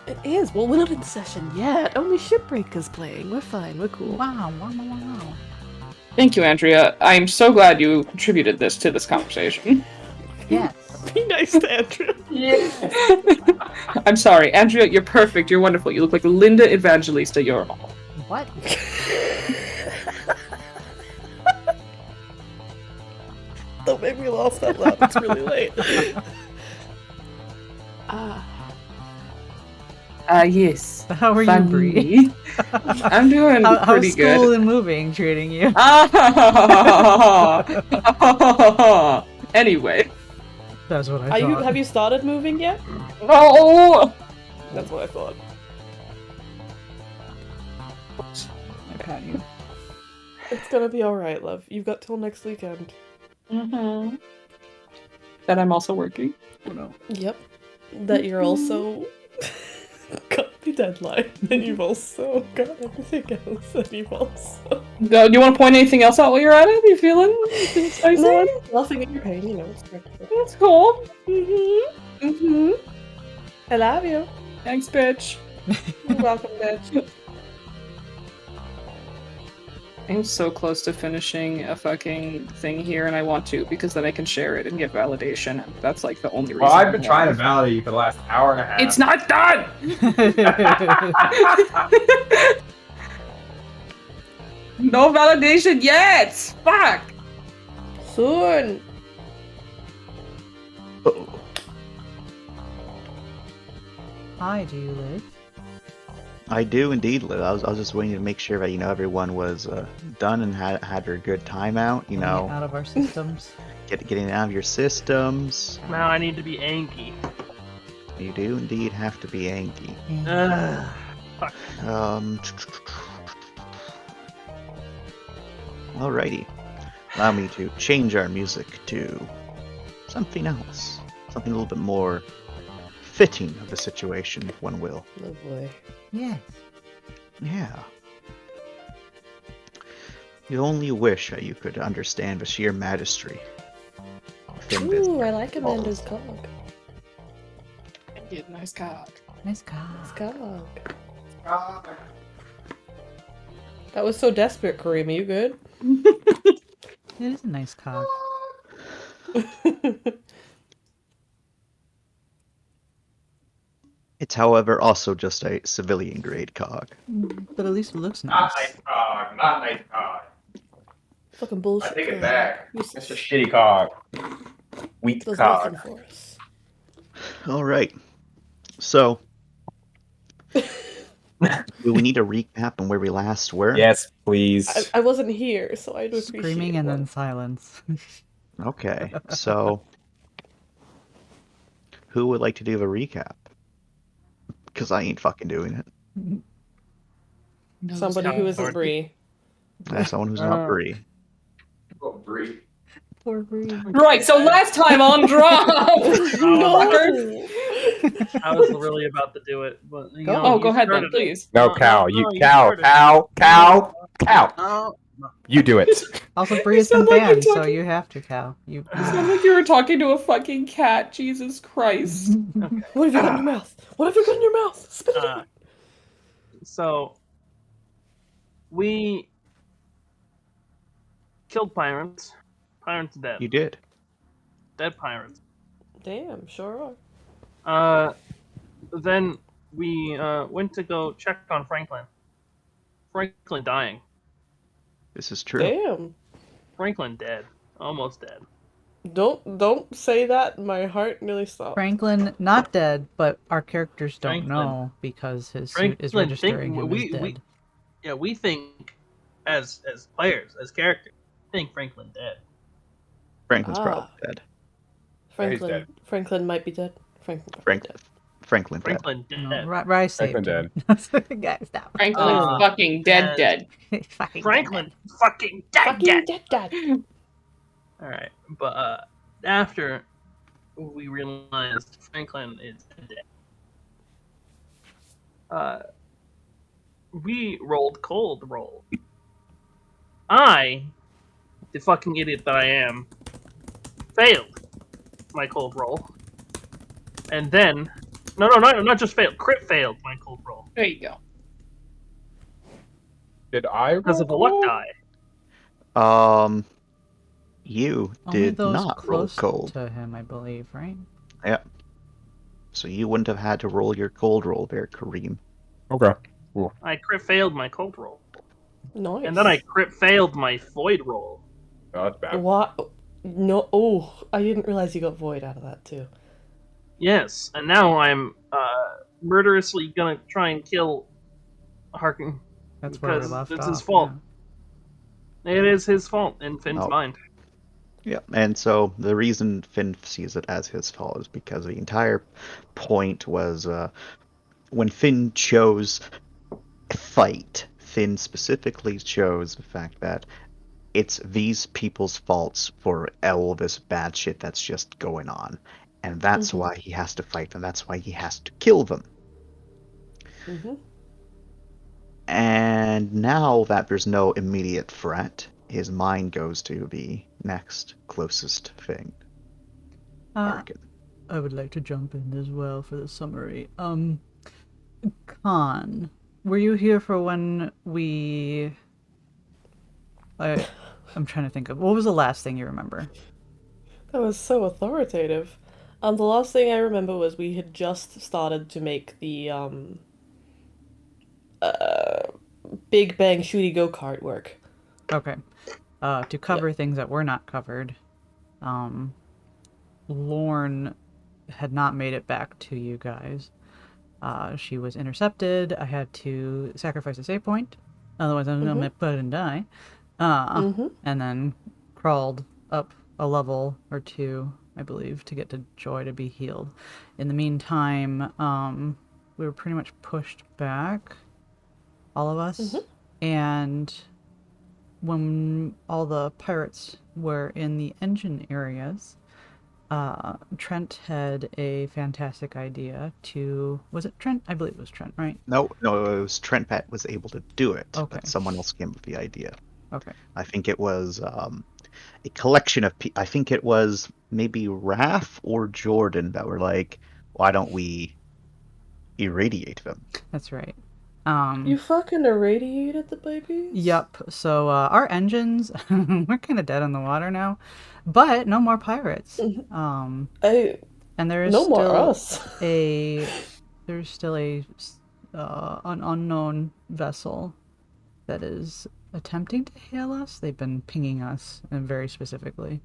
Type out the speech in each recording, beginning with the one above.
It is. Well, we're not in session yet. Only Shipbreak is playing. We're fine. We're cool. Wow, wow, wow, wow. Thank you, Andrea. I'm so glad you contributed this to this conversation. Yes. Be nice to Andrea. I'm sorry, Andrea. You're perfect. You're wonderful. You look like Linda Evangelista. You're all. What? Don't make me laugh that loud. It's really late. Yes. How are you, Bree? Funny. I'm doing How's pretty school good. and moving treating you? Anyway. That's what I Are thought. you? Have you started moving yet? No! That's what I thought. I pat you. It's gonna be alright, love. You've got till next weekend. Mm-hmm. That I'm also working. Oh no. Yep. That you're also got the deadline, and you've also got everything else, and you've also... Do you want to point anything else out while you're at it? You feeling spicy? No, nothing in your pain, you know. That's cool. Mm-hmm. Mm-hmm. I love you. Thanks, bitch. You're welcome, bitch. I'm so close to finishing a fucking thing here, and I want to, because then I can share it and get validation, and that's like the only reason. Well, I've been trying to validate you for the last hour and a half. It's not done! No validation yet! Fuck! Soon. Hi, do you live? I do indeed live. I was just waiting to make sure that everyone was done and had their good time out. Out of our systems. Getting out of your systems. Now I need to be Anki. You do indeed have to be Anki. Fuck. Alrighty. Allow me to change our music to something else. Something a little bit more fitting of the situation, if one will. Oh boy. Yes. Yeah. You only wish that you could understand the sheer majesty within this. Ooh, I like Amanda's cock. Nice cock. Nice car. Nice cock. That was so desperate, Kareem. Are you good? It is a nice cock. It's, however, also just a civilian grade cog. But at least it looks Not nice. nice cog. Not nice cog. Fucking bullshit. I take it Kareem. back. You It's a shitty cog. Weak does cog. nothing for us. Alright. So, do we need a recap on where we last were? Yes, please. I wasn't here, so I'd appreciate Screaming and one. then silence. Okay, so who would like to do the recap? Because I ain't fucking doing it. Somebody who isn't Bree. As someone who's not Bree. Oh, Bree. Poor Bree. Right, so last time on Drop! No! I was really about to do it, but you know, Oh, you go ahead then, started it. please. No, No, cow. no, You you cow. started it. Cow. No, You do it. Also, Bree has been sound like you're banned, so talking- you have to, Cal. You. You sound like you were talking to a fucking cat, Jesus Christ. What have you got in your mouth? What have you got in your mouth? Spit it out. So we killed pirates. Pirates dead. You did. Dead pirates. Damn, sure are. Then we went to go check on Franklin. Franklin dying. This is true. Damn. Franklin dead. Almost dead. Don't say that. My heart nearly stopped. Franklin, not dead, but our characters don't Franklin. know because his suit is Franklin, registering him as dead. We think as players, as characters, think Franklin dead. Franklin's Ah. probably dead. Franklin. dead. Franklin might be dead. Franklin. might be Franklin dead. Franklin dead. No, Rye saved Franklin him. Guys, stop. Franklin's fucking dead. Fucking Franklin fucking dead. Fucking dead. All right, but after we realized Franklin is dead, we rolled cold roll. I, the fucking idiot that I am, failed my cold roll, and then No, not just failed. Crit failed my cold roll There you go. Did I? because of the luck die. You Only did those not roll close cold. to him, I believe, right? So you wouldn't have had to roll your cold roll there, Kareem. Okay. I crit failed my cold roll, Nice. and then I crit failed my void roll. No, that's bad. What? No. Oh, I didn't realize you got void out of that too. Yes, and now I'm murderously gonna try and kill Harkin. That's where we Because left it's off. his fault. yeah. It is his fault in Finn's Oh. mind. Yeah, and so the reason Finn sees it as his fault is because the entire point was when Finn chose fight, Finn specifically chose the fact that it's these people's faults for all this bad shit that's just going on. And that's Mhm. why he has to fight, and that's why he has to kill them. Mm-hmm. And now that there's no immediate threat, his mind goes to the next closest thing. Harkin. I would like to jump in as well for the summary. Khan, were you here for when we... I'm trying to think of... What was the last thing you remember? That was so authoritative. The last thing I remember was we had just started to make the Big Bang Shooty Go-Kart work. Okay. To cover things that were not covered, Lorne had not made it back to you guys. She was intercepted. I had to sacrifice a save point. Otherwise, I'm going to put and die. And then crawled up a level or two, I believe, to get to Joy to be healed. In the meantime, we were pretty much pushed back, all of us. And when all the pirates were in the engine areas, Trent had a fantastic idea to... Was it Trent? I believe it was Trent, right? No, it was Trent that was able to do it, Okay. but someone else came with the idea. Okay. I think it was a collection of people. I think it was maybe Raph or Jordan that were like, why don't we irradiate them? That's right. You fucking irradiated the babies? Yep. So our engines, we're kind of dead in the water now, but no more pirates. And there is No more still us. there's still an unknown vessel that is attempting to hail us. They've been pinging us, and very specifically.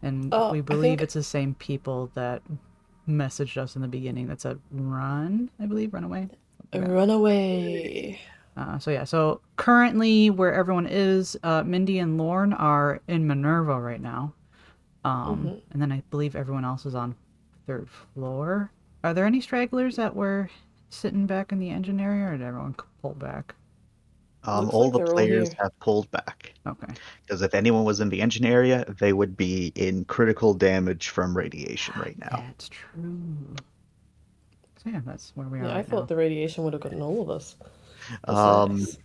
And we believe it's the same people that messaged us in the beginning. That's a run, I believe, runaway. Run away. So currently where everyone is, Mindy and Lorne are in Minerva right now. And then I believe everyone else is on 3rd floor. Are there any stragglers that were sitting back in the engine area, or did everyone pull back? All like the they're all players here. have pulled back. Okay. Because if anyone was in the engine area, they would be in critical damage from radiation right now. That's true. So yeah, that's where we are Yeah, I right thought now. the radiation would have gotten all of us. That's nice.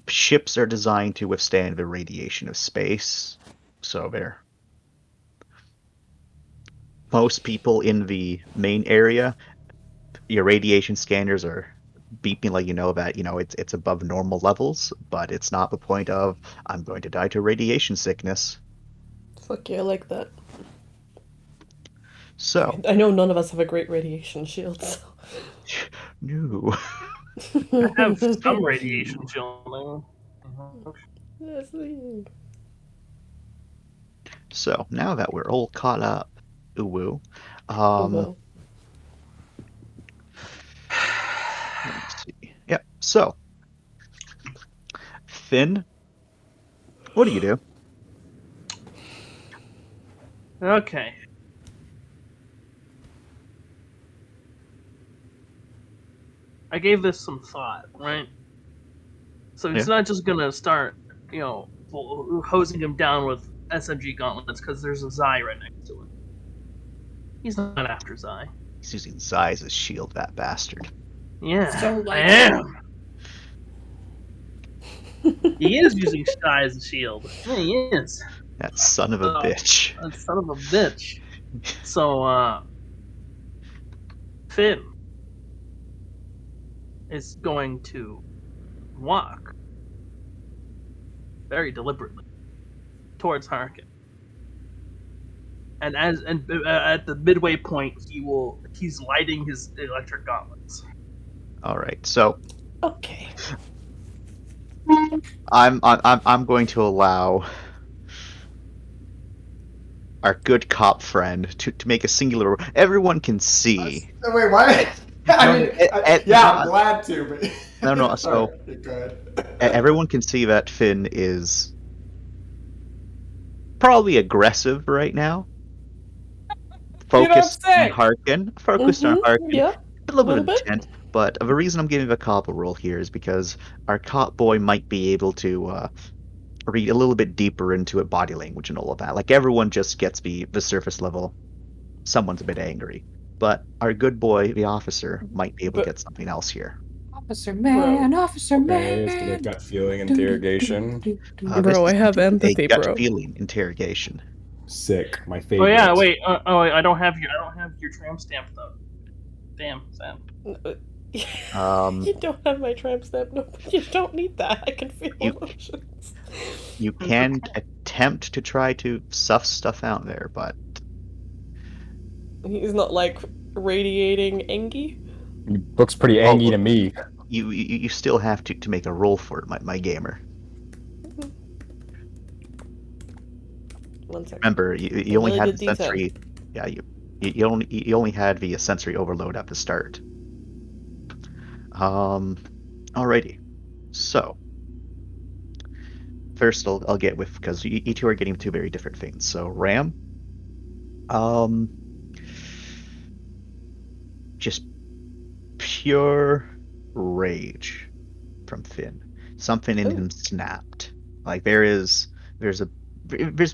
Ships are designed to withstand the radiation of space, so they're... Most people in the main area, your radiation scanners are beeping like that it's above normal levels, but it's not the point of I'm going to die to radiation sickness. Fuck yeah, I like that. So I know none of us have a great radiation shield, so. no. I have some radiation shielding. Yes, we- So now that we're all caught up, ooh, Oh, well. let's see. Yep. So Finn, what do you do? Okay. I gave this some thought, right? So it's not just gonna start, hosing him down with SMG gauntlets because there's a Zai right next to him. He's not after Zai. He's using Zai as a shield, that bastard. Yeah, So I like- am. He is using Zai as a shield. Yeah, he is. That son of a bitch. That son of a bitch. So, Finn is going to walk very deliberately towards Harkin. And at the midway point, he's lighting his electric gauntlets. All right, so Okay. I'm going to allow our good cop friend to make a singular. Everyone can see. Wait, what? I mean, yeah, I'm glad to, but No. Sorry, So go ahead. everyone can see that Finn is probably aggressive right now. Focused on Harkin. Focused on Harkin. Yeah. A little bit little bit. intent. But the reason I'm giving a cop a roll here is because our cop boy might be able to read a little bit deeper into it, body language and all of that. Like everyone just gets the surface level. Someone's a bit angry, but our good boy, the officer, might be able to get something else here. Officer man, officer Okay, let's get a gut feeling interrogation. Bro, I have empathy, a gut bro. feeling interrogation. Sick, my Oh favorite. yeah, wait. I don't have your tramp stamp though. Damn, Sam. Um, You don't have my tramp stamp. No, you don't need that. I can feel You- emotions. You can attempt to try to suss stuff out there, but He's not like radiating engy. He looks pretty angry to me. you still have to make a roll for it, my gamer. 1 second. Remember, you only Really had good the D10. sensory. Yeah, you only had the sensory overload at the start. Alrighty. So first, I'll get with, because you two are getting two very different things. So Ram, just pure rage from Finn. Something in him snapped. Like there's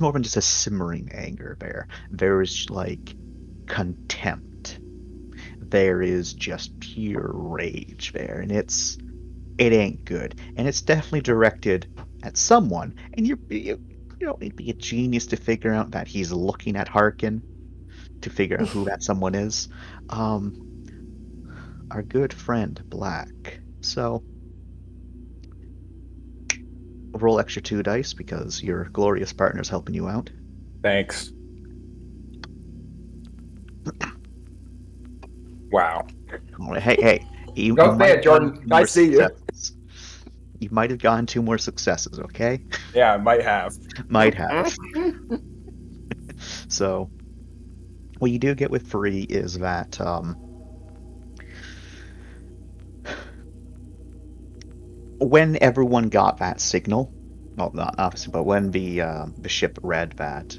more than just a simmering anger there. There is like contempt. There is just pure rage there, and it ain't good, and it's definitely directed at someone. And you don't need to be a genius to figure out that he's looking at Harkin to figure out who that someone is. Our good friend Black. So roll extra 2 dice because your glorious partner's helping you out. Thanks. Wow. Hey, you Go might there, have Jordan. gotten 2 I more see you. successes. You might have gotten 2 more successes, okay? Yeah, I might have. Might have. So, what you do get with free is that when everyone got that signal, well, not obviously, but when the ship read that,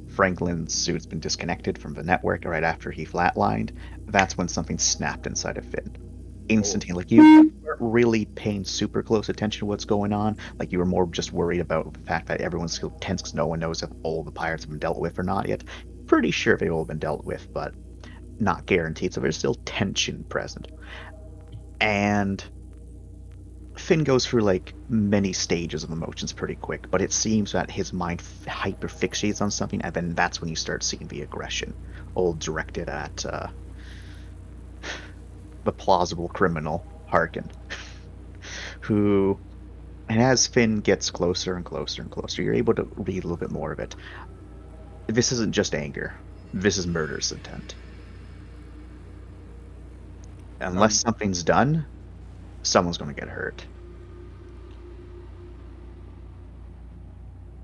Franklin's suit's been disconnected from the network right after he flatlined, that's when something snapped inside of Finn. Instantly, like you weren't really paying super close attention to what's going on. Like you were more just worried about the fact that everyone's still tense because no one knows if all the pirates have been dealt with or not yet. Pretty sure they've all been dealt with, but not guaranteed. So there's still tension present. And Finn goes through like many stages of emotions pretty quick, but it seems that his mind hyper fixates on something, and then that's when you start seeing the aggression, all directed at the plausible criminal Harkin, who, and as Finn gets closer and closer and closer, you're able to read a little bit more of it. This isn't just anger. This is murderous intent. Unless something's done, someone's going to get hurt.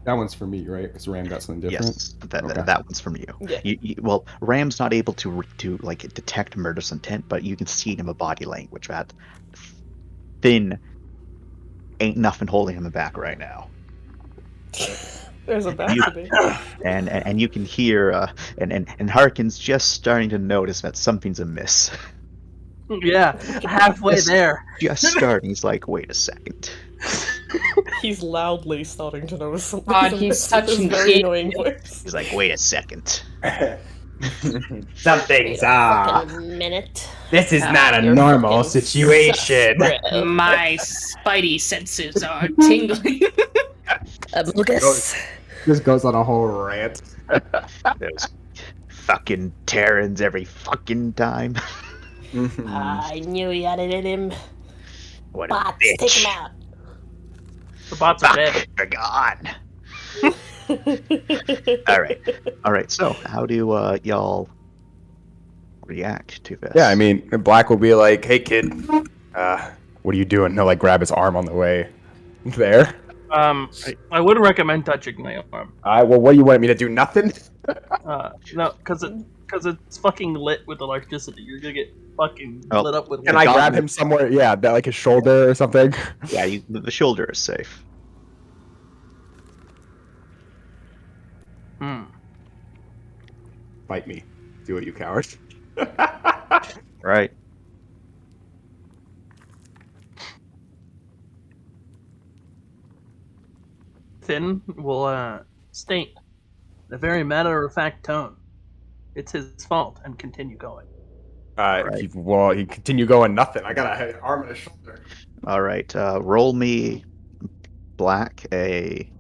That one's for me, right? Because Ram got something different. Yes, Okay. that one's from you. Yeah. Well, Ram's not able to like detect murderous intent, but you can see in the body language that Finn ain't nothing holding him back right now. There's a back to be. And you can hear and Harkin's just starting to notice that something's amiss. Yeah, halfway Yes. there. Just starting. He's like, wait a second. He's loudly starting to notice something. God, he's such His an very idiot. annoying voice. He's like, wait a second. Something's Fucking minute. This is not a You're normal fucking situation. sus, bro. My spidey senses are tingling. Lucas. This goes on a whole rant. There's fucking Terrans every fucking time. I knew he had it in him. What Bots, a bitch. take him out. The bots are dead. They're gone. All right. So, how do y'all react to this? Yeah, I mean, Black will be like, "Hey, kid, what are you doing?" He'll like grab his arm on the way there. I wouldn't recommend touching my arm. Well, what do you want me to do? Nothing. No, because it's fucking lit with electricity. You're gonna get fucking Oh. lit up with. Can I grab him somewhere? Yeah, that, like his shoulder or something. Yeah, the shoulder is safe. Fight me. Do it, you coward. Right. Finn will state in a very matter-of-fact tone. It's his fault, and continue going. He continue going. Nothing. I got an arm and a shoulder. All right. Roll me, Black, a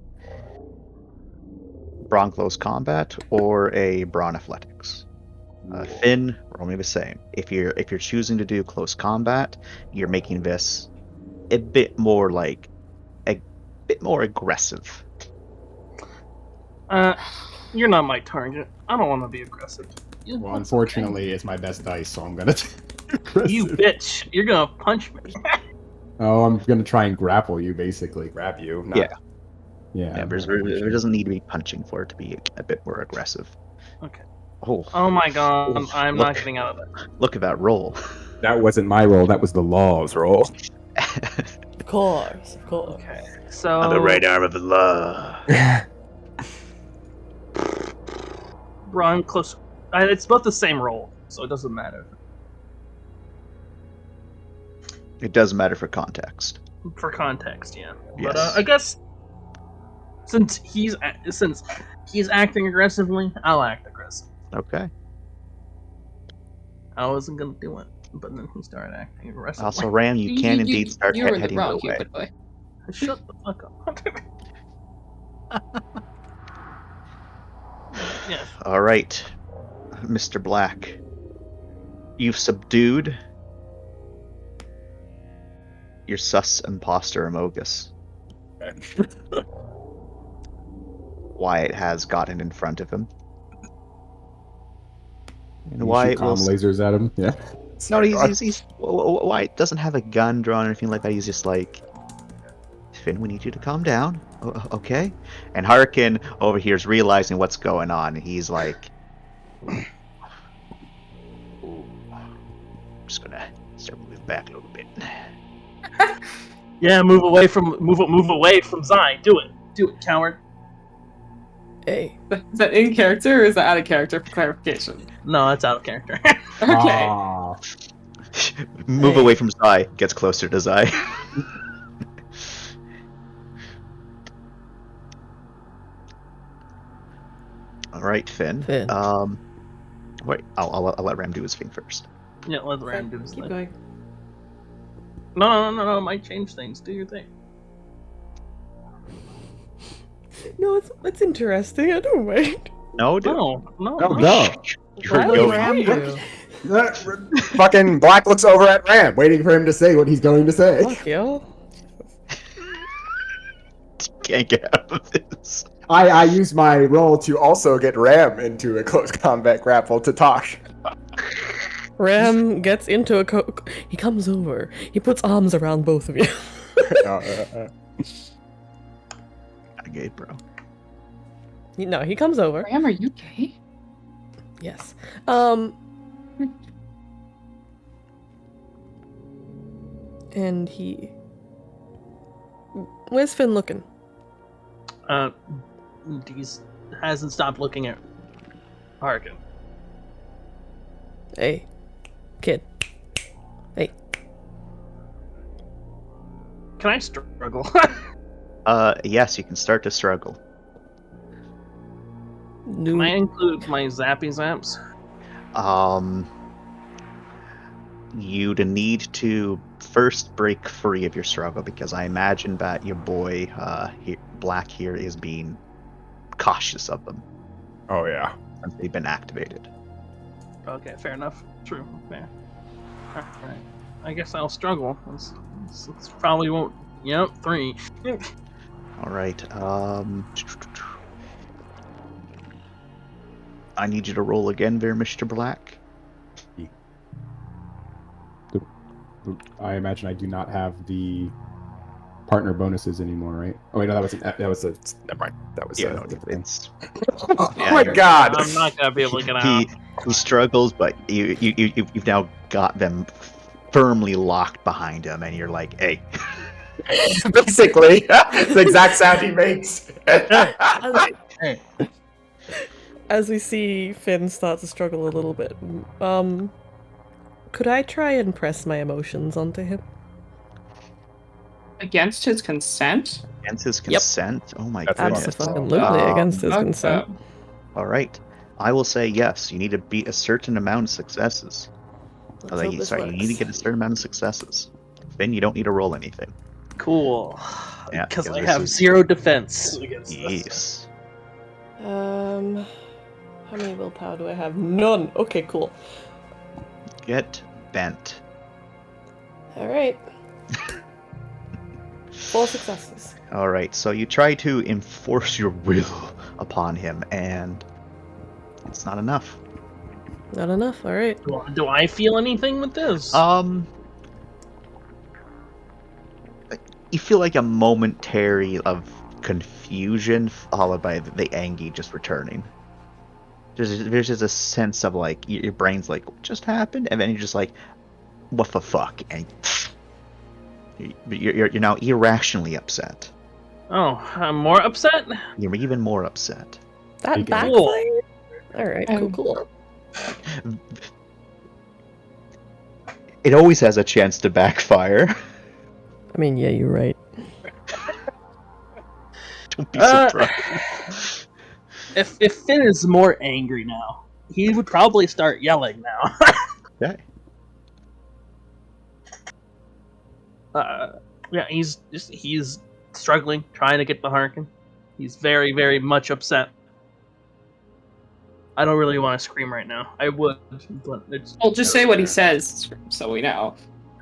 brawn close combat or a brawn athletics. Finn, roll me the same. If you're choosing to do close combat, you're making this a bit more aggressive. You're not my target. I don't want to be aggressive. Well, unfortunately, it's my best dice, so I'm gonna. You bitch! You're gonna punch me. Oh, I'm gonna try and grapple you, basically. Grab you. Yeah. Yeah. There doesn't need to be punching for it to be a bit more aggressive. Okay. Oh my god, Oh, I'm look. not getting out of there. Look at that roll. That wasn't my roll. That was the law's roll. Of course. Okay, so On the right arm of the law. Braun close. It's both the same roll, so it doesn't matter. It does matter for context. For context, yeah. Yes. But I guess since he's acting aggressively, I'll act aggressive. Okay. I wasn't gonna do it, but then he started acting aggressively. Also, Ram, you can indeed start you were in the heading wrong, away. Cupid boy. Shut the fuck up. Yes. All right, Mr. Black. You've subdued your sus imposter Amogus. Wyatt has gotten in front of him. And Wyatt calm will... lasers at him. Yeah. No, he's Wyatt doesn't have a gun drawn or anything like that. He's just like, Finn, we need you to calm down, okay? And Harkin over here is realizing what's going on. He's like, I'm just gonna start moving back a little bit. Yeah, move away from Zai. Do it, coward. Hey. Is that in character or is that out of character for clarification? No, that's out of character. Okay. Move away from Zai. Gets closer to Zai. All right, Finn. Wait, I'll let Ram do his thing first. Yeah, let Ram do his Keep thing. going. No, it might change things. Do your thing. No, it's interesting. I don't mind. No, dude. No. No. Why would Ram do? Fucking Black looks over at Ram, waiting for him to say what he's going to say. Fuck yo. Can't get out of this. I use my role to also get Ram into a close combat grapple to talk. Ram gets into he comes over. He puts arms around both of you. Gay, bro. No, he comes over. Ram, are you gay? Yes. And he... Where's Finn looking? He hasn't stopped looking at Harkin. Hey. Kid. Hey. Can I struggle? Yes, you can start to struggle. Can I include my zappy zaps? You'd need to first break free of your struggle because I imagine that your boy, Black here, is being cautious of them. Oh yeah. since they've been activated. Okay, fair enough. True. Fair. All right. I guess I'll struggle. It's probably won't. Yep, 3. All right. I need you to roll again there, Mr. Black. I imagine I do not have the partner bonuses anymore, right? Oh wait, no, that was Never mind. That was Yeah, no, different. it's Oh yeah, my you're- god! I'm not gonna be able to get out. he struggles, but you've now got them firmly locked behind him, and you're like, hey. Basically, the exact sound he makes. As we see Finn start to struggle a little bit, could I try and press my emotions onto him? Against his consent? Against his consent? Oh my That's goodness. Absolutely Oh, against his fuck consent. that. All right. I will say yes. You need to beat a certain amount of successes. Let's hope this You need to works. get a certain amount of successes. Finn, you don't need to roll anything. Cool. Yeah, Because I this have is- 0 defense against this. Yes. How many willpower do I have? None. Okay, cool. Get bent. All right. 4 successes. All right. So you try to enforce your will upon him, and it's not enough. Not enough. All right. Do I feel anything with this? You feel like a momentary of confusion, followed by the Angie just returning. There's just a sense of like your brain's like, what just happened? And then you're just like, what the fuck? And you're now irrationally upset. Oh, I'm more upset? You're even more upset. That Take it. backfired. All right. Cool. It always has a chance to backfire. I mean, yeah, you're right. Don't be surprised. If Finn is more angry now, he would probably start yelling now. Okay. Yeah, he's struggling, trying to get the Harkin. He's very, very much upset. I don't really want to scream right now. I would, but it's Well, just say what he says, so we know.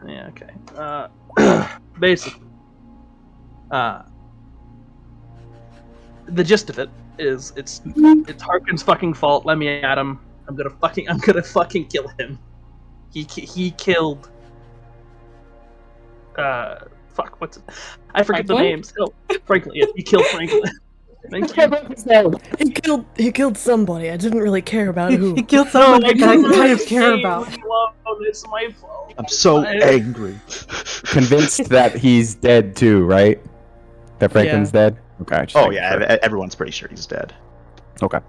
yeah, okay. Basically, the gist of it is it's Harkin's fucking fault. Let me at him. I'm gonna fucking kill him. He killed. Fuck. What's it? I forget the Franklin? names. Oh, Franklin. Yeah, he killed Franklin. Thank you. He killed somebody. I didn't really care about who. He killed someone I that I couldn't kind of really care say about. leave me alone, it's my fault. I'm so I- angry. Convinced that he's dead too, right? That Franklin's dead? Okay. just Oh making yeah, sure. everyone's pretty sure he's dead. Okay.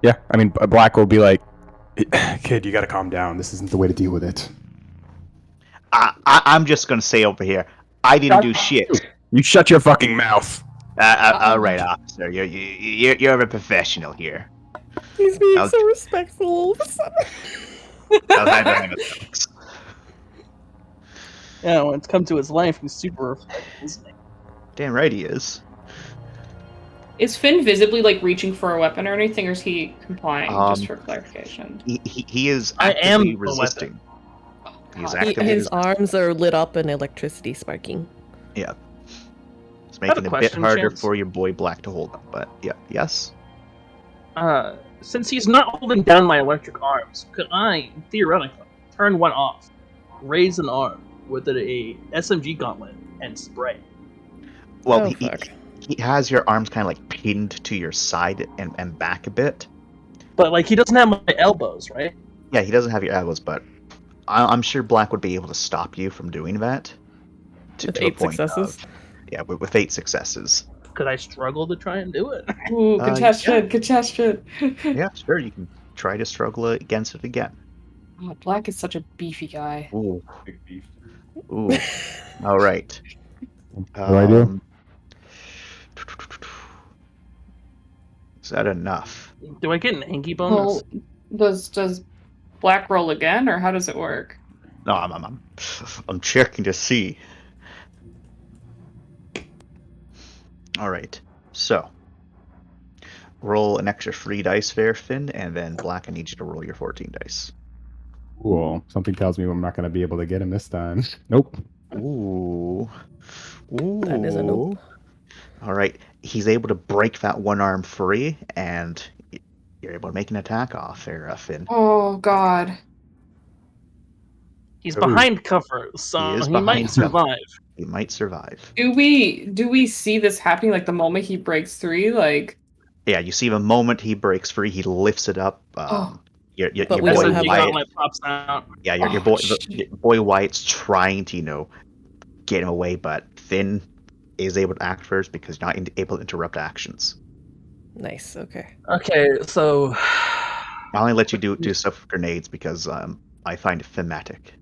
Yeah, I mean, Black will be like, Kid, you gotta calm down. This isn't the way to deal with it. I'm just gonna say over here, I didn't do shit. you shut your fucking mouth. All right, officer, you're a professional here. He's being I'll- so respectful all of a sudden. I'll have any of those. Yeah, when it's come to his life, he's super. Damn right he is. Is Finn visibly like reaching for a weapon or anything, or is he complying? Just for clarification. He is I am actively the resisting. He's God. actively His resisting. arms are lit up and electricity sparking. Yeah. It's I have a making it a bit question, harder Chance. for your boy Black to hold him, but yeah, yes. Since he's not holding down my electric arms, could I, theoretically, turn one off, raise an arm with a SMG gauntlet, and spray? Well, Oh, he fuck. has your arms kind of like pinned to your side and back a bit. But like, he doesn't have my elbows, right? Yeah, he doesn't have your elbows, but I'm sure Black would be able to stop you from doing that. With to a 8 point successes. of- yeah, with 8 successes. Could I struggle to try and do it? Ooh, yeah. contested. Yeah, sure, you can try to struggle against it again. Oh, Black is such a beefy guy. Ooh, Big beef. ooh. All right. What do I do? Is that enough? Do I get an Angie bonus? Well, does Black roll again, or how does it work? No, I'm checking to see. All right. So, roll an extra 3 dice there, Finn, and then Black, I need you to roll your 14 dice. Cool. Something tells me I'm not going to be able to get him this time. Nope. Ooh. Ooh. That is a nope. All right. He's able to break that one arm free, and you're able to make an attack off there, Finn. Oh God. He's Ooh. behind cover, so is he might behind cover. survive. He might survive. Do we see this happening like the moment he breaks free? Like Yeah, you see the moment he breaks free, he lifts it up. Your But we boy don't have SMG Wyatt. gauntlet pops out. Yeah, your boy Wyatt's trying to, get him away, but Finn is able to act first because you're not able to interrupt actions. Nice. Okay. Okay, so I only let you do stuff with grenades because I find it thematic.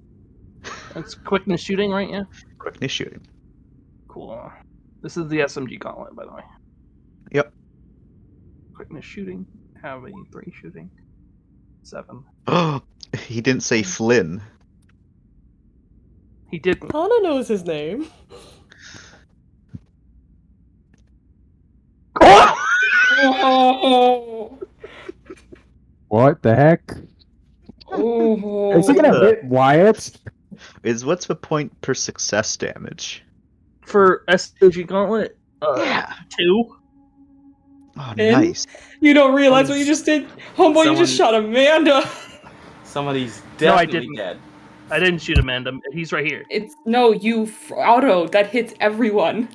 it's quickness shooting, right? Yeah. Quickness shooting. Cool. This is the SMG gauntlet, by the way. Yep. Quickness shooting. Have a 3 shooting. 7. Oh, he didn't say Flynn. He didn't. Hana knows his name. oh, What the heck? oh. Is he going to hit Wyatt? What's the point per success damage? For SMG gauntlet, Yeah. 2. Oh, Finn? nice. You don't realize what you just did? Homeboy, you just shot Amanda. Somebody's No, I definitely didn't. dead. I didn't shoot Amanda. He's right here. It's no, you auto that hits everyone.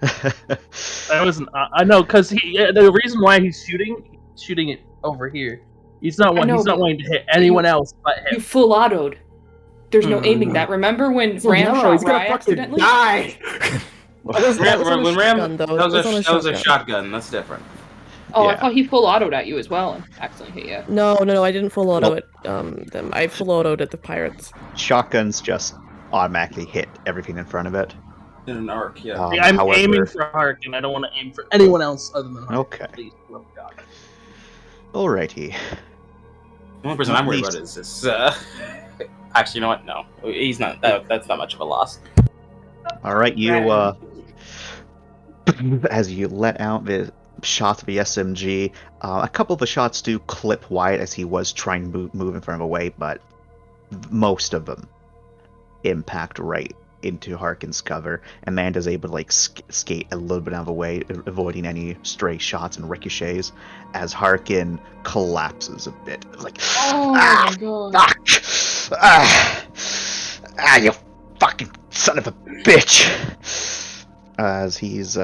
I wasn't. I know, because the reason why he's shooting it over here. He's not I know, he's not but wanting to hit anyone else but You him. full autoed. There's no aiming that. Remember when Ram shot Rye accidentally? die. When Ram, shotgun, though. that It was was on a a shotgun. That's different. Oh, I Yeah. thought he full autoed at you as well and accidentally hit you. No, I didn't full auto it. Them. I full autoed at the pirates. Shotguns just automatically hit everything in front of it. In an arc, yeah. I'm However- aiming for Hark, and I don't want to aim for anyone else other than Hark. Okay. Please, oh God. Alrighty. The only person I'm worried At about is this. Actually, you know what? No, he's not. That's not much of a loss. Alright, you, as you let out the shots of the SMG, a couple of the shots do clip Wyatt as he was trying to move in front of a way, but most of them impact right into Harkin's cover. Amanda's able to like skate a little bit out of the way, avoiding any stray shots and ricochets, as Harkin collapses a bit. Like, Oh my god. you fucking son of a bitch! As he's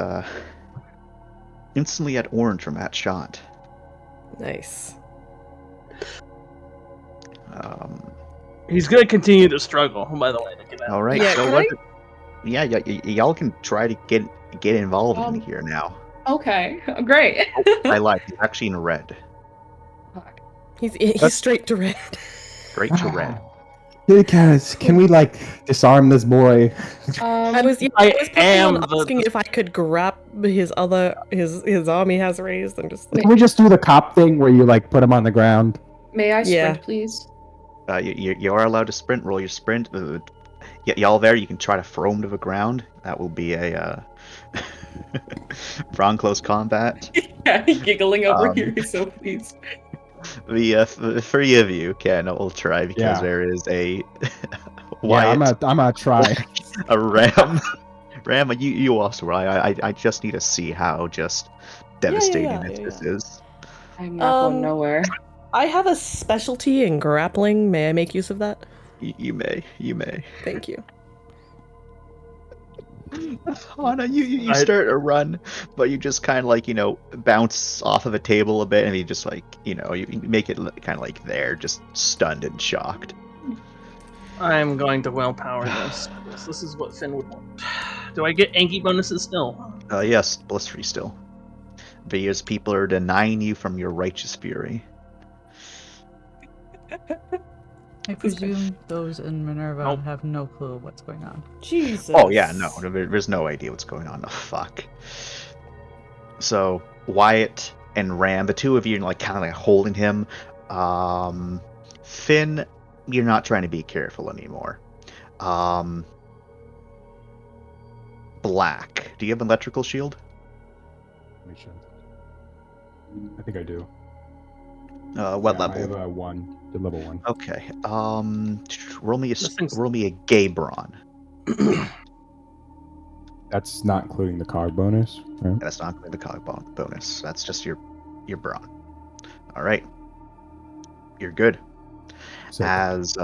instantly at orange from that shot. Nice. He's gonna continue to struggle. By the way, to get out. All right, Yeah, so can y'all can try to get involved in here now. Okay, great. I lied. He's actually in red. He's straight to red. Straight to red. Guys, can we like disarm this boy? I was am asking if I could grab his arm he has raised and just like, Can we just do the cop thing where you like put him on the ground? May I sprint, Yeah. please? You are allowed to sprint. Roll your sprint. Y'all there? You can try to throw him to the ground. That will be a Braun close combat. Yeah, giggling over here. He's so pleased. The three of you can all try because Yeah. there is a Yeah, I'm Wyatt, gonna try. a Ram. Ram, you also. I just need to see how just devastating this is. I'm not going nowhere. I have a specialty in grappling. May I make use of that? You may. Thank you. Hana, you start a run, but you just kind of like, bounce off of a table a bit, and you just like, you make it kind of like there, just stunned and shocked. I'm going to willpower this. This is what Finn would want. Do I get Anki bonuses still? Yes, blissfree still. Because people are denying you from your righteous fury. I presume those in Minerva Nope. have no clue what's going on. Jesus. Oh yeah, no, there's no idea what's going on. Oh, fuck. So Wyatt and Ram, the two of you, like kind of like holding him. Finn, you're not trying to be careful anymore. Black, do you have an electrical shield? Let me check. I think I do. What I level? have a 1. The level 1. Okay. Roll me This thing's- a gay brawn. That's not including the cog bonus, right? That's not including the cog bonus. That's just your brawn. All right. You're good. Sick. As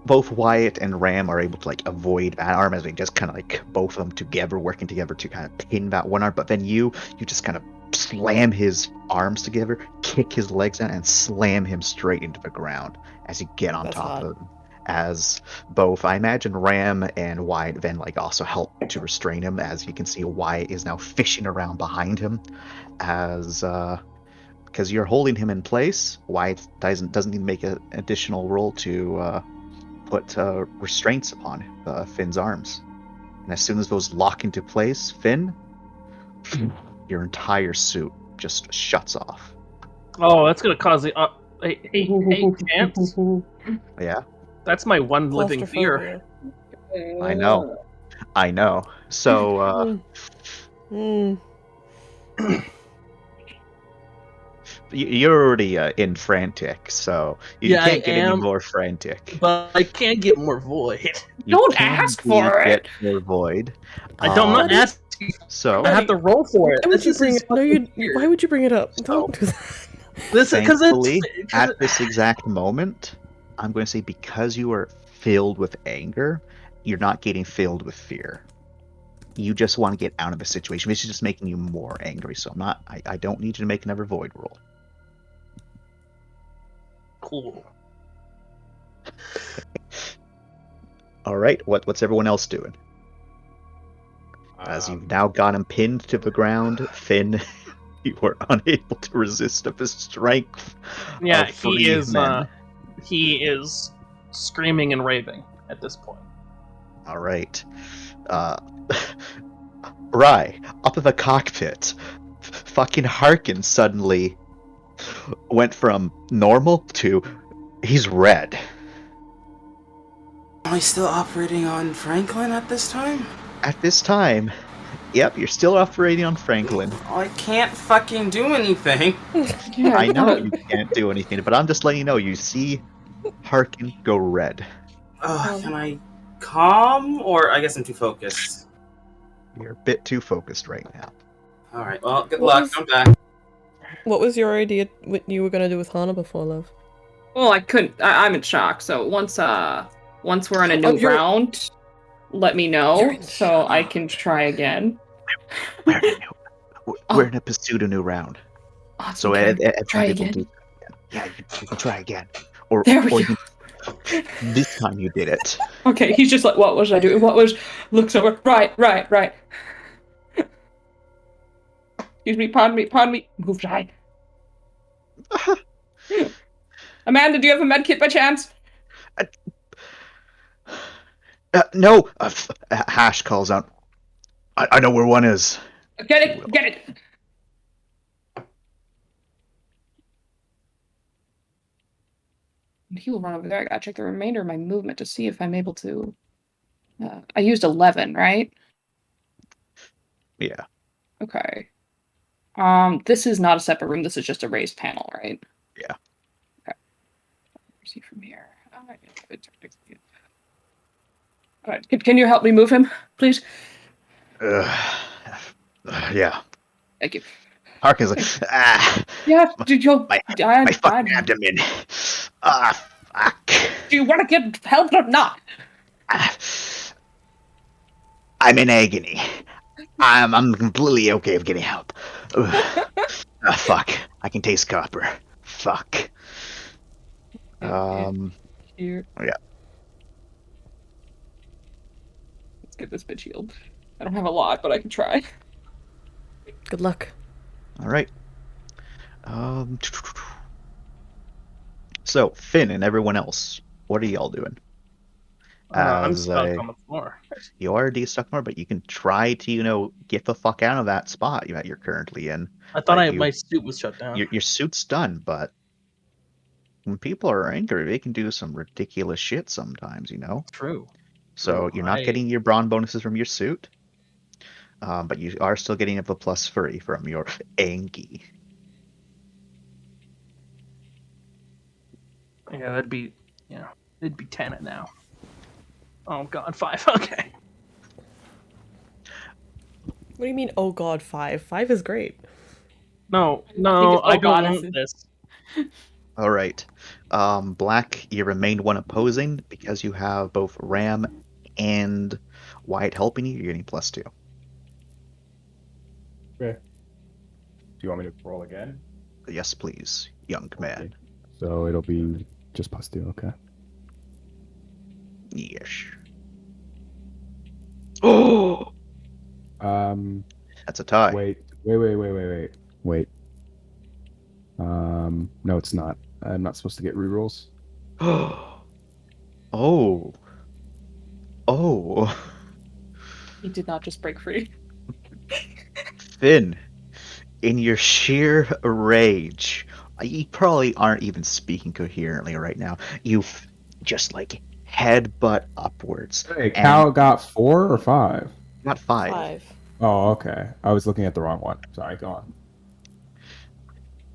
both Wyatt and Ram are able to like avoid that arm as they just kind of like both of them together, working together to kind of pin that one arm. But then you just kind of slam his arms together, kick his legs down, and slam him straight into the ground as you get on That's top hot. of him. As both, I imagine Ram and Wyatt then like also help to restrain him. As you can see, Wyatt is now fishing around behind him, as because you're holding him in place. Wyatt doesn't need to make an additional roll to put restraints upon Finn's arms. And as soon as those lock into place, Finn, your entire suit just shuts off. Oh, that's gonna cause the. Hey, Chance. Yeah, That's my one living fear. Claustrophobia. I know. So you're already in frantic, so you Yeah, can't I get any am. more frantic. But I can't get more void. You Don't can ask indeed for get it. more void. I don't Buddy. not ask. So I have to roll for it. Why would This you is bring it? No, fucking you. Why would you bring it up? So- Don't do that. This because thankfully, it's at this exact moment, I'm going to say because you are filled with anger, you're not getting filled with fear. You just want to get out of the situation, which is just making you more angry. So I don't need you to make another void roll. cool. All right, what's everyone else doing? As you've now got him pinned to the ground, Finn, you are unable to resist the strength Yeah, of three men. he is screaming and raving at this point. All right. Rye, up in the cockpit, fucking Harkin suddenly went from normal to he's red. Am I still operating on Franklin at this time? At this time, yep, you're still operating on Franklin. I can't fucking do anything. Yeah, I know you can't do anything, but I'm just letting you know, you see Harkin go red. Can I calm? Or I guess I'm too focused. You're a bit too focused right now. Alright, well, good What luck. was- I'm back. What was your idea? What you were gonna do with Hana before, love? Well, I couldn't. I'm in shock. So once we're in a new you're- round, let me You're know in so I can try again. We're in a pursuit a new round. Oh, So okay. Try people again. do. Yeah, you can try again. Or, There we or go. this time you did it. Okay, he's just like, what was I doing? What was? Looks over. Right. Excuse me. Pardon me. Move right. Amanda, do you have a med kit by chance? No. Hash calls out. I know where one is. Get it. He will run over there. I gotta check the remainder of my movement to see if I'm able to. I used 11, right? Yeah. Okay. This is not a separate room. This is just a raised panel, right? Yeah. Okay. Where's he from here? All right. Can you help me move him, please? Yeah. Thank you. Harkin's like, Yeah. Did you? my fucking abdomen. Fuck. Do you want to get help or not? I'm in agony. I'm completely okay with getting help. Fuck. I can taste copper. Fuck. Here. Yeah. Let's get this bitch healed. I don't have a lot, but I can try. Good luck. All right. So Finn and everyone else, what are y'all doing? I'm stuck on the floor. You already stuck more, but you can try to, get the fuck out of that spot that you're currently in. I thought my suit was shut down. Your suit's done, but when people are angry, they can do some ridiculous shit sometimes, True. So you're not getting your brawn bonuses from your suit. But you are still getting a +3 from your Angie. Yeah, it'd be 10 now. Oh god, 5. Okay. What do you mean, oh god, 5? 5 is great. No, it's, I oh don't god, want this. All right. Black, you remained one opposing because you have both Ram and Wyatt helping you. You're getting +2. Okay. Do you want me to roll again? Yes, please, young man. So it'll be just +2. Okay. Yes. Oh, that's a tie. Wait. No, it's not. I'm not supposed to get rerolls. Oh. He did not just break free. Finn, in your sheer rage, you probably aren't even speaking coherently right now. You just like headbutt upwards. Hey, Cal got 4 or 5? Got 5. 5. Oh, okay. I was looking at the wrong one. Sorry, go on.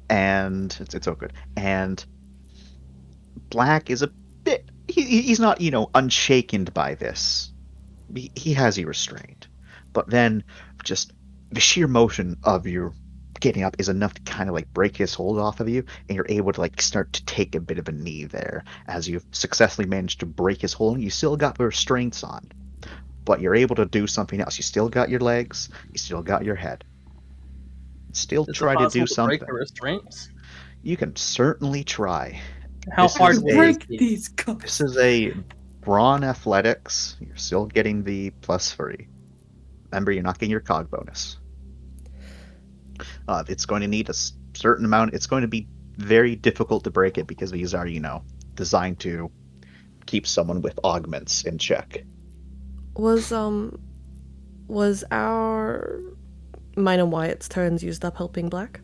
And it's all good. And Black is a bit. He's not, unshaken by this. He has you restrained, but then just the sheer motion of your getting up is enough to kind of like break his hold off of you, and you're able to like start to take a bit of a knee there as you've successfully managed to break his hold. You still got the restraints on, but you're able to do something else. You still got your legs. You still got your head. Still Is try it to possible do something. break the restraints? You can certainly try. How hard would break it be? these cups? This is a Brawn Athletics. You're still getting the +3. Remember, you're not getting your cog bonus. It's going to need a certain amount. It's going to be very difficult to break it because these are, designed to keep someone with augments in check. Was our mine and Wyatt's turns used up helping Black?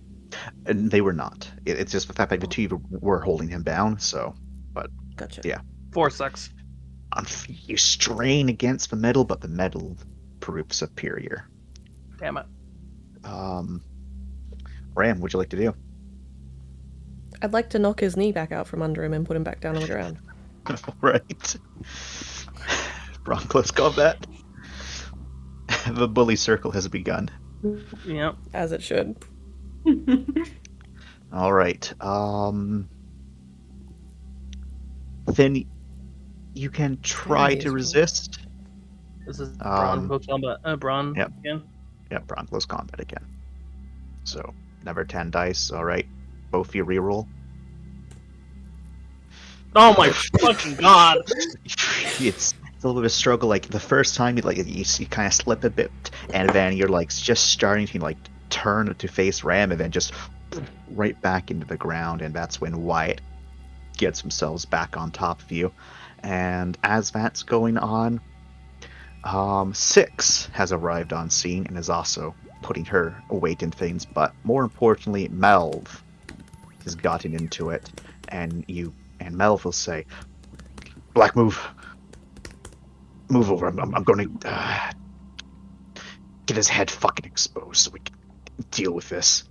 And they were not. It's just the fact that the two of you were holding him down, so. But, Gotcha. yeah. 4 sucks. You strain against the metal, but the metal proves superior. Damn it. Ram, what'd you like to do? I'd like to knock his knee back out from under him and put him back down on the ground. Right. Wrong close combat. The bully circle has begun. Yep. As it should. All right. Then you can try to resist. This is Braun close combat. Braun Yep. again. Yep, Braun close combat again. So, number 10 dice. All right. Both of you reroll. Oh my fucking god! It's a little bit of a struggle. Like the first time, you kind of slip a bit, and then you're like just starting to like turn to face Ram, and then just right back into the ground. And that's when Wyatt gets themselves back on top of you. And as that's going on, 6 has arrived on scene and is also putting her weight in things. But more importantly, Melv has gotten into it, and Melv will say, "Black, move over. I'm going to get his head fucking exposed so we can deal with this."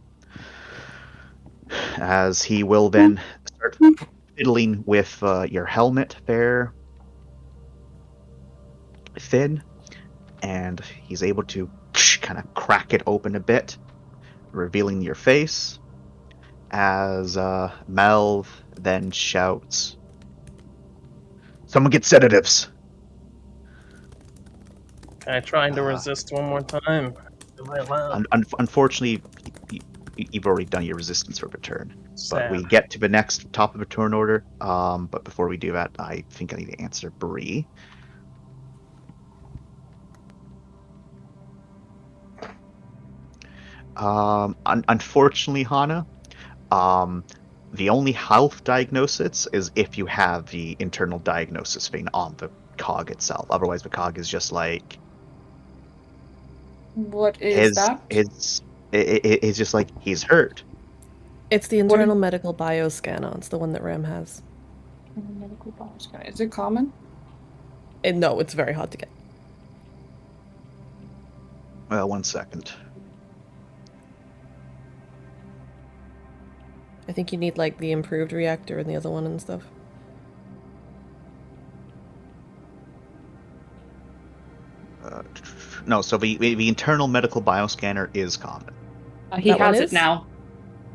As he will then start fiddling with your helmet there, Finn, and he's able to kind of crack it open a bit, revealing your face, as Melv then shouts, "Someone get sedatives!" Can I trying to resist one more time? Am I allowed? Unfortunately, you've already done your resistance for a turn. Sad. But we get to the next top of the turn order. But before we do that, I think I need to answer Bree. Unfortunately, Hana, the only health diagnosis is if you have the internal diagnosis thing on the cog itself. Otherwise, the cog is just like What is that? It's just like he's hurt. It's the internal medical bioscanner. It's the one that Ram has. Medical bioscanner. Is it common? No, it's very hard to get. 1 second. I think you need like the improved reactor and the other one and stuff. No, so the internal medical bioscanner is common. He That one has it is? now.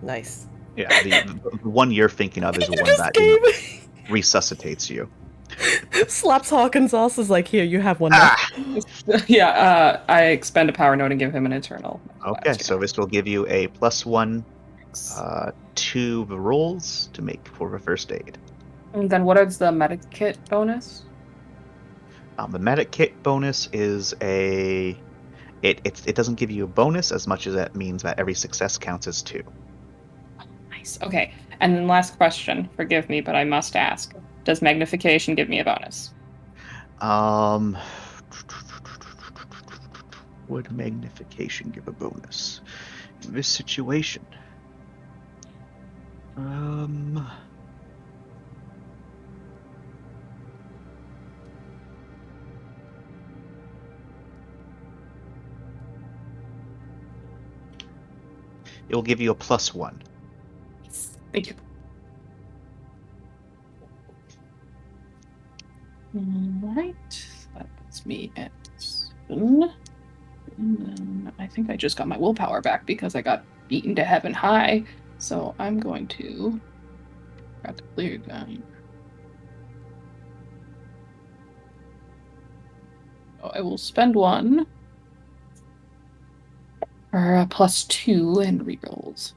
Nice. Yeah, the one you're thinking of is the one Just that gave resuscitates you. slaps Hawkins also is like, here, you have one now. Yeah, I expend a power node and give him an internal. Okay, so this will give you a +1 to the rolls to make for the first aid. And then what is the medic kit bonus? The medic kit bonus is it doesn't give you a bonus as much as it means that every success counts as 2. Nice. Okay. And then last question. Forgive me, but I must ask. Does magnification give me a bonus? Would magnification give a bonus in this situation? It will give you a +1. Thank you. Alright. That puts me at 7. And then I think I just got my willpower back because I got beaten to heaven high. So I'm going to grab the clear gun. So I will spend 1 for a +2 and rerolls.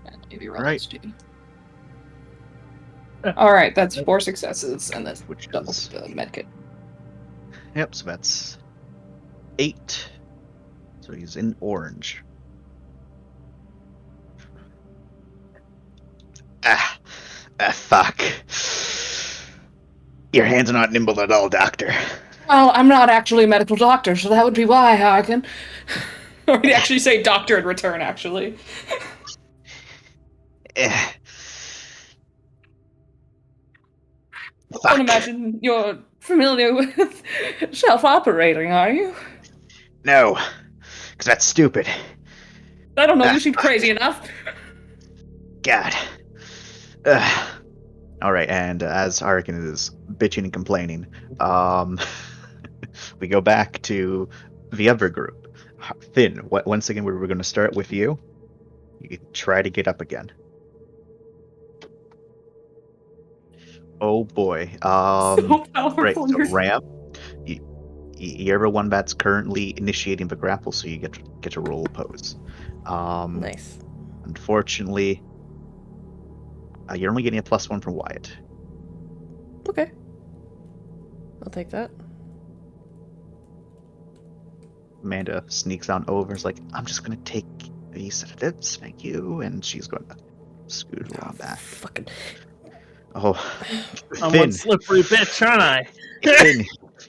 And maybe roll Right. 2. Alright, that's 4 successes, and that's Which double is- the medkit. Yep, so that's 8. So he's in orange. Fuck. Your hands are not nimble at all, Doctor. Well, I'm not actually a medical doctor, so that would be why, Harkin. Or he'd actually say doctor in return, actually. Eh. I don't imagine you're familiar with self-operating, are you? No, because that's stupid. I don't know, you seem crazy enough. God. All right, and as Harkin is bitching and complaining, we go back to the other group. Finn, once again, we're going to start with you. You can try to get up again. Oh boy. So powerful. Right, so Ram, you're the one that's currently initiating the grapple, so you get to roll pose. Nice. Unfortunately, you're only getting a +1 from Wyatt. Okay. I'll take that. Amanda sneaks on over. Is like, I'm just gonna take these sedatives, thank you, and she's going to scoot along back. Fucking. Oh, I'm Finn, one slippery bitch, aren't I? Finn,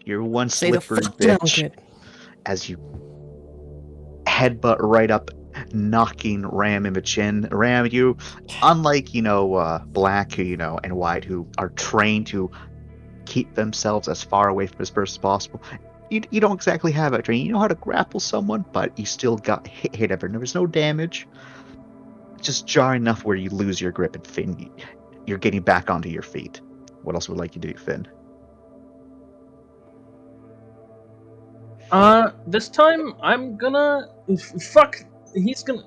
you're one Stay the slippery fuck down, bitch. kid. As you headbutt right up, knocking Ram in the chin. Ram, you, unlike Black, who and White, who are trained to keep themselves as far away from this person as possible. You don't exactly have that training. You know how to grapple someone, but you still got hit ever. There was no damage. Just jarring enough where you lose your grip, and Finn, you're getting back onto your feet. What else would like you to do, Finn? This time I'm gonna fuck. He's gonna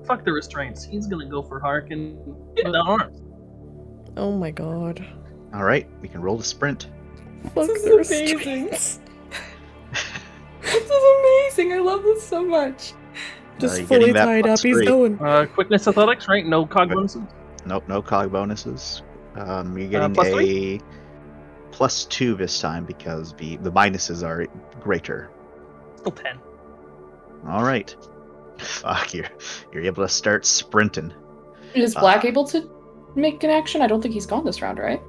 fuck the restraints. He's gonna go for Harkin in the arms. Oh my god. All right, we can roll the sprint. Fuck This the is amazing. restraints. This is amazing. I love this so much. Just you're fully getting that tied up, he's +3. going. Quickness athletics, right? No cog bonuses. Nope, no cog bonuses. You're getting +3? a +2 this time because the minuses are greater. Still 10. All right. Fuck, you're able to start sprinting. Is Black able to make an action? I don't think he's gone this round, right?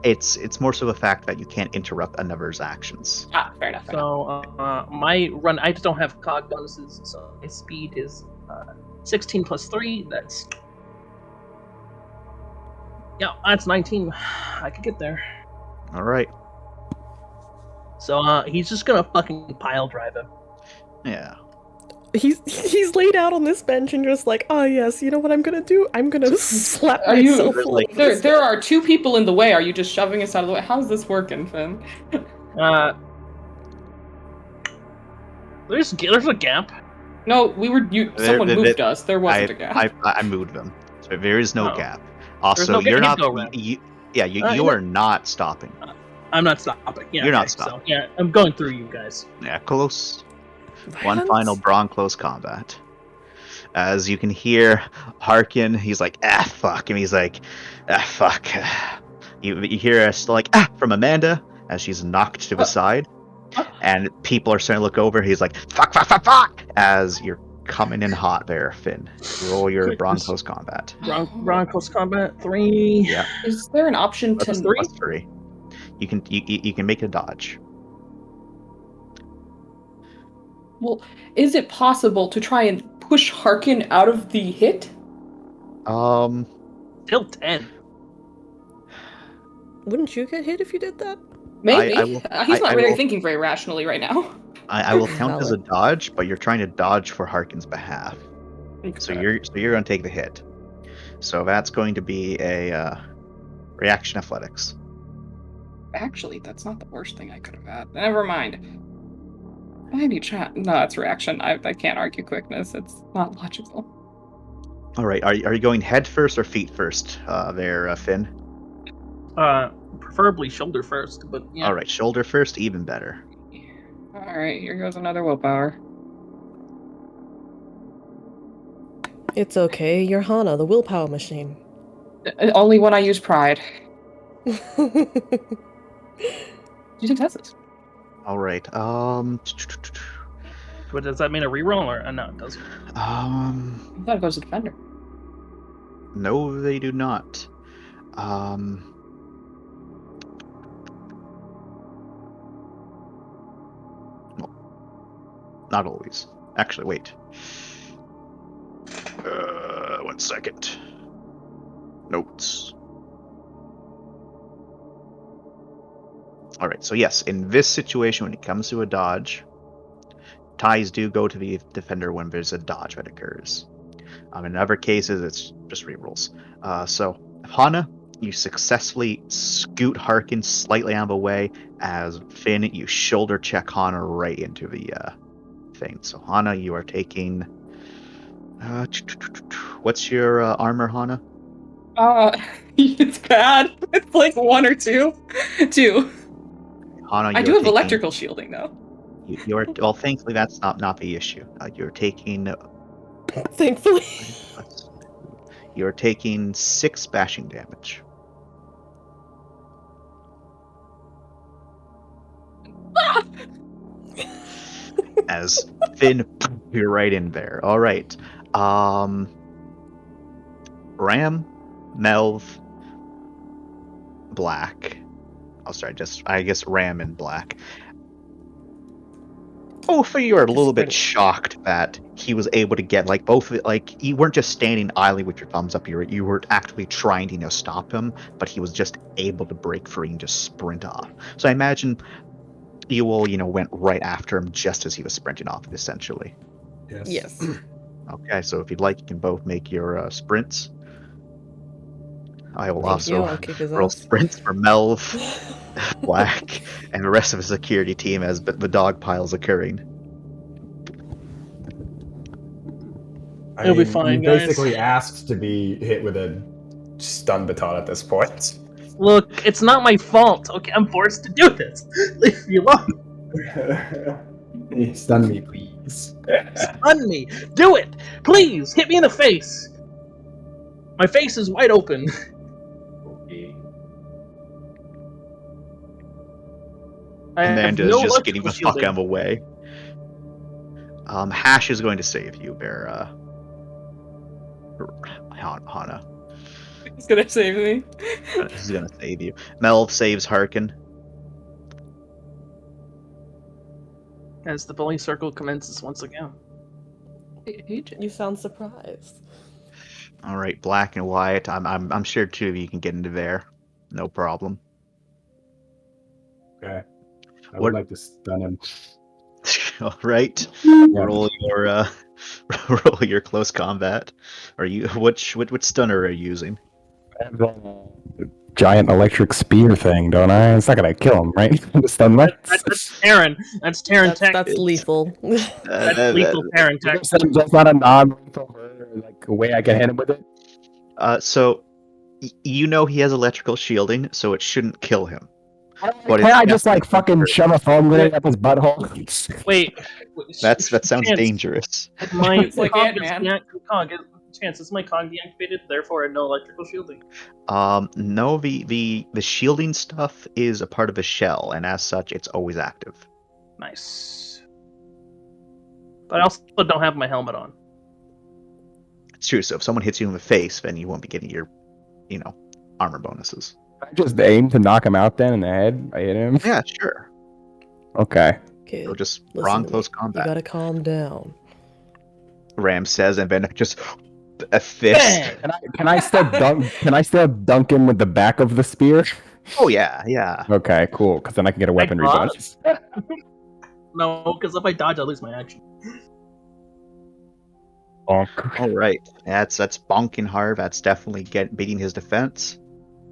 It's more so the fact that you can't interrupt another's actions. Ah, fair enough. So my run, I just don't have cog bonuses, so my speed is 16 plus 3. That's that's 19. I could get there. All right. So he's just gonna fucking pile drive him. Yeah. He's laid out on this bench and just like, oh yes, you know what I'm gonna do? I'm gonna slap Are you? myself all over this There are two people in the way. Are you just shoving us out of the way? How's this working, Finn? There's a gap. No, we were. Someone moved us. There wasn't a gap. I moved them, so there is no gap. There's Also, no you're not. go around. You Yeah. are not stopping. I'm not stopping. Yeah, You're not okay, stopping. So, yeah, I'm going through you guys. Yeah, close. One Violence? final brawn close combat. As you can hear, Harkin, he's like, fuck. And he's like, fuck. You hear us like, from Amanda as she's knocked to the side. And people are starting to look over. He's like, fuck, fuck, fuck, fuck. As you're coming in hot there, Finn. Roll your brawn close combat. Brawn close combat 3. Yeah. Is there an option to? Plus 3. You can make a dodge. Well, is it possible to try and push Harkin out of the hit? Still 10. Wouldn't you get hit if you did that? Maybe. He's not I really will- thinking very rationally right now. I will count as a dodge, but you're trying to dodge for Harkin's behalf. So you're going to take the hit. So that's going to be a reaction athletics. Actually, that's not the worst thing I could have had. Never mind. Why do you try? No, it's reaction. I can't argue quickness. It's not logical. All right. Are you going head first or feet first? There, Finn. Preferably shoulder first, but yeah. All right, shoulder first, even better. All right, here goes another willpower. It's okay. You're Hana, the willpower machine. Only when I use pride. You didn't test this. All right. But does that mean a reroll or no? It doesn't. I thought it goes to defender. No, they do not. No, not always. Actually, wait. 1 second. Notes. All right. So yes, in this situation, when it comes to a dodge, ties do go to the defender when there's a dodge that occurs. In other cases, it's just rerolls. So, Hana, you successfully scoot Harkin slightly out of the way, as Finn, you shoulder check Hana right into the thing. So, Hana, you are taking... what's your armor, Hana? It's bad. It's like 1 or 2. 2. Hana, I do have electrical shielding, though. You're well. Thankfully, that's not the issue. You're taking. Thankfully. You're taking 6 bashing damage. As Finn, you're right in there. All right. Ram, Melv, Black. Oh, sorry. I guess Ram and Black. Both of you are a little bit shocked that he was able to get you weren't just standing idly with your thumbs up. You were actually trying to stop him, but he was just able to break free and just sprint off. So I imagine you all went right after him just as he was sprinting off, essentially. Yes. Okay, so if you'd like, you can both make your sprints. I will Thank you, also I'll kick his roll ass. sprints for Melv, Black, and the rest of the security team as the dog pile's occurring. It'll be fine, you guys. basically asked to be hit with a stun baton at this point. Look, it's not my fault. Okay, I'm forced to do this. Leave me alone. Stun me, please. Stun me. Do it. Please, hit me in the face. My face is wide open. Amanda's just getting the fuck out of the way. Hash is going to save you there, Hana. He's gonna save me. He's gonna save you. Melv saves Harkin. As the bully circle commences once again. You sound surprised. All right, Black and White. I'm sure 2 of you can get into there. No problem. Okay. I would like to stun him. All right. Yeah. Roll your roll your close combat. Are you which stunner are you using? I have the giant electric spear thing, don't I? It's not gonna kill him, right? The stun That's Terran. That's Terran tech. That's lethal. That's lethal Terran tech. That's not a non-lethal like a way I can hit him with it. So you know he has electrical shielding, so it shouldn't kill him. But Can I just like fucking shove a foam grenade up his butthole? Wait. that sounds Chance, dangerous. My It's like cog Ant-Man. Chance, is my cog deactivated? Therefore, no electrical shielding. No, the shielding stuff is a part of the shell, and as such, it's always active. Nice. But I also don't have my helmet on. It's true. So if someone hits you in the face, then you won't be getting your, armor bonuses. I just aim to knock him out then in the head. I hit him. Yeah, sure. Okay. Kid, So just listen wrong to close me. combat. You gotta calm down. Ram says, and then just a fist. Can I still dunk? Can I still dunk him with the back of the spear? Oh yeah. Okay, cool. Because then I can get a weaponry bonus. No, because if I dodge, I lose my action. Bonk. All right, that's bonking hard. That's definitely beating his defense.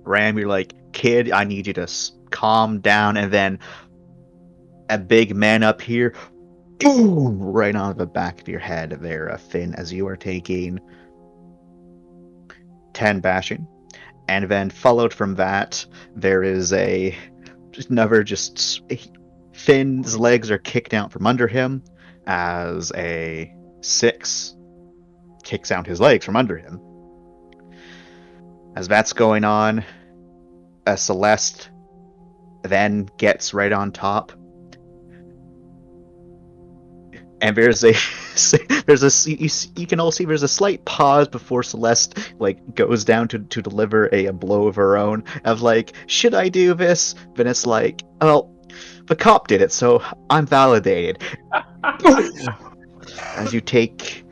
Ram, you're like, kid, I need you to calm down, and then a big man up here, boom, right on the back of your head there, Finn, as you are taking 10 bashing. And then followed from that, there is Finn's legs are kicked out from under him as a 6 kicks out his legs from under him. As that's going on, Celeste then gets right on top. And you can all see there's a slight pause before Celeste goes down to deliver a blow of her own of should I do this? Then it's well, the cop did it, so I'm validated. As you take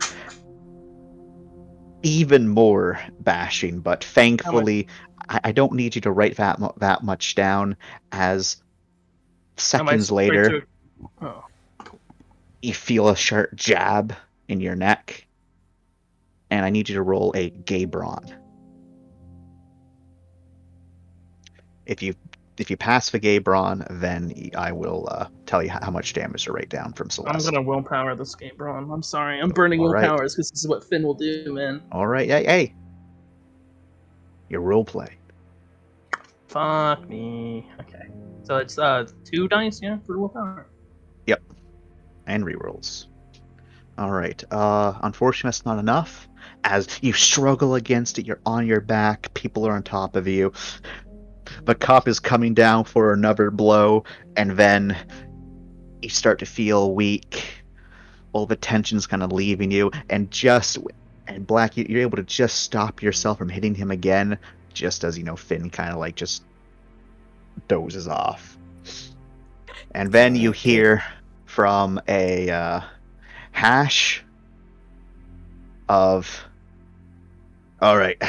even more bashing, but thankfully I don't need you to write that much down, as seconds later you feel a sharp jab in your neck, and I need you to roll a Gabron. If you pass the Gabron, then I will tell you how much damage to write down from Celeste. I'm gonna willpower this game, bro. I'm sorry. I'm burning willpowers because this is what Finn will do, man. All right, hey. Your role play. Fuck me. Okay. So it's 2 dice, yeah, for willpower. Yep. And rerolls. All right. Unfortunately, that's not enough. As you struggle against it, you're on your back. People are on top of you. The cop is coming down for another blow, and then you start to feel weak. All the tension's kind of leaving you, and Black, you're able to just stop yourself from hitting him again, just as Finn kind of just dozes off. And then you hear from a hash of, all right,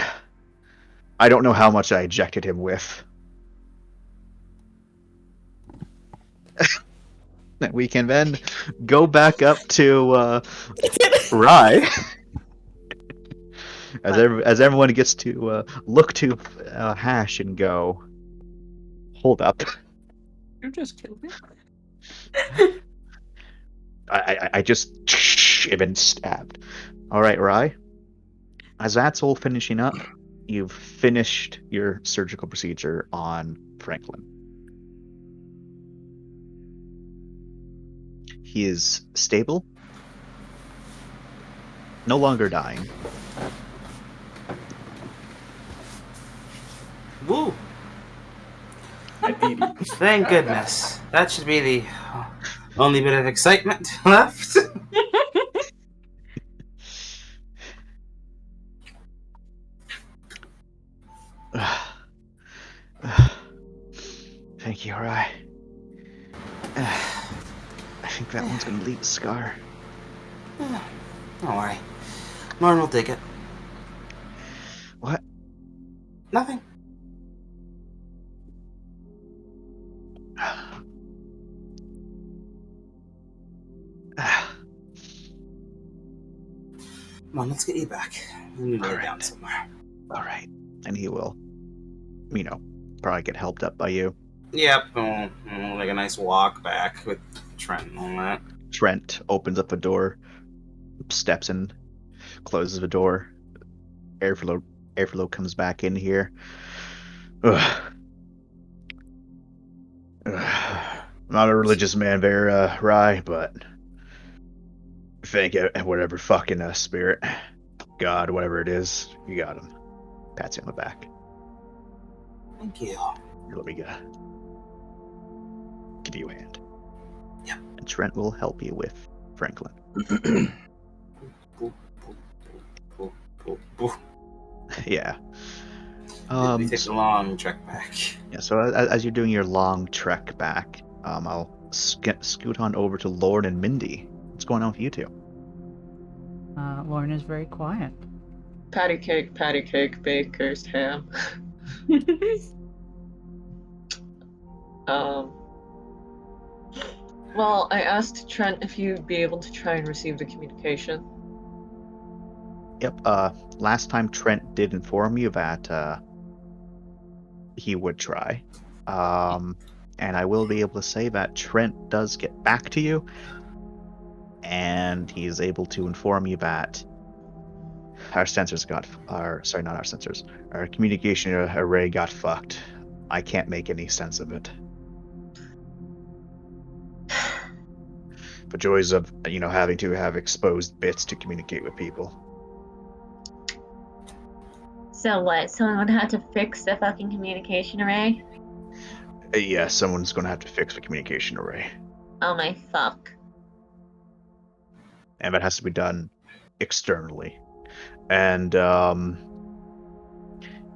I don't know how much I ejected him with. We can then go back up to Rye. As everyone gets to look to Hash and go, hold up. You just killed me. I just have been stabbed. All right, Rye. As that's all finishing up, you've finished your surgical procedure on Franklin. He is stable, no longer dying. Woo! Thank goodness. That should be the only bit of excitement left. Thank you, Rye. I think that one's gonna leave a scar. Don't worry. Norman will take it. What? Nothing. Come on, let's get you back. We need to lay down somewhere. All right. And he will, probably get helped up by you. Yep, like a nice walk back with Trent and all that. Trent opens up a door, steps in, closes the door. Airflow comes back in here. Ugh. I'm not a religious man, Rye, but thank you, whatever fucking spirit, God, whatever it is, you got him. Pats you on the back. Thank you. Let me give you a hand. Yep. And Trent will help you with Franklin. Yeah. We take a long trek back. Yeah, so as you're doing your long trek back, I'll scoot on over to Lorne and Mindy. What's going on with you two? Lauren is very quiet. Patty cake, baker's ham. Well, I asked Trent if you'd be able to try and receive the communication. Yep, last time Trent did inform you that, he would try. And I will be able to say that Trent does get back to you, and he is able to inform you that our communication array got fucked. I can't make any sense of it. The joys of, having to have exposed bits to communicate with people. So what? Someone would have to fix the fucking communication array? Yeah, someone's gonna have to fix the communication array. Oh my fuck. And that has to be done externally. And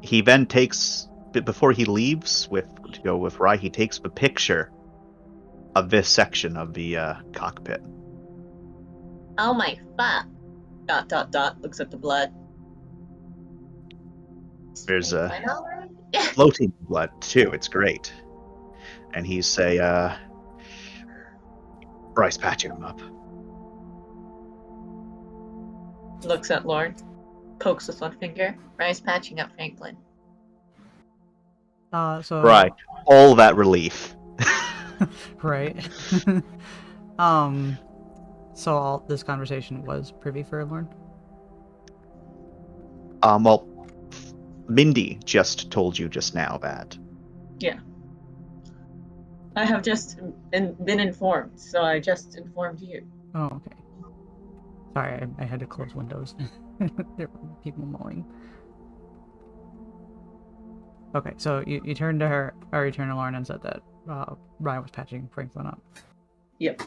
he then takes, before he leaves to go with Rye, he takes the picture of this section of the cockpit. Oh my fuck. ... Looks at the blood. There's floating blood too. It's great. And he's say, Bryce patching him up. Looks at Lauren. Pokes with one finger. Bryce patching up Franklin. So Right. All that relief. Right. So all this conversation was privy for Lauren? Well, Mindy just told you just now that. Yeah. I have just been informed, so I just informed you. Oh, okay. Sorry, I had to close windows. There were people mowing. Okay, so you turned to her, or you turned to Lauren and said that Ryan was patching Franklin up. Yep.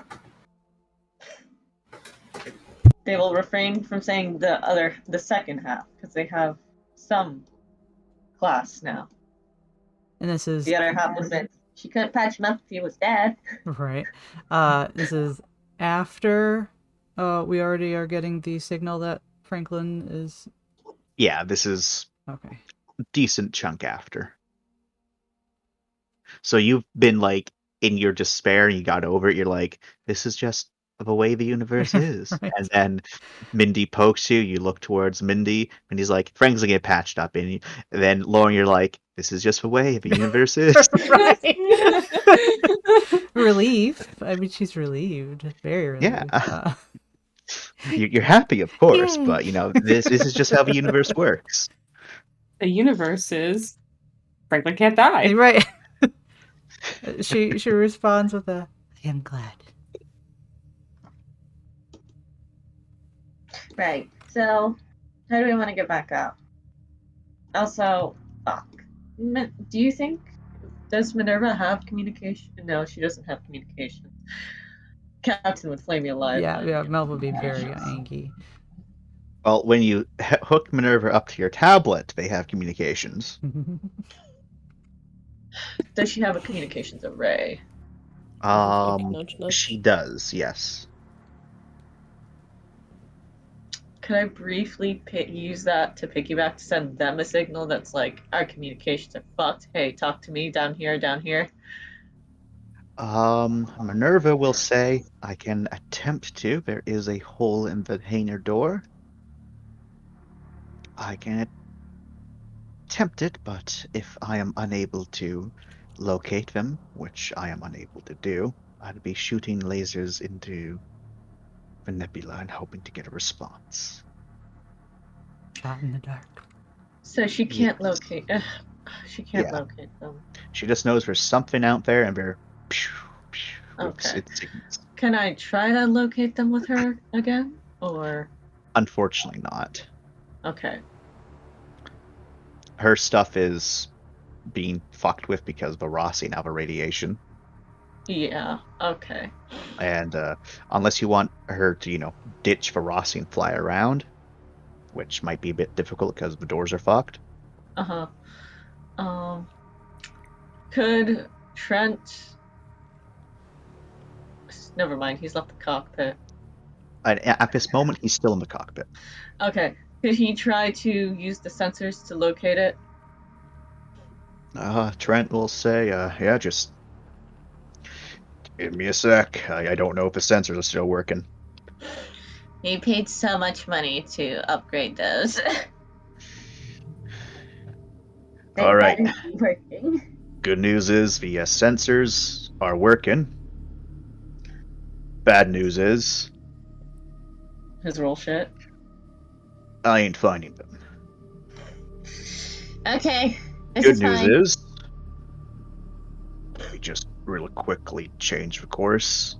They will refrain from saying the second half, because they have some class now. And this is... The other half was that she couldn't patch him up if he was dead. Right. This is after we already are getting the signal that Franklin is... Yeah, this is okay. Decent chunk after. So you've been in your despair and you got over it. You're like, this is just the way the universe is. Right. And then Mindy pokes you. You look towards Mindy. Mindy's like, Frank's gonna get patched up. And then Lauren, you're like, this is just the way the universe is. Relief. I mean, she's relieved. Very relieved. Yeah. You're happy, of course, but this is just how the universe works. The universe is Franklin can't die. Right. She responds with a, I am glad. Right. So, how do we want to get back out? Also, do you think, does Minerva have communication? No, she doesn't have communication. Captain would flame you alive. Yeah, Mel would be very angry. Well, when you hook Minerva up to your tablet, they have communications. Does she have a communications array? She does, yes. Could I briefly use that to piggyback to send them a signal that's like, our communications are fucked. Hey, talk to me down here, down here. Minerva will say, I can attempt to. There is a hole in the hangar door. I can attempt it, but if I am unable to locate them, which I am unable to do, I'd be shooting lasers into the nebula and hoping to get a response. Shot in the dark. So she can't Yes. locate. She can't Yeah. locate them. She just knows there's something out there, and they're Okay. It's signals. Can I try to locate them with her again, or? Unfortunately, not. Okay. Her stuff is being fucked with because of the Rossi now, the radiation. Yeah. Okay. And unless you want her to, ditch the Rossi and fly around, which might be a bit difficult because the doors are fucked. Could Trent? Never mind. He's left the cockpit. At this moment, he's still in the cockpit. Okay. Could he try to use the sensors to locate it? Trent will say, yeah, just give me a sec. I don't know if the sensors are still working. You paid so much money to upgrade those. All right. better be working. Good news is the sensors are working. Bad news is His roll shit. I ain't finding them. Okay. This Good is news fine. is we just really quickly change the course.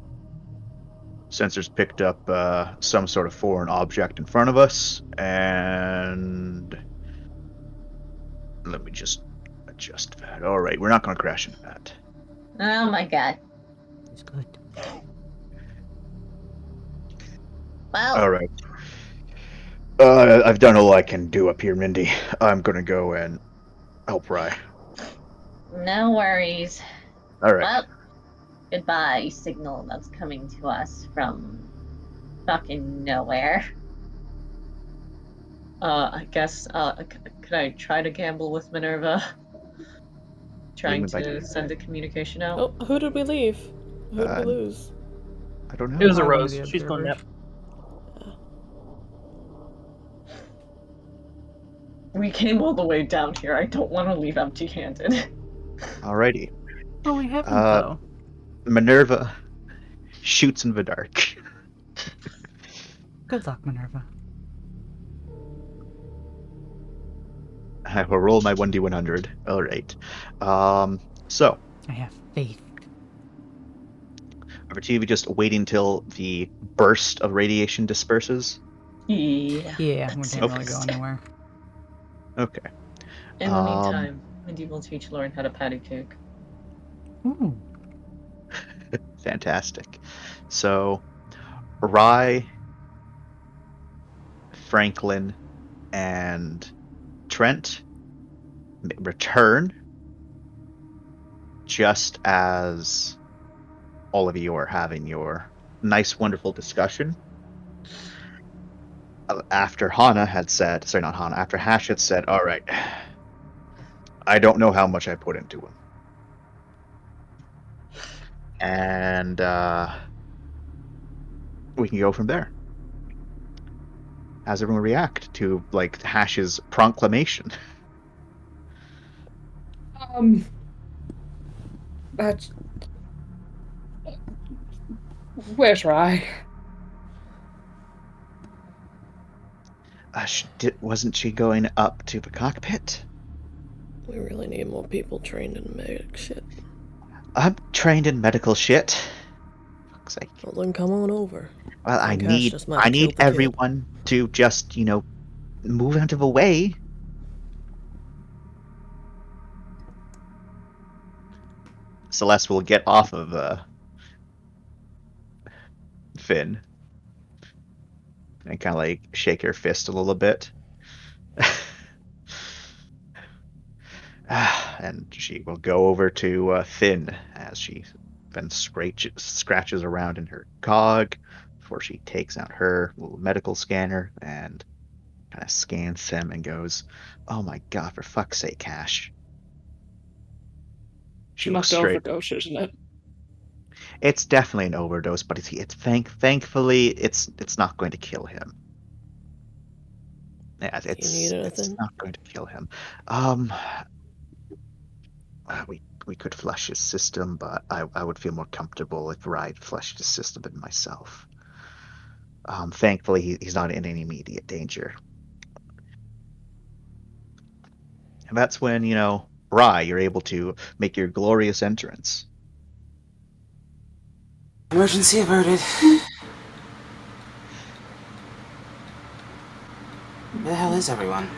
Sensors picked up some sort of foreign object in front of us, and let me just adjust that. All right, we're not going to crash into that. Oh my god. It's good. Well, All right. I've done all I can do up here, Mindy. I'm going to go and help Rye. no worries. All right. Well, goodbye, signal that's coming to us from fucking nowhere. I guess. Could I try to gamble with Minerva? Trying to send a communication out. Oh, who did we leave? Who did we lose? I don't know. It was a Probably Rose. the She's going observers. nap. We came all the way down here. I don't want to leave empty-handed. Alrighty. Oh, we haven't though. Minerva shoots in the dark. Good luck, Minerva. I will roll my 1d100. Alright. So. I have faith. Over to you, just waiting till the burst of radiation disperses. Yeah. Yeah, we can't really go anywhere. Okay. In the meantime, Mindy will teach Lauren how to patty cake. Ooh. Fantastic. So, Rye, Franklin, and Trent return just as all of you are having your nice, wonderful discussion. After Hana had said, sorry, not Hana, after Hash had said, all right, I don't know how much I put into him. And we can go from there. How's everyone react to, like, Hash's proclamation? That's... Where's Rye? Wasn't she going up to the cockpit? We really need more people trained in medic shit. I'm trained in medical shit. Fuck's sake. Well, then come on over. Well, I need everyone to just, move out of the way. Celeste will get off of Finn and kind of like shake her fist a little bit. And she will go over to Finn as she then scratches around in her cog before she takes out her little medical scanner and kind of scans him and goes, "Oh my god, for fuck's sake, Cash." She must overdose, isn't it? It's definitely an overdose, but thankfully it's not going to kill him. Yeah, Do you it's need anything? not going to kill him. We could flush his system, but I would feel more comfortable if Ride flushed his system than myself. Thankfully, he's not in any immediate danger. And that's when, Rye, you're able to make your glorious entrance. Emergency averted. Where the hell is everyone?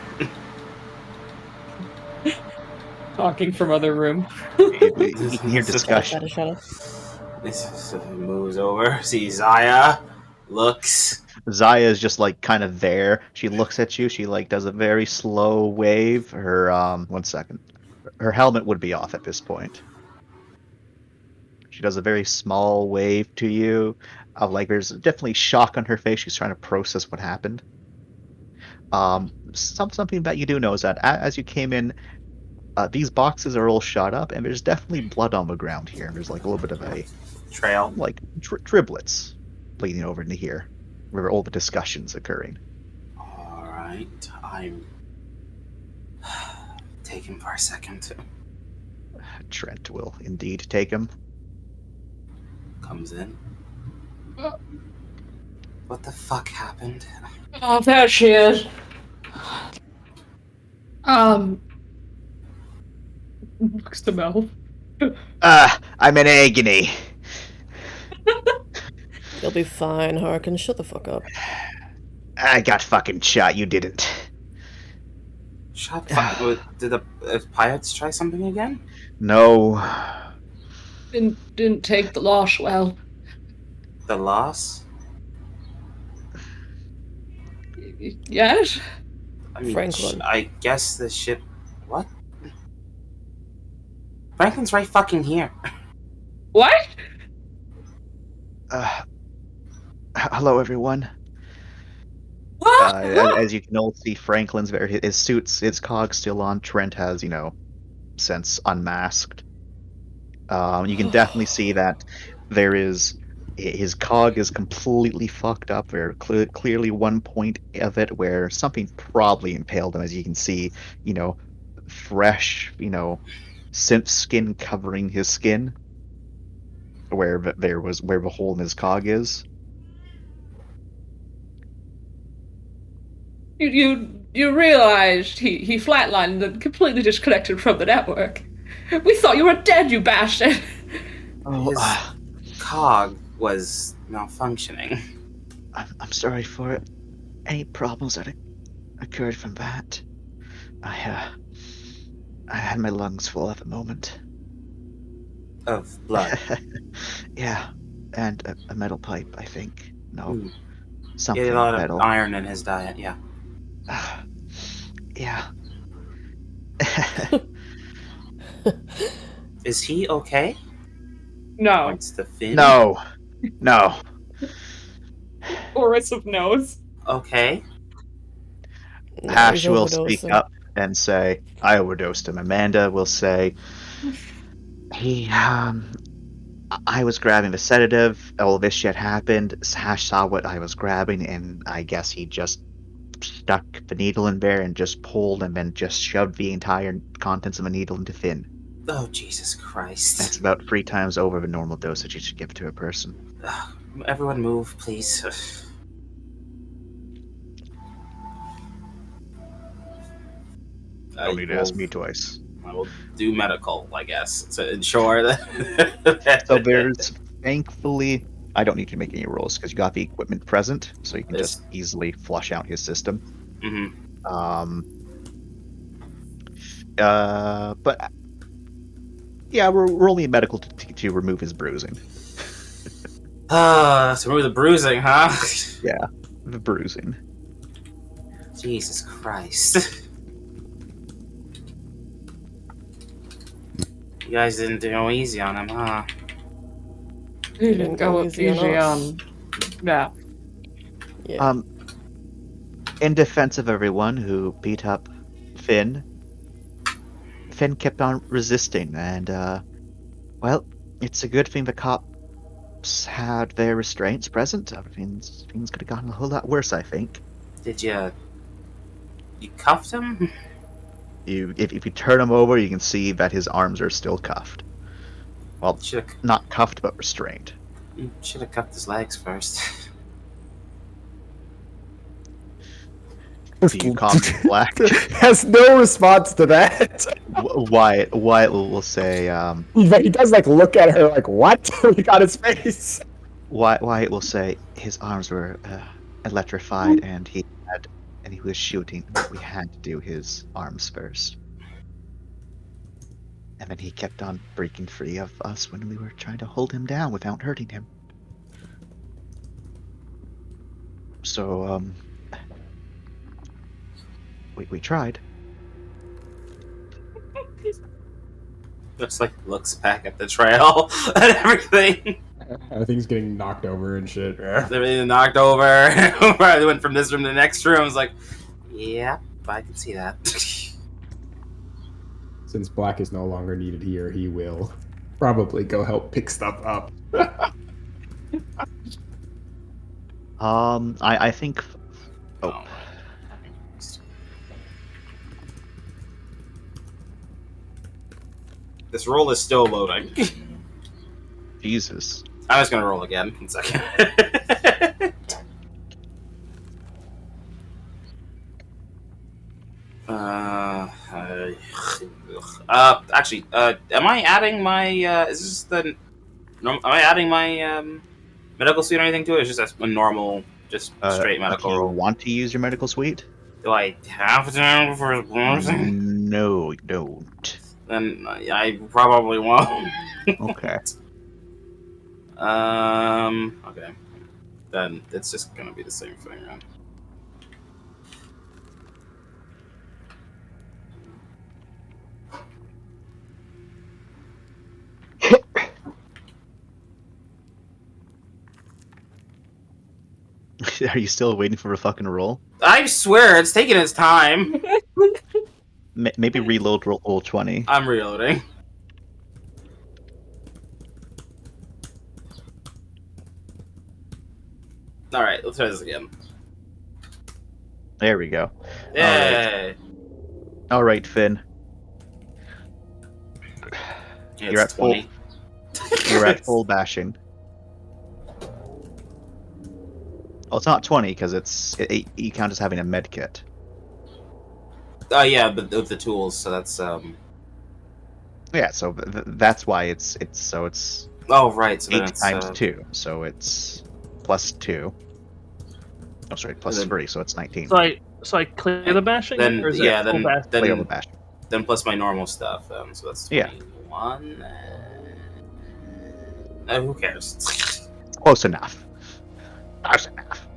Talking from other room. You can hear discussion. This moves over, sees Zaya, looks. Zaya is just like kind of there. She looks at you. She like does a very slow wave. Her 1 second. Her helmet would be off at this point. She does a very small wave to you. There's definitely shock on her face. She's trying to process what happened. Something that you do know is that as you came in, these boxes are all shot up, and there's definitely blood on the ground here. There's like a little bit of a trail, like driblets bleeding over into here, where all the discussions occurring. All right, I'm take him for a second. Trent will indeed take him. Comes in. What the fuck happened? Oh, there she is. Looks to Mel. I'm in agony. You'll be fine, Harkin. Shut the fuck up. I got fucking shot. You didn't. Shut up. Did the pirates try something again? No. Didn't take the loss well. The loss? Yes? I mean, Franklin. I guess the ship... What? Franklin's right fucking here. What? Hello, everyone. As you can all see, Franklin's his suit's his cog's still on. Trent has, since unmasked. You can definitely see that there is his cog is completely fucked up. There clearly one point of it where something probably impaled him, as you can see, fresh, synth skin covering his skin, where the hole in his cog is. You realized he flatlined and completely disconnected from the network. We thought you were dead, you bastard. His cog was malfunctioning. I'm sorry for any problems that occurred from that. I had my lungs full at the moment. Of blood? Yeah, and a metal pipe, I think. No, something he had a lot metal. of iron in his diet, yeah. Yeah. Is he okay? No. Points to Finn. No. Chorus of no's. Okay. Ash will speak up and say, I overdosed him. Amanda will say, I was grabbing the sedative. All this shit happened. Ash saw what I was grabbing, and I guess he just stuck the needle in there and just pulled and then just shoved the entire contents of the needle into Finn. Oh, Jesus Christ. That's about 3 times over the normal dosage you should give to a person. Everyone move, please. Don't need to ask me twice. I will do medical, I guess, to ensure that... So there's, thankfully, I don't need to make any rolls because you got the equipment present, so you can just easily flush out his system. But yeah, we're rolling medical to remove his bruising. To remove the bruising, huh? Yeah, the bruising. Jesus Christ. You guys didn't go easy on him, huh? You didn't go easy on... Yeah. In defense of everyone who beat up Finn kept on resisting, and, well, it's a good thing the cops had their restraints present. Things could have gotten a whole lot worse, I think. Did you You cuffed him? If you turn him over, you can see that his arms are still cuffed. Well, not cuffed, but restrained. You should have cuffed his legs first. Do you comment Black? Has no response to that. Wyatt will say. He does like look at her like what? Look on his face. Wyatt will say his arms were electrified, and he was shooting. But we had to do his arms first, and then he kept on breaking free of us when we were trying to hold him down without hurting him. So we tried. Looks back at the trail and everything. I think he's getting knocked over and shit. Everything knocked over. They went from this room to the next room. I was like, yeah, I can see that. Since Black is no longer needed here, he will probably go help pick stuff up. I think. Oh. This roll is still loading. Jesus. I'm just gonna roll again. 1 second. Actually, am I adding my? Is this the? Am I adding my medical suite or anything to it? Or is just a normal, just straight medical Do you roll? want to use your medical suite? Do I have to for bonusing? No, you don't. Then I probably won't. Okay. Okay. Then it's just gonna be the same thing, right? Are you still waiting for a fucking roll? I swear, it's taking its time. Maybe reload roll 20. I'm reloading. Alright, let's try this again. There we go. Yay! Alright, Finn. Yeah, You're at it's 20. You're at full bashing. Oh, it's not 20 because you count as having a med kit. Yeah, but with the tools, so that's Yeah, so that's why it's Oh right, so 8 then it's times 2, so it's plus 2. Oh, sorry, plus 3, so it's 19. So I clear the bashing? Then or is yeah, it full then bash? Clear the bashing. Then plus my normal stuff. So that's 21. Who cares? Close enough. Close enough.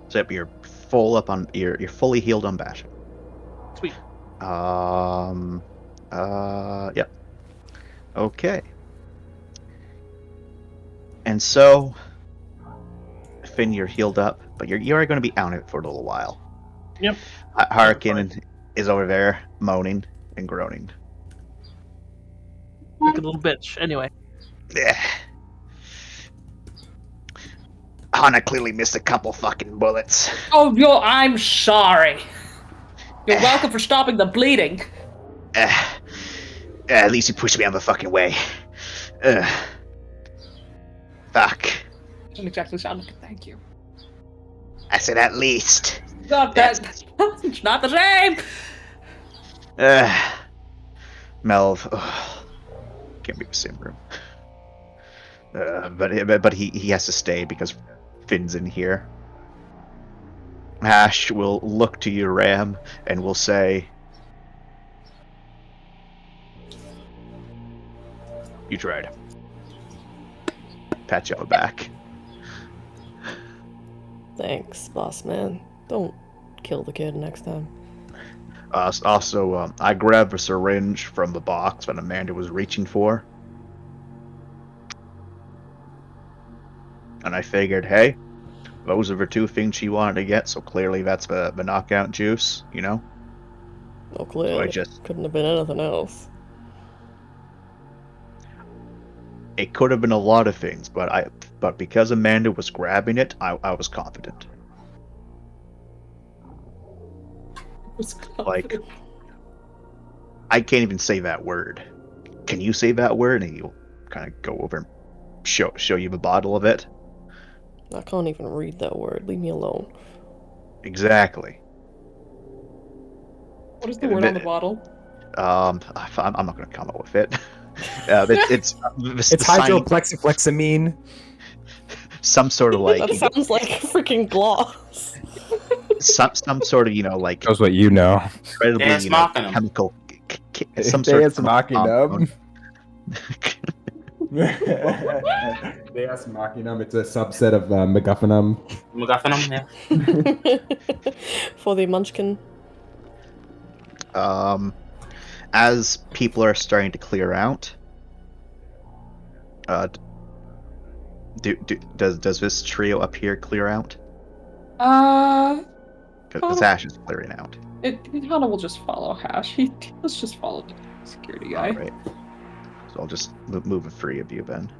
So you're full up on you're fully healed on bashing. Sweet. Yep. Okay. And so, Finn, you're healed up, but you are going to be out of it for a little while. Yep. Harkin is over there moaning and groaning. Like a little bitch. Anyway. Yeah. Hana clearly missed a couple fucking bullets. Oh, I'm sorry. You're welcome for stopping the bleeding. At least you pushed me out of the fucking way. Fuck. Doesn't exactly sound like a thank you. I said at least. It's not the same. Melv. Can't be the same room. But he has to stay because Finn's in here. Ash will look to you, Ram, and will say, "You tried." Pat you on the back. Thanks, boss man. Don't kill the kid next time. Also, I grabbed a syringe from the box that Amanda was reaching for. And I figured, hey, those are the two things she wanted to get, so clearly that's the knockout juice, you know? Oh, clearly. So couldn't have been anything else. It could have been a lot of things, but because Amanda was grabbing it, I was confident. Like, I can't even say that word. Can you say that word? And he'll kind of go over and show you the bottle of it. I can't even read that word. Leave me alone. Exactly. What is the word on the bottle? I'm not going to come up with it. It's hydroplexiflexamine. Some sort of like. That sounds like freaking gloss. some sort of like. Knows what you know. Incredibly chemical. Some sort of Machinum. Deus Machinum. It's a subset of MacGuffinum. MacGuffinum, yeah. For the Munchkin. As people are starting to clear out, does this trio up here clear out? Because Hash is clearing out. Hana will just follow Hash. Let's just follow the security guy. All right. So I'll just move the three of you then.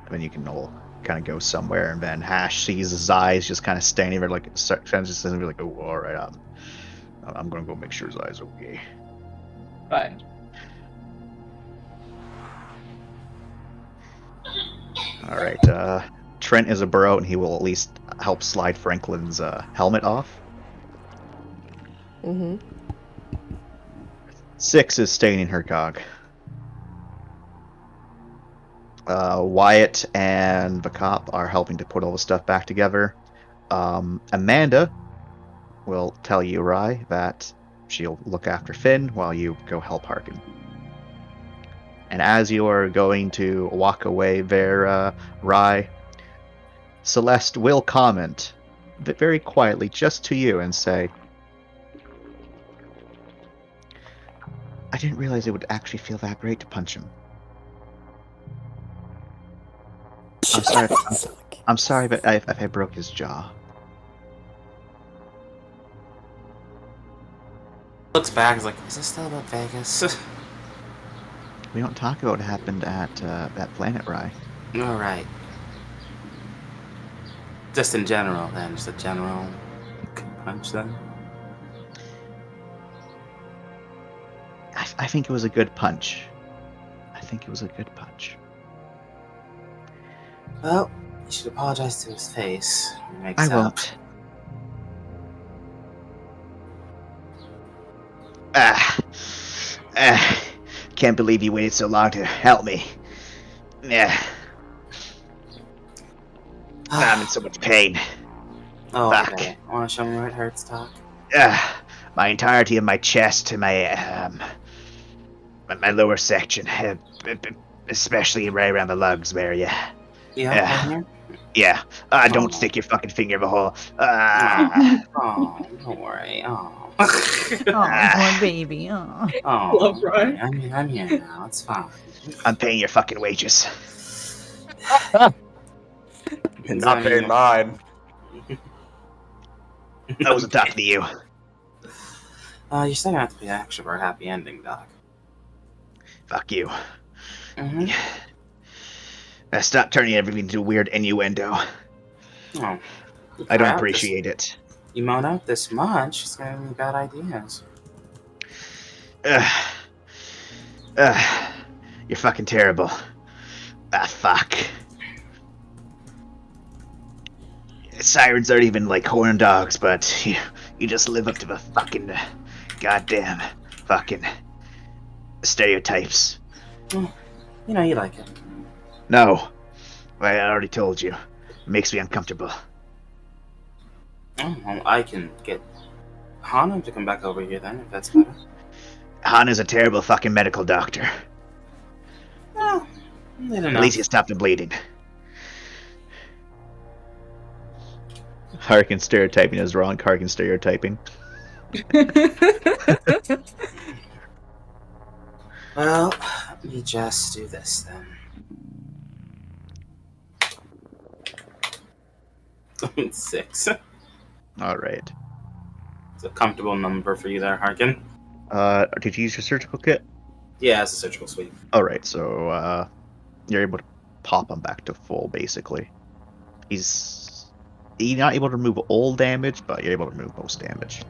And then you can all kind of go somewhere, and then Hash sees his eyes just kind of standing there, like just like, oh, all right, I'm gonna go make sure his eyes are okay. Right. All right. Trent is a burrow, and he will at least help slide Franklin's helmet off. Mm-hmm. 6 is staying in her cog. Wyatt and the cop are helping to put all the stuff back together. Amanda will tell you, Rye, that she'll look after Finn while you go help Harkin. And as you are going to walk away there, Rye, Celeste will comment very quietly just to you and say, I didn't realize it would actually feel that great to punch him. I'm sorry, but I broke his jaw. Looks back, is like, is this still about Vegas? We don't talk about what happened at that planet, Rye. All right. Just in general, then, just a general punch, then. I think it was a good punch. Well, you should apologize to his face. I won't. Can't believe you waited so long to help me. Yeah. I'm in so much pain. Oh, Fuck. okay. Want to show me where it hurts, Doc? My entirety of my chest and my lower section, especially right around the lugs where Yeah. Yeah. Don't stick your fucking finger in the hole. Oh, don't worry. Oh. Oh, baby. Oh. Oh, Love, right? I'm here now. It's fine. I'm paying your fucking wages. Not paying mine. I wasn't talking to you. You're still gonna have to pay extra for a happy ending, Doc. Fuck you. Mm-hmm. Stop turning everything into a weird innuendo. Oh. I don't appreciate it. You moan out this much, it's gonna be bad ideas. You're fucking terrible. Fuck. Sirens aren't even like horn dogs, but you just live up to the fucking goddamn fucking stereotypes. Well, you like it. No. I already told you. It makes me uncomfortable. Oh, well, I can get Hana to come back over here then, if that's better. Hana's a terrible fucking medical doctor. Well, at least he stopped the bleeding. Harkin stereotyping is wrong. Harkin stereotyping. Well, let me just do this then. 6. All right. It's a comfortable number for you there, Harkin. Did you use your surgical kit? Yeah, it's a surgical suite. All right, so you're able to pop him back to full, basically. You're not able to remove all damage, but you're able to remove most damage.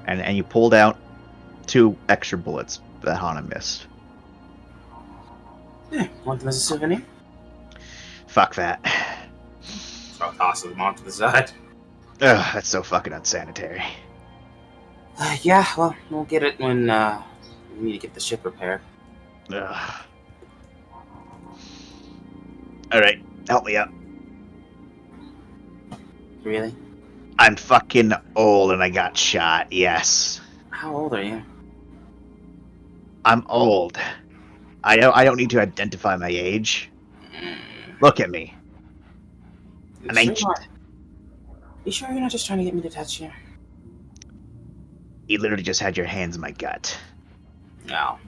And you pulled out 2 extra bullets that Hana missed. Yeah, want them as a souvenir? Fuck that. So I'll toss them onto the side. Ugh, that's so fucking unsanitary. Yeah, well, we'll get it when we need to get the ship repaired. Ugh. Alright, help me up. Really? I'm fucking old and I got shot, yes. How old are you? I'm old. I don't need to identify my age. Look at me. An ancient. You sure you're not just trying to get me to touch you? You literally just had your hands in my gut. No.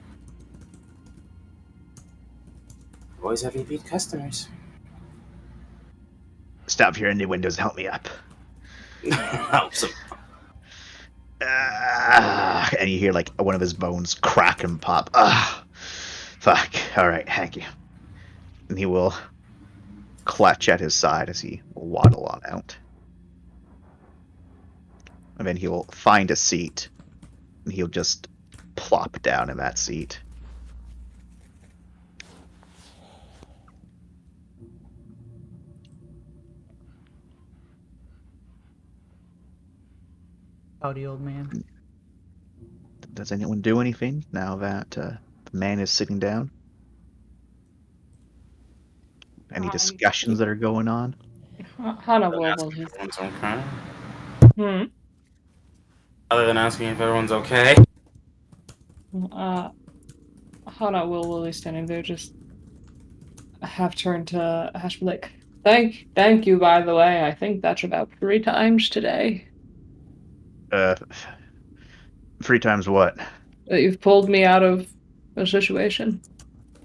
Always have repeat customers. Stop here in the windows and help me up. Helps him. And you hear like one of his bones crack and pop. Fuck. Alright, thank you. And he will clutch at his side as he will waddle on out. And then he'll find a seat. And he'll just plop down in that seat. Howdy, old man. Does anyone do anything now that the man is sitting down? Any discussions that are going on? Hana will just... Everyone's okay. Hmm? Other than asking if everyone's okay. Hana will be standing there, just half turned to Ash, like, thank you, by the way. I think that's about 3 times today. 3 times what? That you've pulled me out of a situation.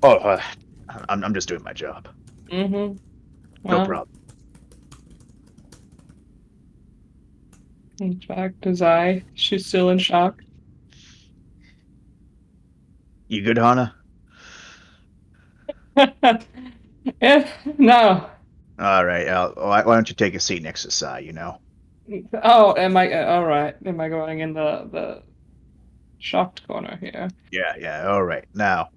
Oh, I'm just doing my job. Mm-hmm. No problem. In fact, his eye, she's still in shock. You good, Hana? No. All right. Why don't you take a seat next to Sai? You know. Oh, am I all right? Am I going in the shocked corner here? Yeah. All right. Now.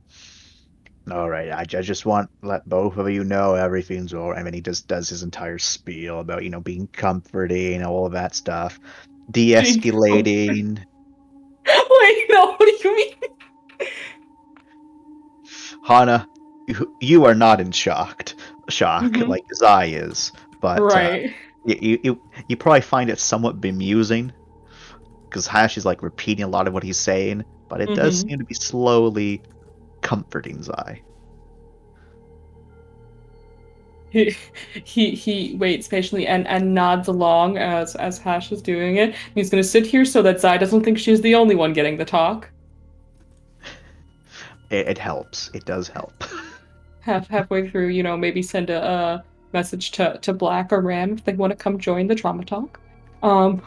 All right. I just want to let both of you know everything's all right. I mean, he just does his entire spiel about being comforting and all of that stuff, de-escalating. Wait, no. What do you mean? Hana, you are not in shock like Zai is, but right. You probably find it somewhat bemusing because Hash is like repeating a lot of what he's saying, but it does seem to be slowly comforting Zai. He waits patiently and nods along as Hash is doing it. He's gonna sit here so that Zai doesn't think she's the only one getting the talk. It helps. It does help. Halfway through, maybe send a message to Black or Ram if they want to come join the trauma talk. How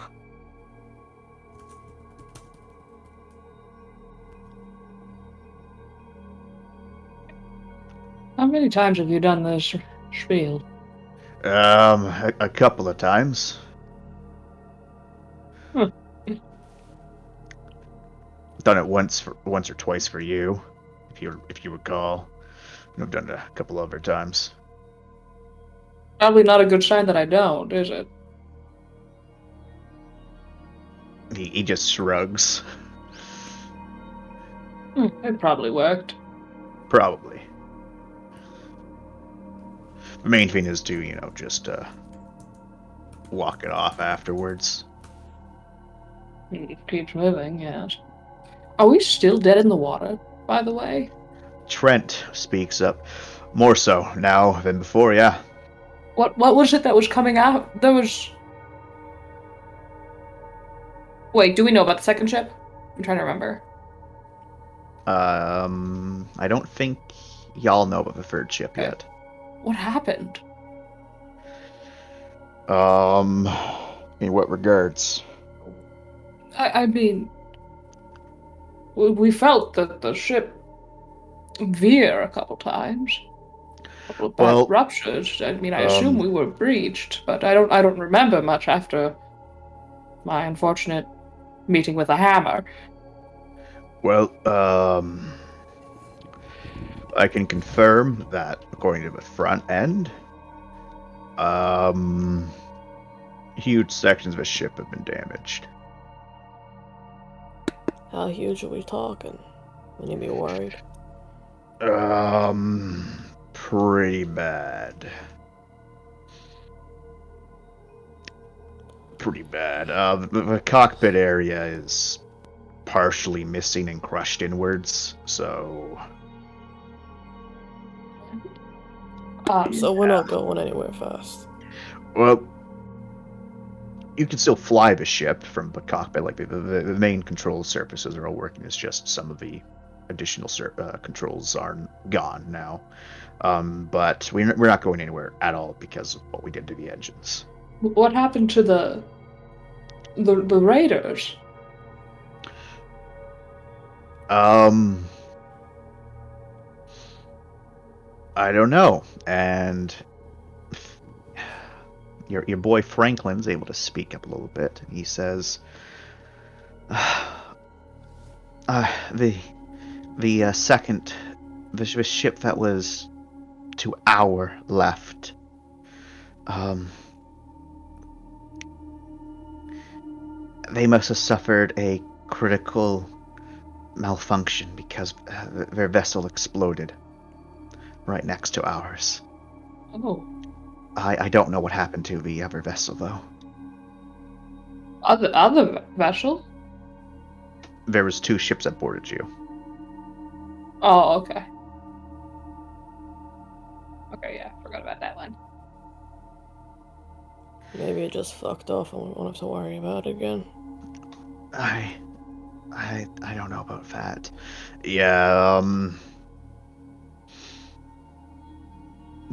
many times have you done this spiel? A couple of times. Done it once or twice for you, if you recall. I've done it a couple other times. Probably not a good sign that I don't, is it? He just shrugs. It probably worked. Probably. The main thing is to, just walk it off afterwards. Keeps moving, yes. Are we still dead in the water, by the way? Trent speaks up. More so now than before, yeah. What was it that was coming out? There was... Wait, do we know about the second ship? I'm trying to remember. I don't think y'all know about the third ship yet. What happened? In what regards? I mean... We felt the ship veer a couple times. A couple of bad ruptures. I mean, I assume we were breached, but I don't remember much after my unfortunate meeting with a hammer. Well, I can confirm that according to the front end, huge sections of a ship have been damaged. How huge are we talking? Would you be worried? Pretty bad. Pretty bad. The cockpit area is partially missing and crushed inwards, so... So we're not going anywhere fast. Well, you can still fly the ship from the cockpit. Like the main control surfaces are all working. It's just some of the additional controls are gone now. But we're not going anywhere at all because of what we did to the engines. What happened to the raiders? I don't know. And your boy Franklin's able to speak up a little bit. He says, the ship that was to our left, they must have suffered a critical malfunction because their vessel exploded right next to ours. Oh. I don't know what happened to the other vessel, though. Other vessel? There was 2 ships that boarded you. Oh, okay. Okay, yeah, forgot about that one. Maybe it just fucked off and we won't have to worry about it again. I don't know about that. Yeah,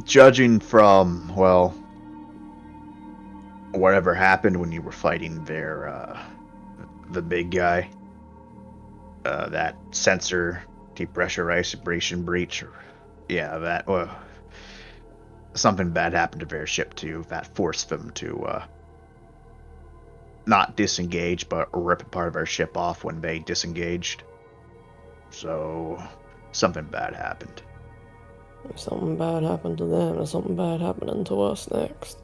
judging from, well, whatever happened when you were fighting the big guy, that sensor depressurization breach, yeah, that, something bad happened to their ship too, that forced them to, not disengage, but rip part of our ship off when they disengaged. So, something bad happened. If something bad happened to them, there's something bad happening to us next.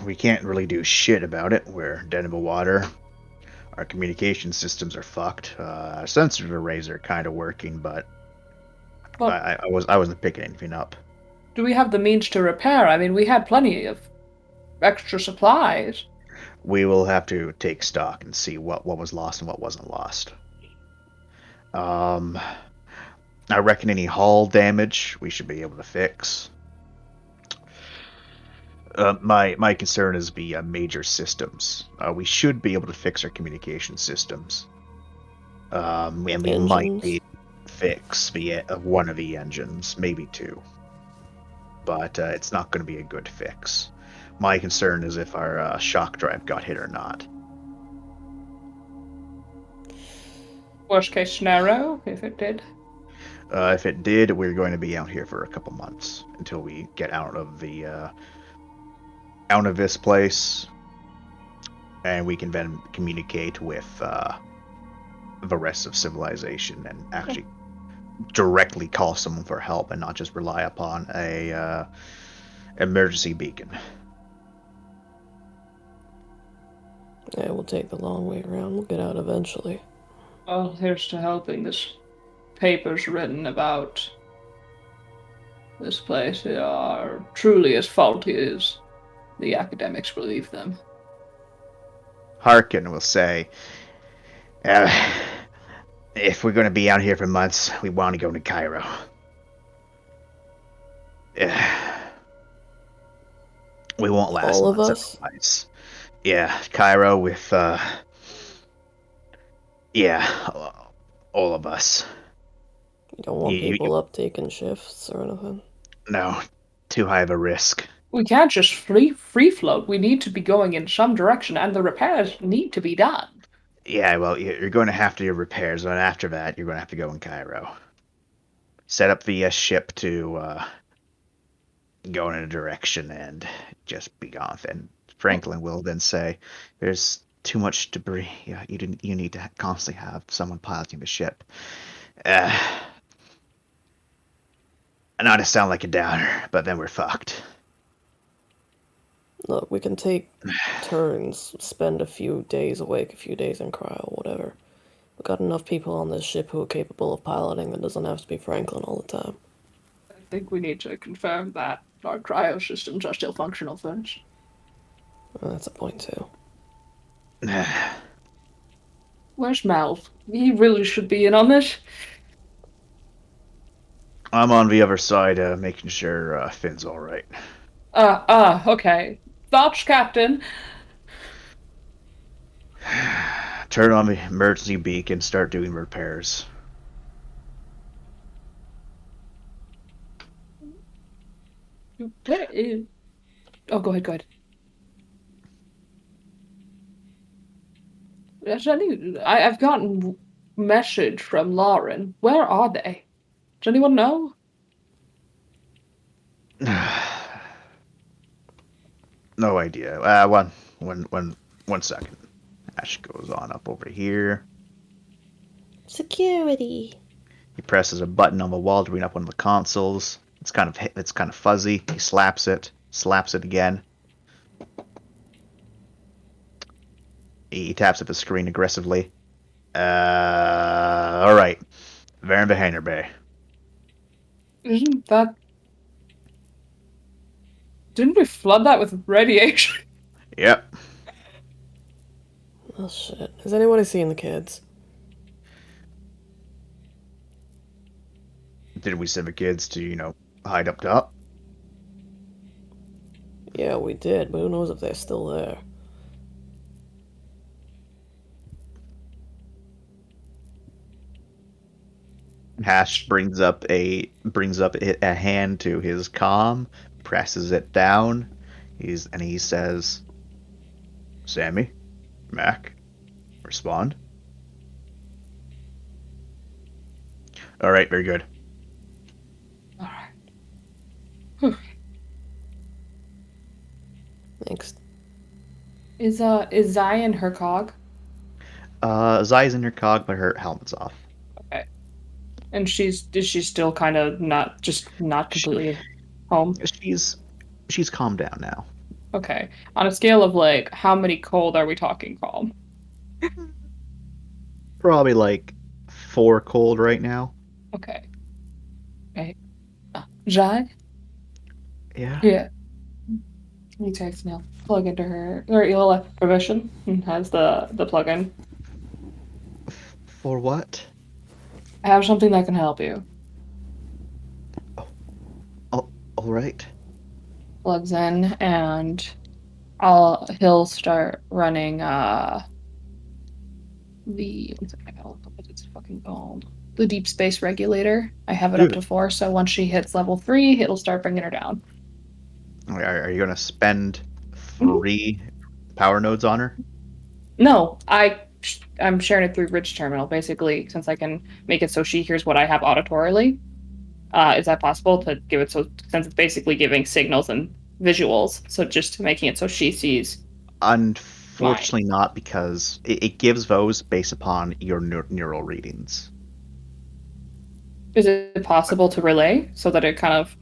We can't really do shit about it. We're dead in the water. Our communication systems are fucked. Our sensor arrays are kind of working, but I wasn't picking anything up. Do we have the means to repair? I mean, we had plenty of extra supplies. We will have to take stock and see what was lost and what wasn't lost. I reckon any hull damage we should be able to fix. My concern is the major systems. We should be able to fix our communication systems. And we might be able to fix one of the engines, maybe 2. But it's not going to be a good fix. My concern is if our shock drive got hit or not. Worst case scenario, if it did. If it did, we're going to be out here for a couple months until we get out of this place, and we can then communicate with the rest of civilization and actually directly call someone for help and not just rely upon a emergency beacon. Yeah, we'll take the long way around. We'll get out eventually. Well, here's to hoping this paper's written about this place are truly as faulty as the academics believe them. Harkin will say, if we're going to be out here for months, we want to go to Cairo. We won't last all of months us? otherwise. Yeah, Cairo with, all of us. You don't want people up taking shifts or anything? No, too high of a risk. We can't just free float. We need to be going in some direction, and the repairs need to be done. Yeah, well, you're going to have to do repairs, and after that, you're going to have to go in Cairo. Set up the ship to go in a direction and just be gone. And Franklin will then say, "There's too much debris. Yeah, you need to constantly have someone piloting the ship." I know to sound like a downer, but then we're fucked. Look, we can take turns, spend a few days awake, a few days in cryo, whatever. We've got enough people on this ship who are capable of piloting. It doesn't have to be Franklin all the time. I think we need to confirm that our cryo systems are still functional first. Well, that's a point, too. Where's Mal? He really should be in on this. I'm on the other side, making sure Finn's all right. Okay. Thoughts, Captain. Turn on the emergency beacon, start doing repairs. Where is... Oh, go ahead. I've gotten message from Lauren. Where are they? Does anyone know? No idea. One second. Ash goes on up over here. Security. He presses a button on the wall to bring up one of the consoles. It's kind of fuzzy. He slaps it again. He taps at the screen aggressively. All right. They're in the hangar bay. Isn't that... Didn't we flood that with radiation? Yep. Oh, shit. Has anybody seen the kids? Did we send the kids to, hide up top? Yeah, we did, but who knows if they're still there. Hash brings up a hand to his comm, presses it down. He says, "Sammy, Mac, respond." All right, very good. All right. Thanks. Is Zai in her cog? Zai's in her cog, but her helmet's off. Okay. And is she still kind of not completely home? She's calmed down now. Okay. On a scale of how many cold are we talking calm? Probably 4 cold right now. Okay. Zai? Yeah. Yeah. He takes now. Plug into her provision and has the plug-in. For what? I have something that can help you. Oh, all right. Plugs in and he'll start running what's it's fucking called? The deep space regulator. I have it up to 4, so once she hits level 3, it'll start bringing her down. Are you gonna spend 3 power nodes on her? No, I'm sharing it through Ridge Terminal, basically, since I can make it so she hears what I have auditorily. Is that possible to give it so, since it's basically giving signals and visuals, so just making it so she sees? Unfortunately not, because it gives those based upon your neural readings. Is it possible to relay so that it kind of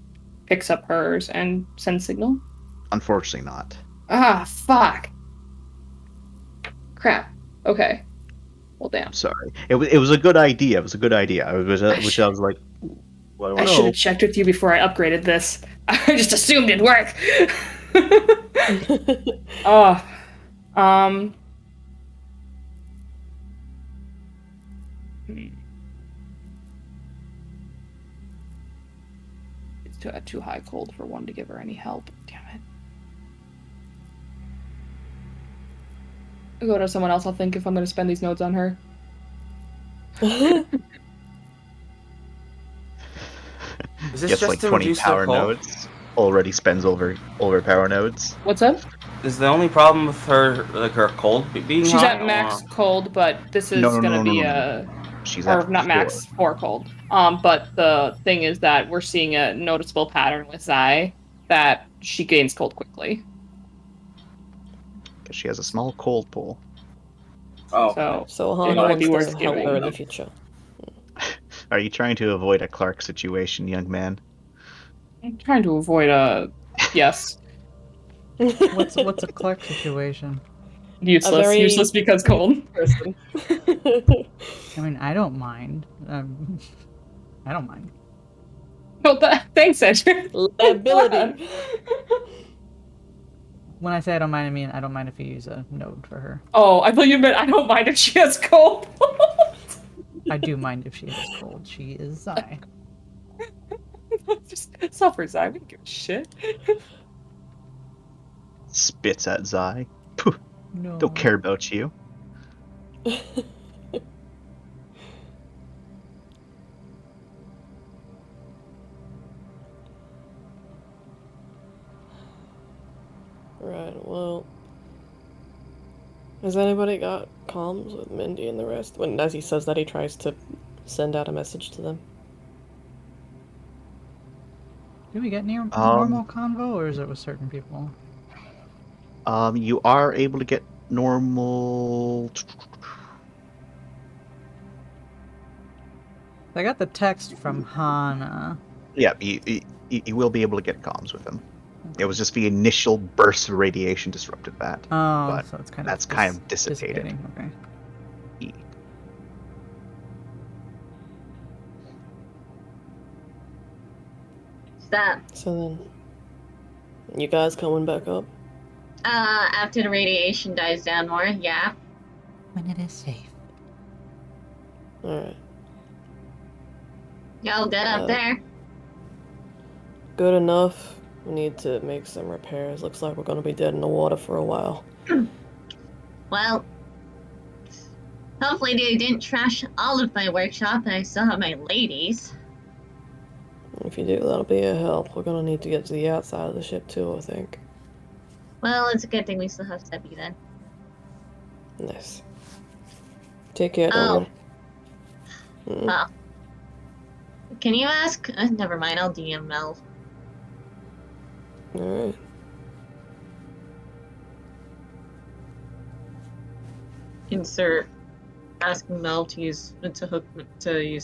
picks up hers and sends signal? Unfortunately not. Ah, fuck. Crap. Okay. Well, damn. I'm sorry. It was a good idea. It was a good idea. I was like, well, I should have checked with you before I upgraded this. I just assumed it'd work. It's too high cold for one to give her any help. Damn it. I'll go to someone else. I'll think if I'm going to spend these nodes on her. Is this gets just to 20 reduce power their cold? nodes. Already spends over power nodes. What's up? Is the only problem with her her cold being She's high, at max cold, but this is going to be a... She's or at not 4. max, 4 cold. But the thing is that we're seeing a noticeable pattern with Zai that she gains cold quickly. because she has a small cold pool. Oh, So it Han might be wants worth to help giving her in the them. future. Are you trying to avoid a Clark situation, young man? I'm trying to avoid yes. What's a Clark situation? Useless. very- Useless because cold. Person. I mean, I don't mind. I don't mind. No, thanks, Andrew. Liability. When I say I don't mind, I mean I don't mind if you use a node for her. Oh, I thought you meant I don't mind if she has cold. I do mind if she has cold. She is Zai. Just suffer, Zai. We don't give a shit. Spits at Zai. Pooh, No. don't care about you. Right, well... Has anybody got comms with Mindy and the rest? When, as he says that, he tries to send out a message to them. Do we get normal convo, or is it with certain people? You are able to get normal. I got the text from Hana. Yeah, you will be able to get comms with him. It was just the initial burst of radiation disrupted that. Oh, but so it's that's kind of dissipated. dissipating. Okay. That So then... You guys coming back up? after the radiation dies down more, yeah. When it is safe. Alright. Y'all good up there? Good enough. We need to make some repairs. Looks like we're gonna be dead in the water for a while. Well, hopefully they didn't trash all of my workshop and I still have my ladies. If you do, that'll be a help. We're gonna need to get to the outside of the ship too, I think. Well, it's a good thing we still have Sebby then. Nice. Take care, Oh. Dolan. Oh. Can you ask? Never mind, I'll DM Mel. Alright. Insert asking Mel to use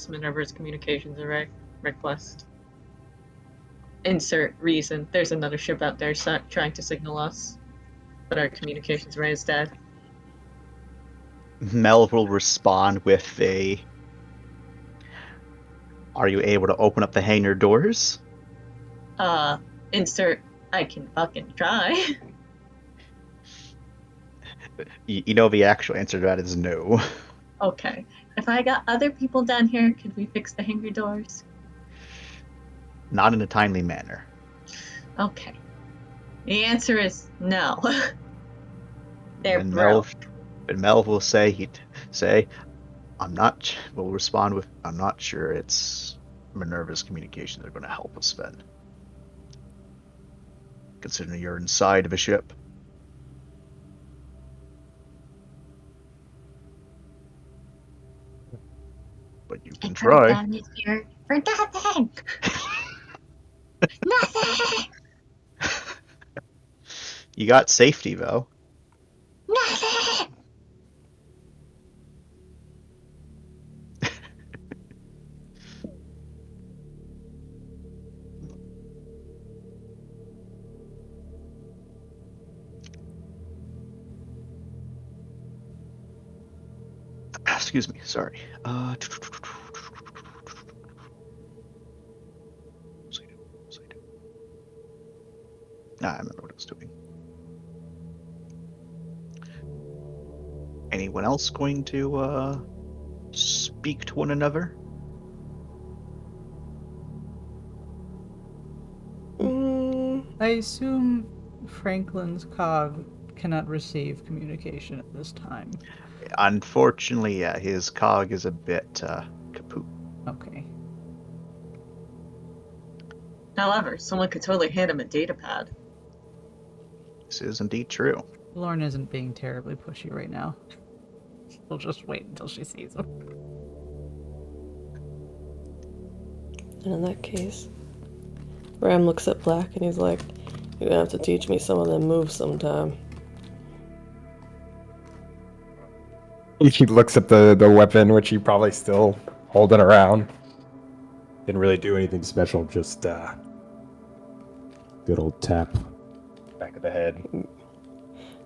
Minerva's communications array request. Insert reason. There's another ship out there trying to signal us, but our communications array is dead. Mel will respond with a... Are you able to open up the hangar doors? Insert I can fucking try. You know the actual answer to that is no. Okay. If I got other people down here, could we fix the hangar doors? Not in a timely manner. Okay. The answer is no. They're And broke. Mel will say, will respond with, I'm not sure it's Minerva's communications that are going to help us then. Considering you're inside of a ship. But you can try. Down here for nothing. Nothing. You got safety though. Nothing. Excuse me, sorry. I remember what I was doing. Anyone else going to speak to one another? I assume Franklin's cog cannot receive communication at this time. Unfortunately, yeah, his cog is a bit kaput. Okay. However, someone could totally hand him a data pad. This is indeed true. Lauren isn't being terribly pushy right now. We'll just wait until she sees him. And in that case, Ram looks at Black and he's like, you're gonna have to teach me some of them moves sometime. He looks at the weapon, which he probably still holding around. Didn't really do anything special, just good old tap. Back of the head.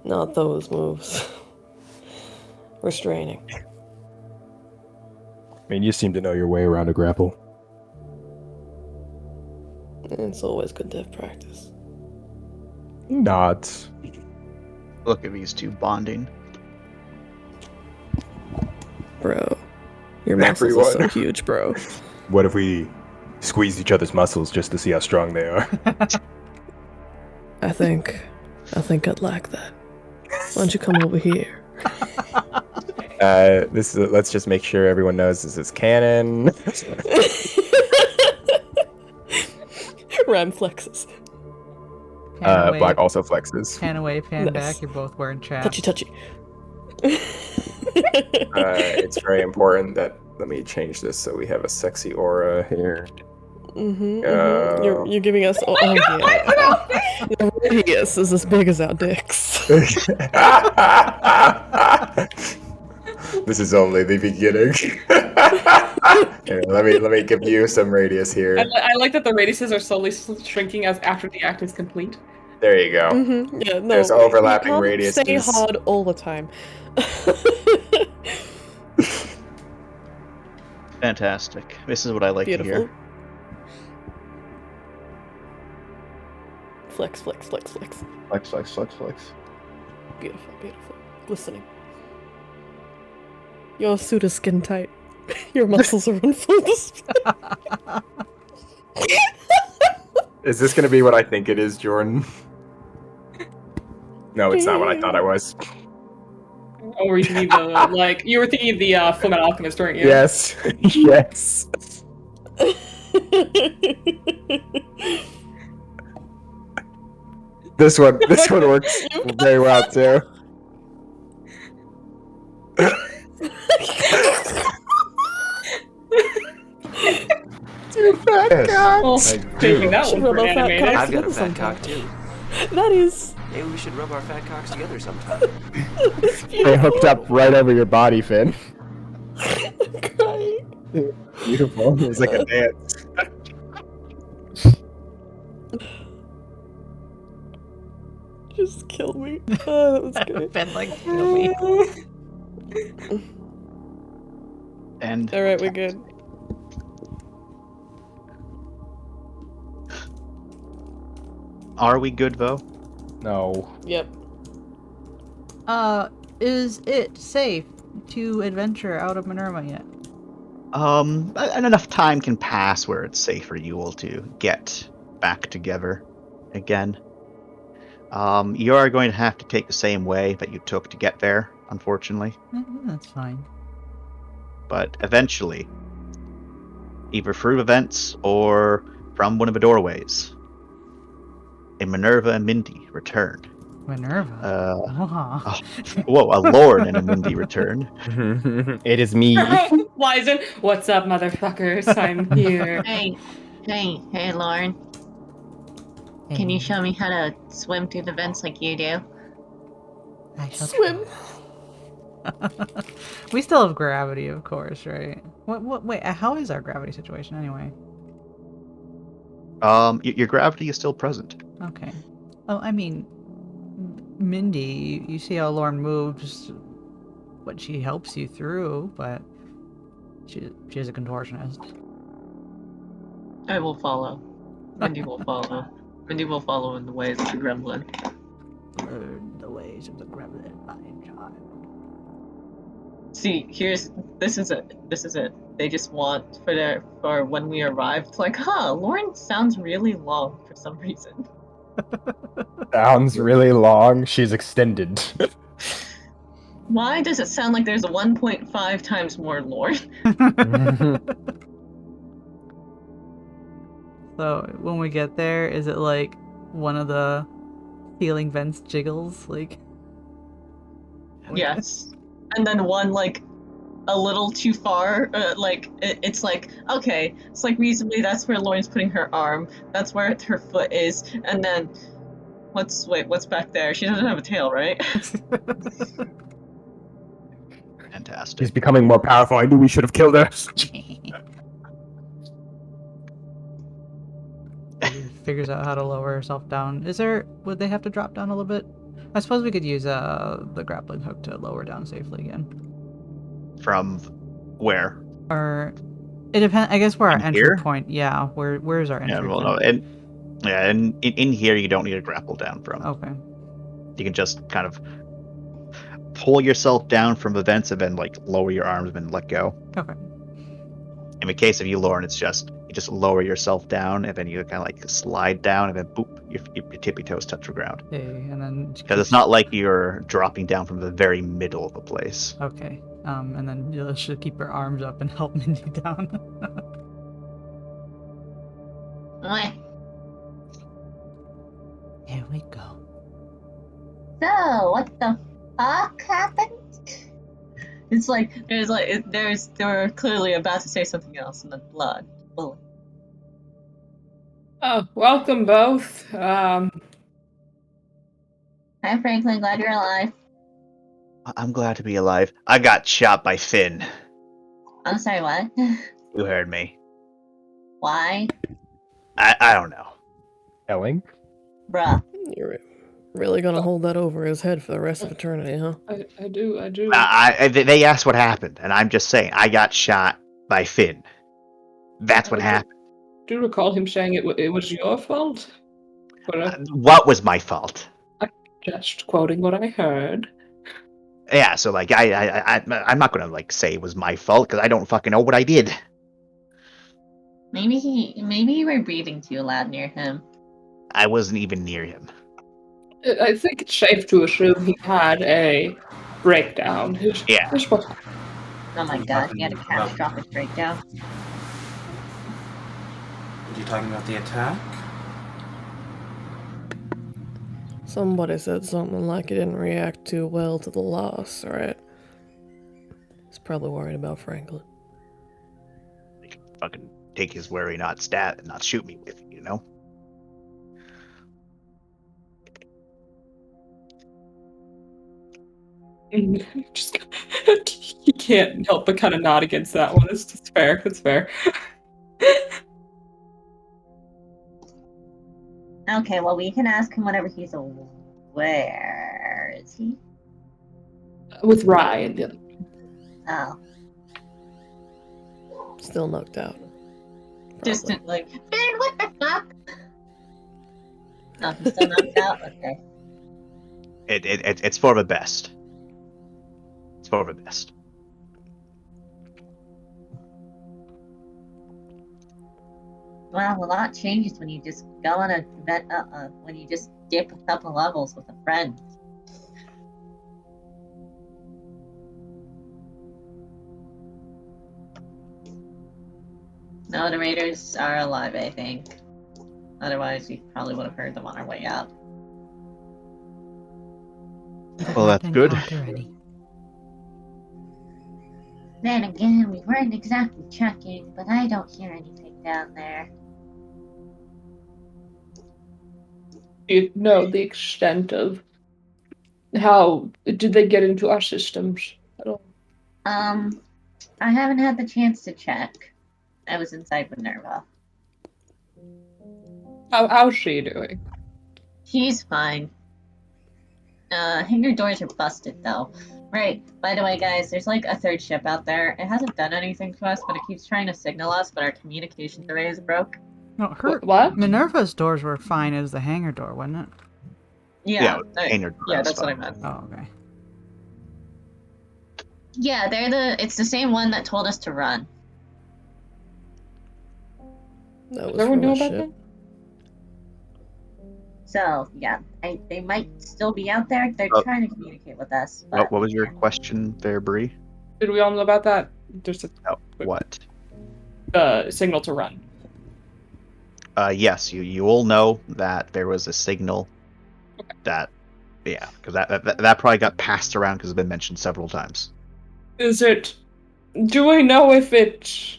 Not those moves. Restraining. I mean, you seem to know your way around a grapple. It's always good to have practice. Not. Look at these two bonding. Bro, your muscles are so huge, bro. What if we squeezed each other's muscles just to see how strong they are? I think I'd like that. Why don't you come over here? Let's just make sure everyone knows this is canon. Ram flexes. Black also flexes. Pan away, pan Nice. back. You're both wearing chaps. Touchy. It's very important that. Let me change this so we have a sexy aura here. You're giving us. Oh yeah. The radius is as big as our dicks. This is only the beginning. Here, let me give you some radius here. I like that the radiuses are slowly shrinking as after the act is complete. There you go. Yeah, no. There's overlapping you can't radiuses. Stay hard all the time. Fantastic. This is what I like Beautiful. to hear. Flex, flex, flex, flex. Flex, flex, flex, flex. Beautiful, beautiful. Glistening. Your suit is skin tight. Your muscles are on full display. Is this gonna be what I think it is, Jordan? No, it's not what I thought it was. Oh, were you thinking the you were thinking of the Fullmetal Alchemist, weren't you? Yes. Yes. This one works very well too. Two fat cocks. Taking that Should one rub for our fat animated. cocks I've got a together fat sometime. cock too. That is. Maybe we should rub our fat cocks together sometime. They hooked up right over your body, Finn. Crying. Beautiful. It was like a dance. Just kill me. Oh, that was good. Ben, like, kill me. And All right, we're good. are we good, though? No. Yep. Is it safe to adventure out of Minerva yet? And enough time can pass where it's safe for you all to get back together again. You are going to have to take the same way that you took to get there, unfortunately. That's fine. But eventually, either through events or from one of the doorways, a Minerva and Mindy returned. Minerva? Whoa, a Lord and a Mindy returned. It is me. Wizen, what's up, motherfuckers? I'm here. Hey, Lauren. Can you show me how to swim through the vents like you do? I shall Swim. We still have gravity, of course, right? Wait, how is our gravity situation anyway? Your gravity is still present. Okay. Oh, I mean, Mindy, you see how Lauren moves, what she helps you through, but she's a contortionist. I will follow. Mindy will follow. Mindy will follow in the ways of the gremlin. Learn the ways of the gremlin, my child. See, this is it. They just want for when we arrive, it's like, Lauren sounds really long for some reason. Sounds really long. She's extended. Why does it sound like there's a 1.5 times more Lauren? So when we get there, is it like one of the ceiling vents jiggles? Like, Yes. And then one, like, a little too far, it's like, okay, it's like reasonably that's where Lauren's putting her arm, that's where her foot is, and then, what's back there? She doesn't have a tail, right? fantastic. She's becoming more powerful. I knew we should have killed her. Figures out how to lower herself down. Would they have to drop down a little bit? I suppose we could use the grappling hook to lower down safely again. From where? Or it depends. I guess where our entry here? point. Yeah, where's our entry Yeah, well, point? no, and in here you don't need to grapple down from. Okay. You can just kind of pull yourself down from the vents and then like lower your arms and let go. Okay. In the case of you, Lauren, it's just you just lower yourself down and then you kind of like slide down and then boop, your tippy toes touch the ground. Okay, and then Because it's not like you're dropping down from the very middle of the place. Okay. And then you should keep her arms up and help Mindy down. Here we go. So, what the fuck happened? It's like they were clearly about to say something else, and then blood. Bullet. Oh, welcome both. Hi, Franklin. Glad you're alive. I'm glad to be alive. I got shot by Finn. I'm sorry. What? You heard me. Why? I don't know. Elling? Bruh. You're really gonna hold that over his head for the rest of eternity, huh? I do. They asked what happened, and I'm just saying I got shot by Finn. That's what happened. Do you recall him saying it was your fault? What was my fault? Just quoting what I heard. Yeah, so like I'm not gonna like say it was my fault because I don't fucking know what I did. Maybe you were breathing too loud near him. I wasn't even near him. I think it's safe to assume he had a breakdown. Yeah. Oh my god, he had a catastrophic breakdown. Are you talking about the attack? Somebody said something like he didn't react too well to the loss, right? He's probably worried about Franklin. They can fucking take his worry, not shoot me with, you know? Just you can't help but kind of nod against that one. It's fair. It's fair. Okay, well, we can ask him whenever he's aware. Is he? With Ryan. Oh. Still knocked out. Distant, like, man, what the fuck? Oh, he's still knocked out? Okay. It's for the best. It's for the best. Well, a lot changes when you just go on a when you just dip a couple levels with a friend. No, the Raiders are alive, I think. Otherwise, we probably would have heard them on our way out. Well, that's good. Then again, we weren't exactly checking, but I don't hear anything down there. Do you know the extent of how did they get into our systems at all? I haven't had the chance to check. I was inside Minerva. How's she doing? She's fine. Hangar doors are busted though. Right, by the way guys, there's like a third ship out there. It hasn't done anything to us, but it keeps trying to signal us, but our communication array is broke. No, what? Minerva's doors were fine as the hangar door, wasn't it? Yeah, hangar door yeah, is that's what I fine. meant. Oh, okay. Yeah, it's the same one that told us to run. That was Does everyone from know a about ship. that? So, yeah, they might still be out there. They're Oh. trying to communicate with us. But What was your question there, Bree? Did we all know about that? There's What? a signal to run. Yes, you all know that there was a signal that, yeah, because that probably got passed around because it's been mentioned several times. Do we know if it's,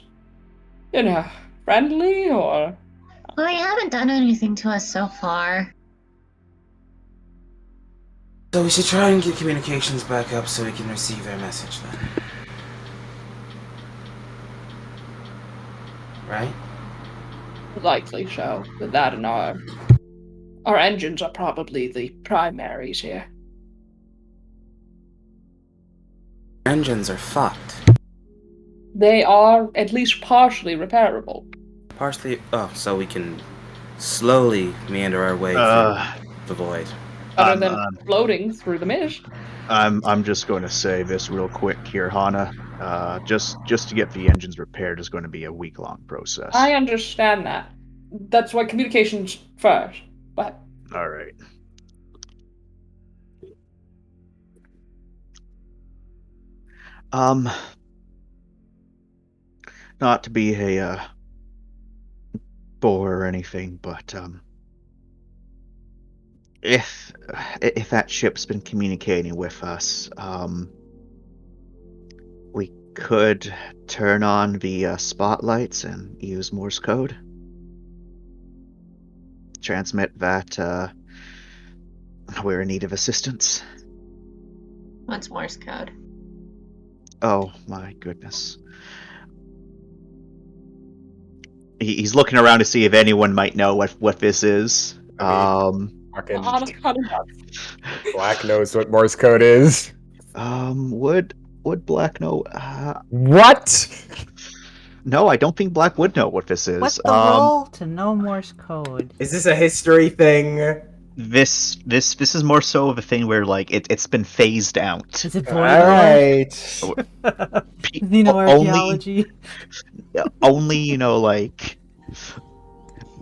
friendly or? Well, they haven't done anything to us so far. So we should try and get communications back up so we can receive their message then. right? Likely so. But that and our engines are probably the primaries here. Engines are fucked. They are at least partially repairable. Partially. Oh, so we can slowly meander our way through the void. Other than floating through the mist. I'm just going to say this real quick here, Hana. Just to get the engines repaired is going to be a week-long process. I understand that. That's why communication's first. But all right. Not to be a bore or anything, but if that ship's been communicating with us, we could turn on the spotlights and use Morse code. Transmit that we're in need of assistance. What's Morse code? Oh my goodness. He's looking around to see if anyone might know what this is. Fucking Black knows what Morse code is. Would Black know? What? No, I don't think Black would know what this is. What's the role to know Morse code? Is this a history thing? This is more so of a thing where like it's been phased out. Is it void? Alright. Xenoarchaeology. Only like.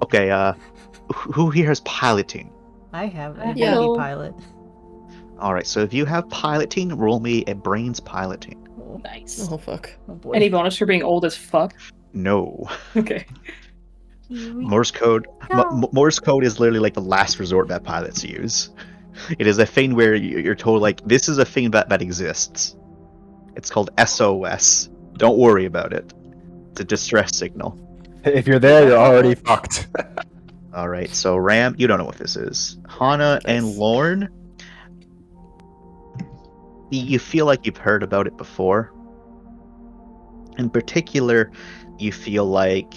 Okay. Who here has piloting? I have a Yeah. heavy pilot. All right. So if you have piloting, roll me a brains piloting. nice. Oh fuck. Oh boy. Any bonus for being old as fuck? No. Okay. Morse code. Morse code is literally like the last resort that pilots use. It is a thing where you're told like this is a thing that exists. It's called SOS. Don't worry about it. It's a distress signal. If you're there, you're already fucked. All right. So Ram, you don't know what this is. Hana and Lorne, you feel like you've heard about it before. In particular, you feel like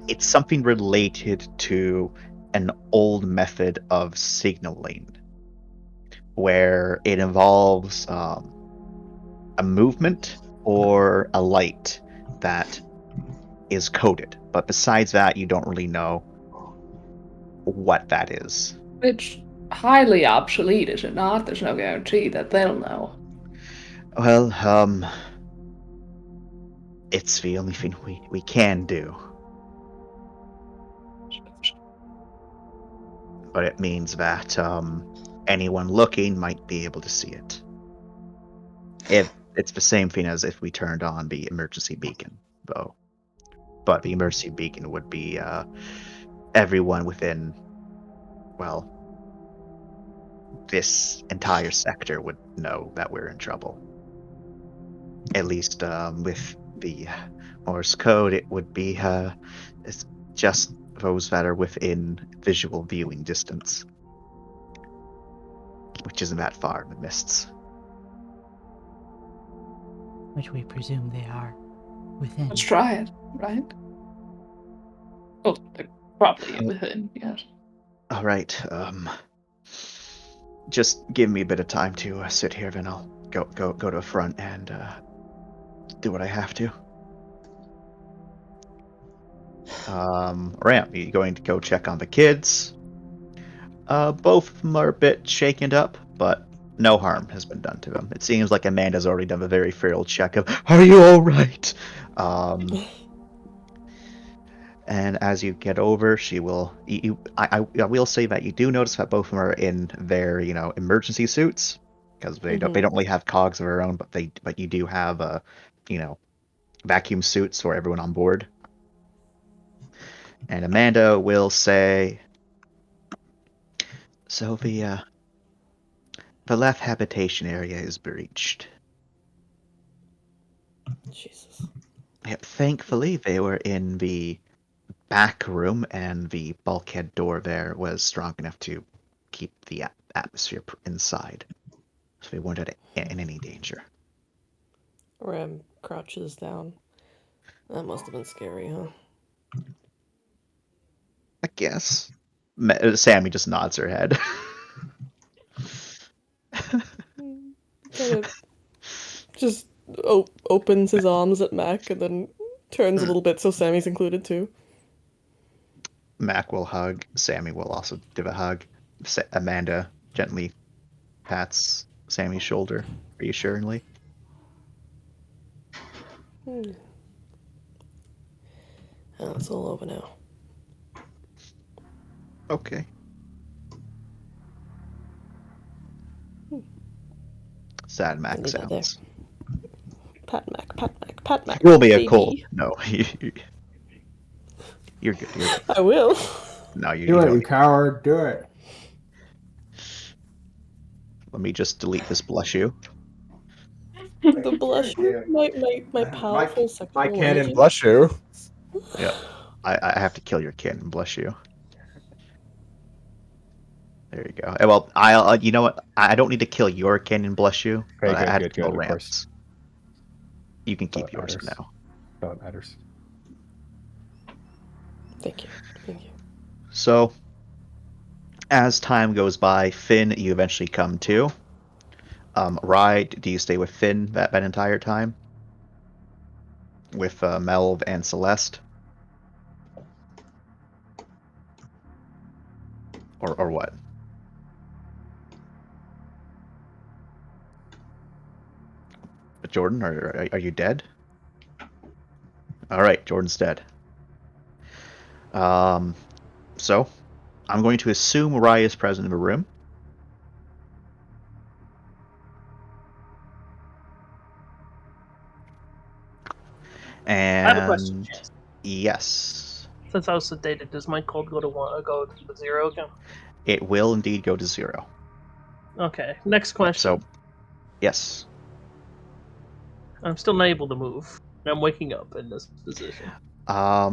it's something related to an old method of signaling where it involves a movement or a light that is coded. But besides that, you don't really know what that is. It's highly obsolete, is it not? There's no guarantee that they'll know. Well, it's the only thing we can do. But it means that anyone looking might be able to see it. It's the same thing as if we turned on the emergency beacon, though. But the emergency beacon would be everyone within, well, this entire sector would know that we're in trouble. At least with the Morse code, it would be it's just those that are within visual viewing distance, which isn't that far in the mists. Which we presume they are within. Let's try it, right? Oh, they're probably within, yes. All right. Just give me a bit of time to sit here, then I'll go to the front and do what I have to. Ram, are you going to go check on the kids? Both of them are a bit shaken up, but no harm has been done to them. It seems like Amanda's already done a very thorough check of, are you all right? And as you get over, she will. I will say that you do notice that both of them are in their, emergency suits, because they don't really have cogs of their own, but you do have vacuum suits for everyone on board. And Amanda will say, so the left habitation area is breached. Jesus. Yep, thankfully they were in the back room, and the bulkhead door there was strong enough to keep the atmosphere inside, so they weren't in any danger. Ram crouches down That must have been scary, huh? I guess. Sammy just nods her head. Kind of just opens his arms at Mac and then turns a little bit so Sammy's included too. Mac will hug. Sammy will also give a hug. Amanda gently pats Sammy's shoulder reassuringly. Oh, it's all over now. Okay. Sad Mac sounds. Pat Mac, Pat Mac, Pat Mac. Roll me a baby. cold. No, you're good. You're good. I will. No, you Do it, don't. you coward. Do it. Let me just delete this blush you. The blush, my powerful sexual My cannon energy. blush you. Yeah. I have to kill your kin and blush you. There you go. Well, I'll. You know what? I don't need to kill your kin and blush you. Okay, but I had good, to kill of Rams. course. You can keep That yours for matters. now. That matters. Thank you. Thank you. So, as time goes by, Finn, you eventually come to. Rye, do you stay with Finn that entire time? With Melv and Celeste? Or what? Jordan, are you dead? Alright, Jordan's dead. So, I'm going to assume Rye is present in the room. And I have a question, Chance. Yes. Since I was sedated, does my cold go to 0 again? It will indeed go to 0. Okay. Next question. So, yes. I'm still not able to move. I'm waking up in this position.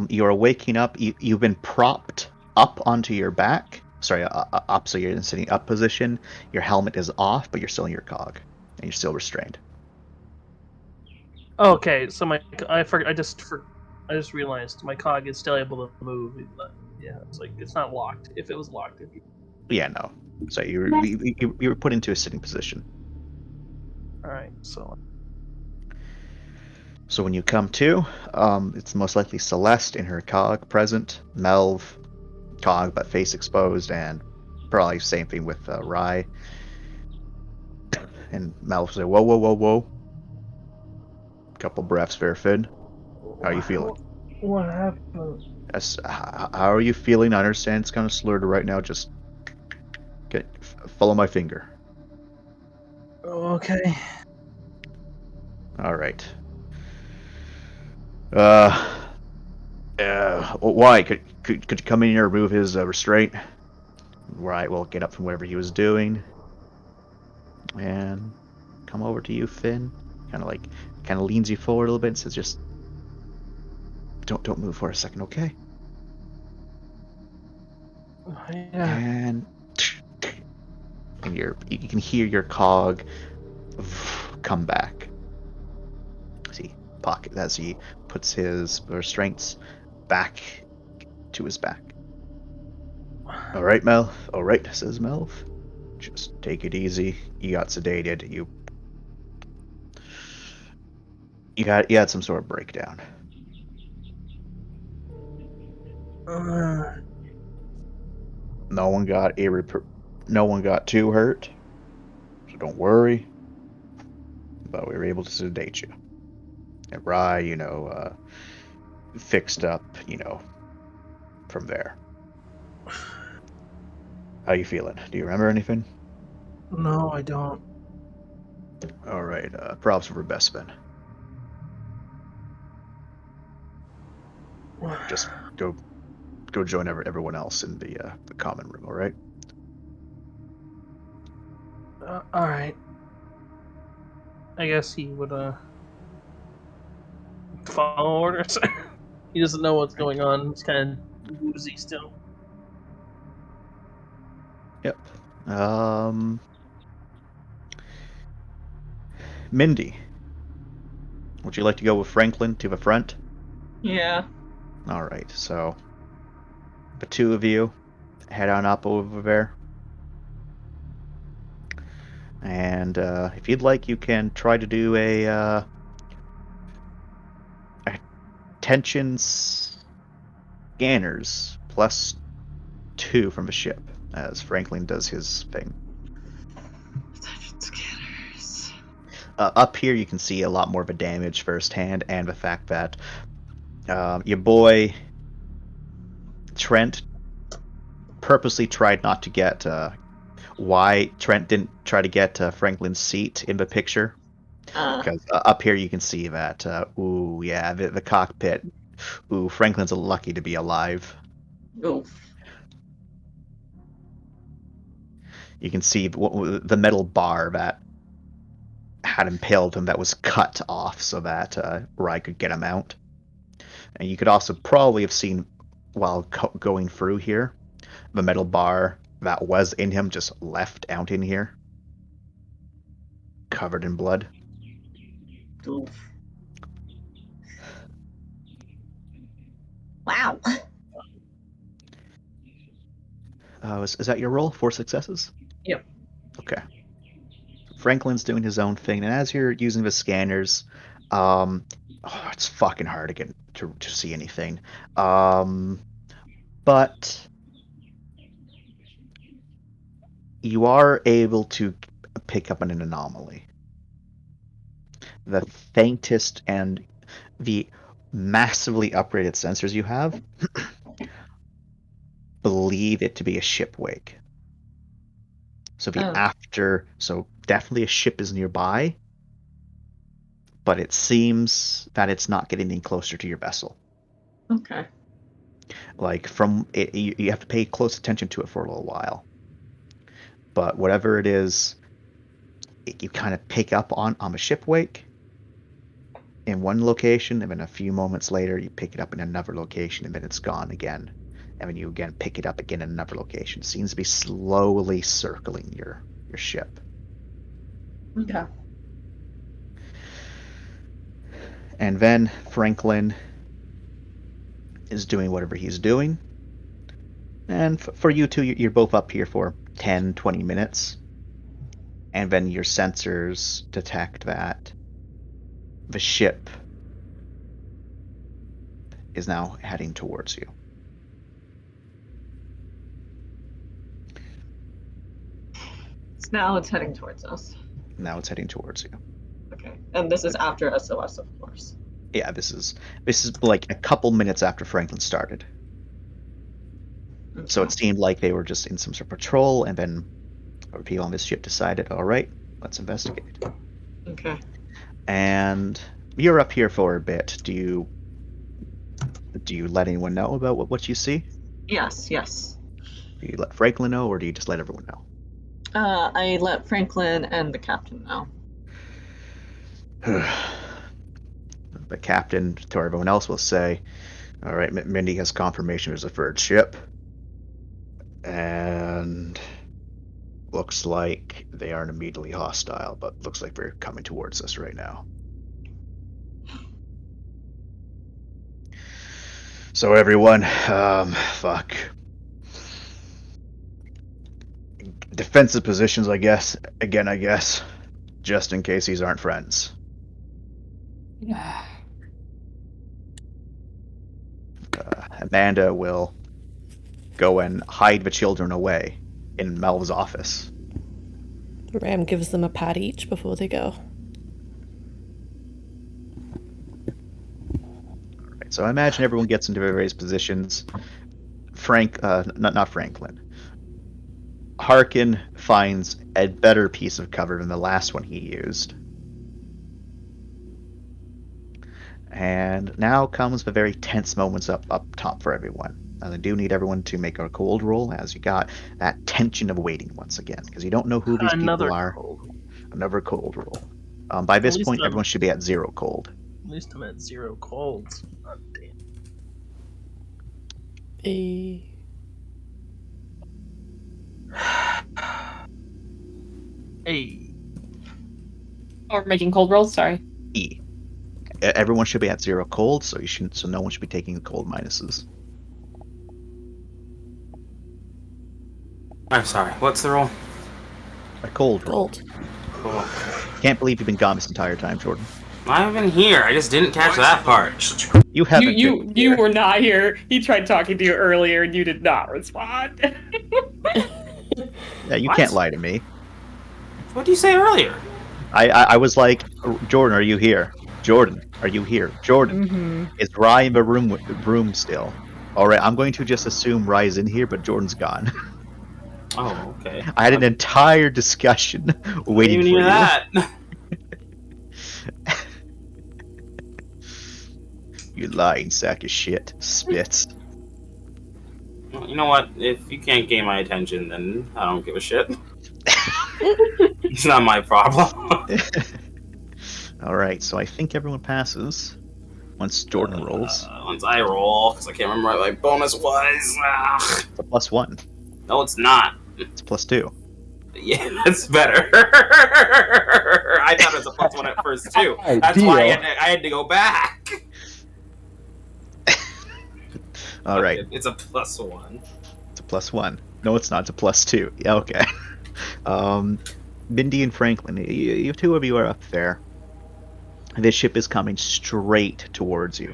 You're waking up. You've been propped up onto your back. Sorry, up, so you're in sitting up position. Your helmet is off, but you're still in your cog, and you're still restrained. Okay, so I just realized my cog is still able to move. Yeah, it's like it's not locked. If it was locked, it'd be... Yeah, no. So you were put into a sitting position. All right, so when you come to, it's most likely Celeste in her cog present, Melv, cog but face exposed, and probably same thing with Rye. And Melv say, "Whoa, whoa, whoa, whoa." Couple breaths there, Finn. How are you feeling? What happened? Yes, how are you feeling? I understand it's kind of slurred right now. Just follow my finger. Okay. All right. Why? Could you come in here and remove his restraint? Right, we'll get up from whatever he was doing. And come over to you, Finn. Kind of leans you forward a little bit and says, just don't move for a second, okay? Yeah. And you can hear your cog come back. See, pocket as he puts his restraints back to his back. All right, Melv. All right, says Melv. Just take it easy. You got sedated. You had some sort of breakdown. No one got too hurt, so don't worry. But we were able to sedate you. And Rye, fixed up, from there. How you feeling? Do you remember anything? No, I don't. All right. Props for Bespin. Just go join everyone else in the common room. All right. All right. I guess he would follow orders. He doesn't know what's going on. He's kind of woozy still. Yep. Mindy, would you like to go with Franklin to the front? Yeah. All right, so the two of you head on up over there. And if you'd like, you can try to do a attention scanners +2 from a ship, as Franklin does his thing. Attention scanners. Up here, you can see a lot more of the damage firsthand, and the fact that your boy Trent purposely tried not to get why Trent didn't try to get Franklin's seat in the picture. Because up here you can see that, ooh, yeah, the cockpit. Ooh, Franklin's lucky to be alive. Oof. You can see the metal bar that had impaled him that was cut off so that Rye could get him out. And you could also probably have seen, while going through here, the metal bar that was in him just left out in here, covered in blood. Oof. Wow. Is that your roll? 4 successes? Yep. Okay. Franklin's doing his own thing, and as you're using the scanners, it's fucking hard to get to see anything. But you are able to pick up an anomaly. The faintest and the massively upgraded sensors you have believe it to be a ship wake. So so definitely a ship is nearby, but it seems that it's not getting any closer to your vessel. Okay. Like from it, you have to pay close attention to it for a little while. But whatever it is, you kind of pick up on a ship wake in one location, and then a few moments later you pick it up in another location, and then it's gone again. And then you again pick it up again in another location. It seems to be slowly circling your ship. Okay. And then Franklin is doing whatever he's doing. And for you two, you're both up here for 10, 20 minutes. And then your sensors detect that the ship is now heading towards you. Now it's heading towards us. Now it's heading towards you. Okay. And this is after SOS, of course. Yeah, this is like a couple minutes after Franklin started. Okay. So it seemed like they were just in some sort of patrol, and then people on this ship decided, all right, let's investigate. Okay. And you're up here for a bit. Do you let anyone know about what you see? Yes. Do you let Franklin know, or do you just let everyone know? I let Franklin and the captain know. The captain to everyone else will say, all right, Mindy has confirmation there's a third ship. And looks like they aren't immediately hostile, but looks like they're coming towards us right now. So everyone, fuck. Defensive positions, I guess. Again, I guess. Just in case these aren't friends. Amanda will go and hide the children away in Melv's office. Ram gives them a pat each before they go. Alright, so I imagine everyone gets into their various positions. Not Franklin. Harkin finds a better piece of cover than the last one he used. And now comes the very tense moments up top for everyone. And I do need everyone to make a cold roll, as you got that tension of waiting once again, because you don't know who these people are. Another cold roll. By this point, everyone should be at 0 cold. At least I'm at 0 colds. Oh, damn. Hey. Oh, we're making cold rolls? Sorry. E. everyone should be at 0 cold, so no one should be taking the cold minuses. I'm sorry. What's the roll? A cold roll. Cool. Can't believe you've been gone this entire time, Jordan. I've been here. I just didn't catch that part. You haven't. You were not here. He tried talking to you earlier, and you did not respond. Yeah, you can't lie to me. What did you say earlier? I was like, Jordan, are you here? Jordan, are you here? Jordan, is Rye in the room still? All right, I'm going to just assume Rye's in here, but Jordan's gone. Oh, okay. I had an entire discussion waiting for you. That. You lying sack of shit, Spitz. Well, you know what? If you can't gain my attention, then I don't give a shit. It's not my problem. All right, so I think everyone passes once Jordan rolls. Once I roll, because I can't remember what my bonus was. Ugh. It's a +1. No, it's not. It's +2. Yeah, that's better. I thought it was a +1 at first too. That's why I had to go back. All right. It's a +1. It's a +1. No, it's not. It's a +2. Yeah, okay. Mindy and Franklin, you two of you are up there. This ship is coming straight towards you,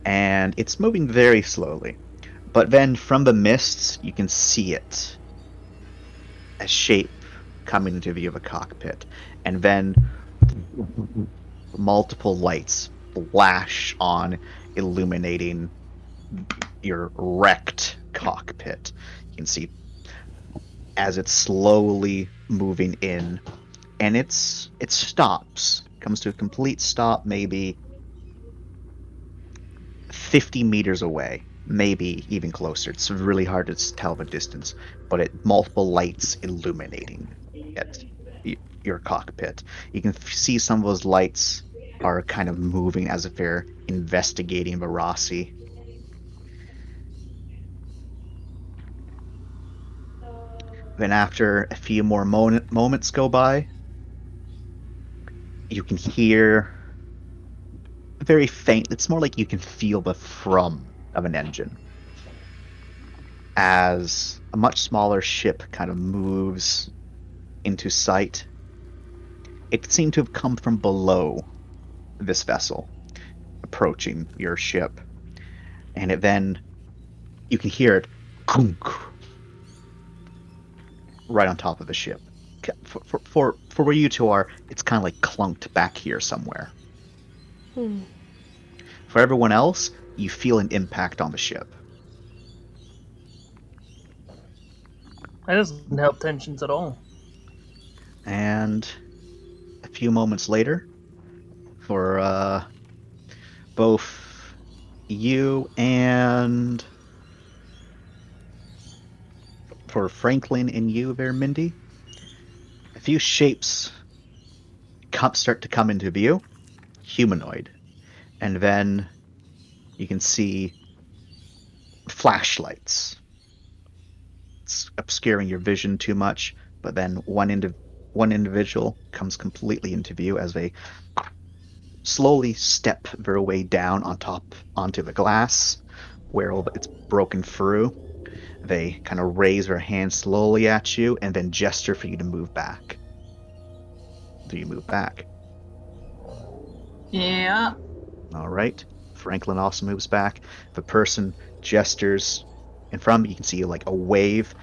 and it's moving very slowly. But then from the mists, you can see it. A shape coming into view of a cockpit, and then multiple lights flash on, illuminating your wrecked cockpit. You can see as it's slowly moving in, and it stops, comes to a complete stop, maybe 50 meters away, maybe even closer. It's really hard to tell the distance, but multiple lights illuminating at your cockpit. You can see some of those lights are kind of moving as if they're investigating the Rossi. Then after a few more moments go by, you can hear very faint, it's more like you can feel the thrum of an engine as a much smaller ship kind of moves into sight. It seemed to have come from below this vessel, approaching your ship, and you can hear it kunk, right on top of the ship. For where you two are, it's kind of like clunked back here somewhere. For everyone else, you feel an impact on the ship. That doesn't help tensions at all. And a few moments later, for both you and for Franklin and you there, Mindy, a few shapes start to come into view, humanoid, and then you can see flashlights. It's obscuring your vision too much, but then one individual comes completely into view as they slowly step their way down onto the glass where it's broken through. They kind of raise their hand slowly at you and then gesture for you to move back. Do you move back? Yeah. All right. Franklin also moves back. The person gestures in front. You can see like a wave.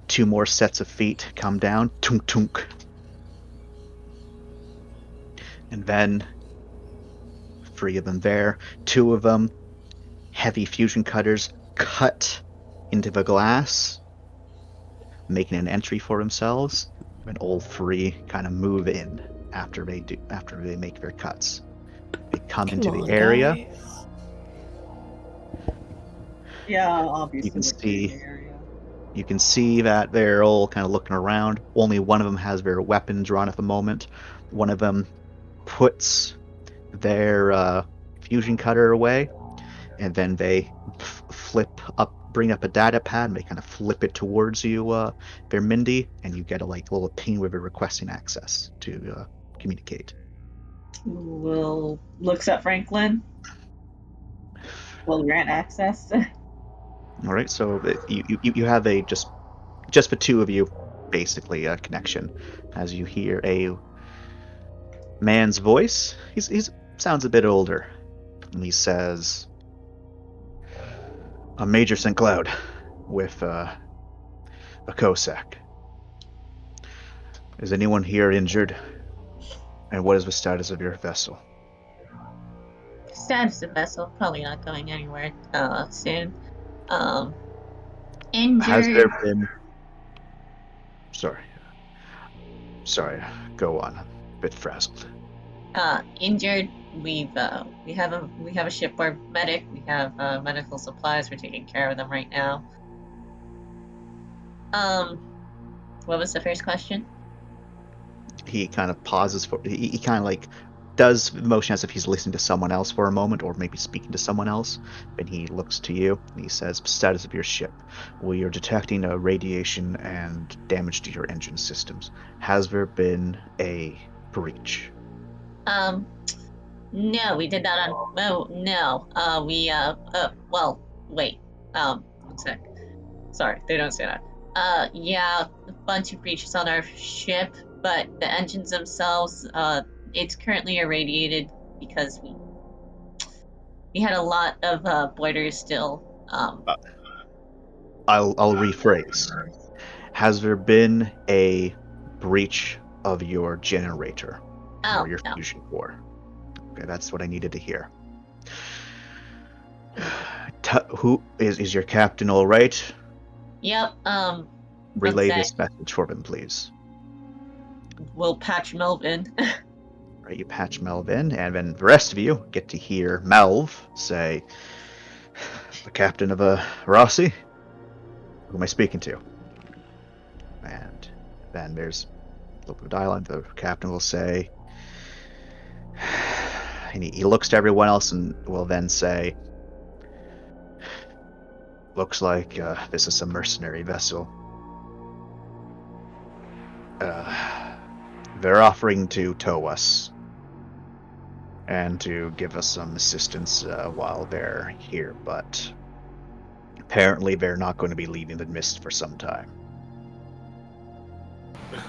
2 more sets of feet come down. Tunk tunk. And then 3 of them there. 2 of them, heavy fusion cutters, cut into the glass, making an entry for themselves. And all 3 kind of move in after they make their cuts. They come into the area. Guys. Yeah, obviously. You can see that they're all kind of looking around. Only one of them has their weapon drawn at the moment. One of them puts their fusion cutter away, and then they bring up a data pad, and they kind of flip it towards you, their Mindy, and you get a little ping with it requesting access to communicate. will looks at Franklin. Will grant access. All right, so you have a just for two of you, basically a connection, as you hear a man's voice. He's sounds a bit older, and he says, "I'm Major St. Cloud with a Cossack. Is anyone here injured? And what is the status of your vessel?" Status of vessel, probably not going anywhere soon. Injured. Has there been... Sorry, go on. I'm a bit frazzled. Injured. We have a shipboard medic. We have medical supplies. We're taking care of them right now. What was the first question? He kind of pauses for... He kind of like does the motion as if he's listening to someone else for a moment, or maybe speaking to someone else. And he looks to you, and he says, "Status of your ship. We are detecting a radiation and damage to your engine systems. Has there been a breach?" No, we did not no. Well, wait. One sec. Sorry, they don't say that. Yeah, a bunch of breaches on our ship, but the engines themselves, it's currently irradiated because we had a lot of boilers still. I'll rephrase. Has there been a breach of your generator or your fusion core? Okay, that's what I needed to hear. Who is your captain? All right. Yep. Relay this message for him, please. We'll patch Melvin. Right, you patch Melvin, and then the rest of you get to hear Melv say, "The captain of Rossi? Who am I speaking to?" And then there's a little bit of dialogue. The captain will say, and he looks to everyone else and will then say, "Looks like this is a mercenary vessel. They're offering to tow us and to give us some assistance while they're here, but apparently they're not going to be leaving the mist for some time."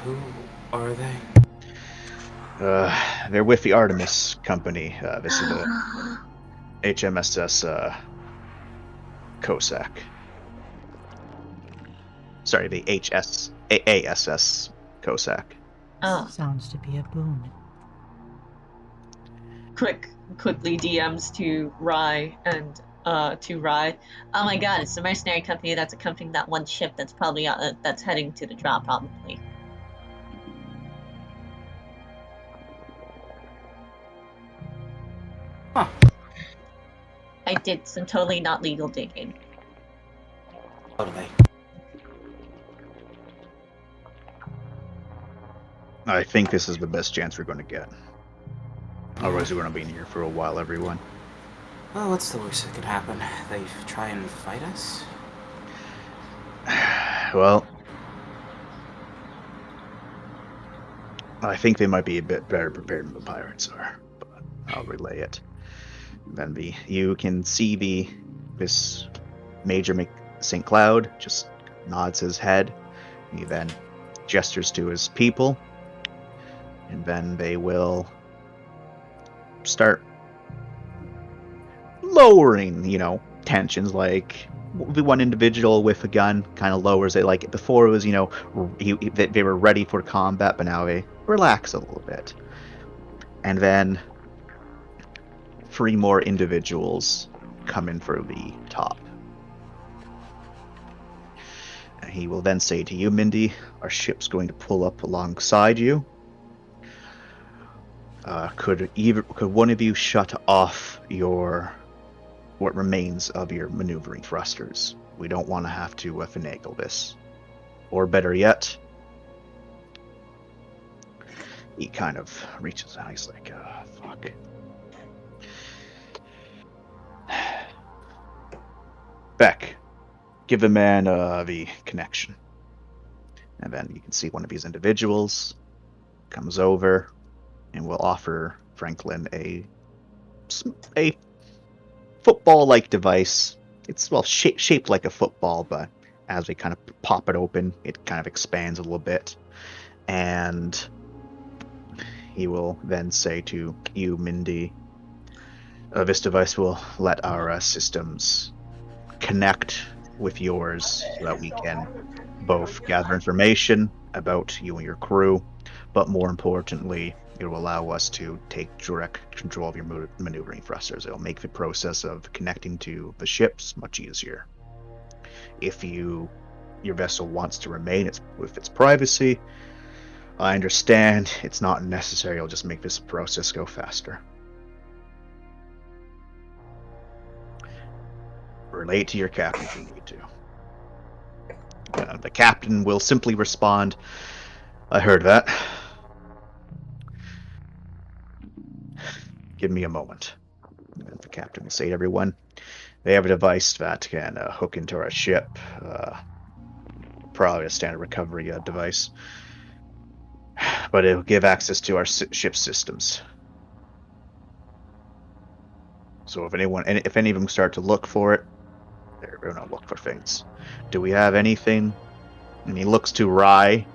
Who are they? They're with the Artemis Company. This is the HMSS Cossack. Sorry, the ASS Cossack. Sounds to be a boon. Quickly DMs to Rye and to Rye. Oh my god, it's a mercenary company that's accompanying that one ship that's probably that's heading to the drop, probably. Huh. I did some totally not legal digging. Totally. I think this is the best chance we're going to get. Otherwise, we're going to be in here for a while, everyone. Well, what's the worst that could happen? They try and fight us? Well, I think they might be a bit better prepared than the pirates are, but I'll relay it. Then you can see this Major St. Cloud just nods his head. He then gestures to his people, and then they will start lowering, tensions. Like the one individual with a gun kind of lowers it. Like before, it was, they were ready for combat, but now they relax a little bit. And then 3 more individuals come in for the top. And he will then say to you, "Mindy, our ship's going to pull up alongside you. Could one of you shut off what remains of your maneuvering thrusters? We don't want to have to finagle this. Or better yet," he kind of reaches out. He's like, "Fuck. Beck, give the man the connection." And then you can see one of these individuals comes over and we'll offer Franklin a football-like device. It's shaped like a football, but as we kind of pop it open, it kind of expands a little bit, and he will then say to you, Mindy, this device will let our systems connect with yours so that we can both gather information about you and your crew, but more importantly, it will allow us to take direct control of your maneuvering thrusters. It will make the process of connecting to the ships much easier. If your vessel wants to remain with its privacy, I understand it's not necessary. It'll just make this process go faster. Relate to your captain if you need to. The captain will simply respond, I heard that. Give me a moment. And the captain will say to everyone, they have a device that can hook into our ship. Probably a standard recovery device. But it'll give access to our ship systems. So if any of them start to look for it, they're going to look for things. Do we have anything? And he looks to Rai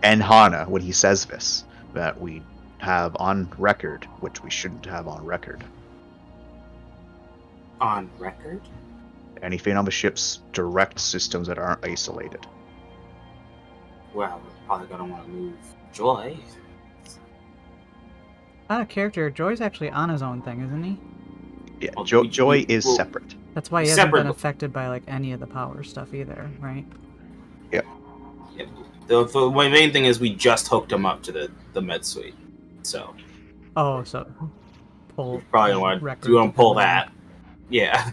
and Hana when he says this, that we have on record, which we shouldn't have on record. On record? Anything on the ship's direct systems that aren't isolated. Well, we're probably gonna want to move Joy. Out of character, Joy's actually on his own thing, isn't he? Yeah, Joy is separate. That's why he hasn't been affected by like any of the power stuff either, right? Yep. Yep. The main thing is we just hooked him up to the med suite, so. Oh, so pull. Probably want to pull that. Yeah.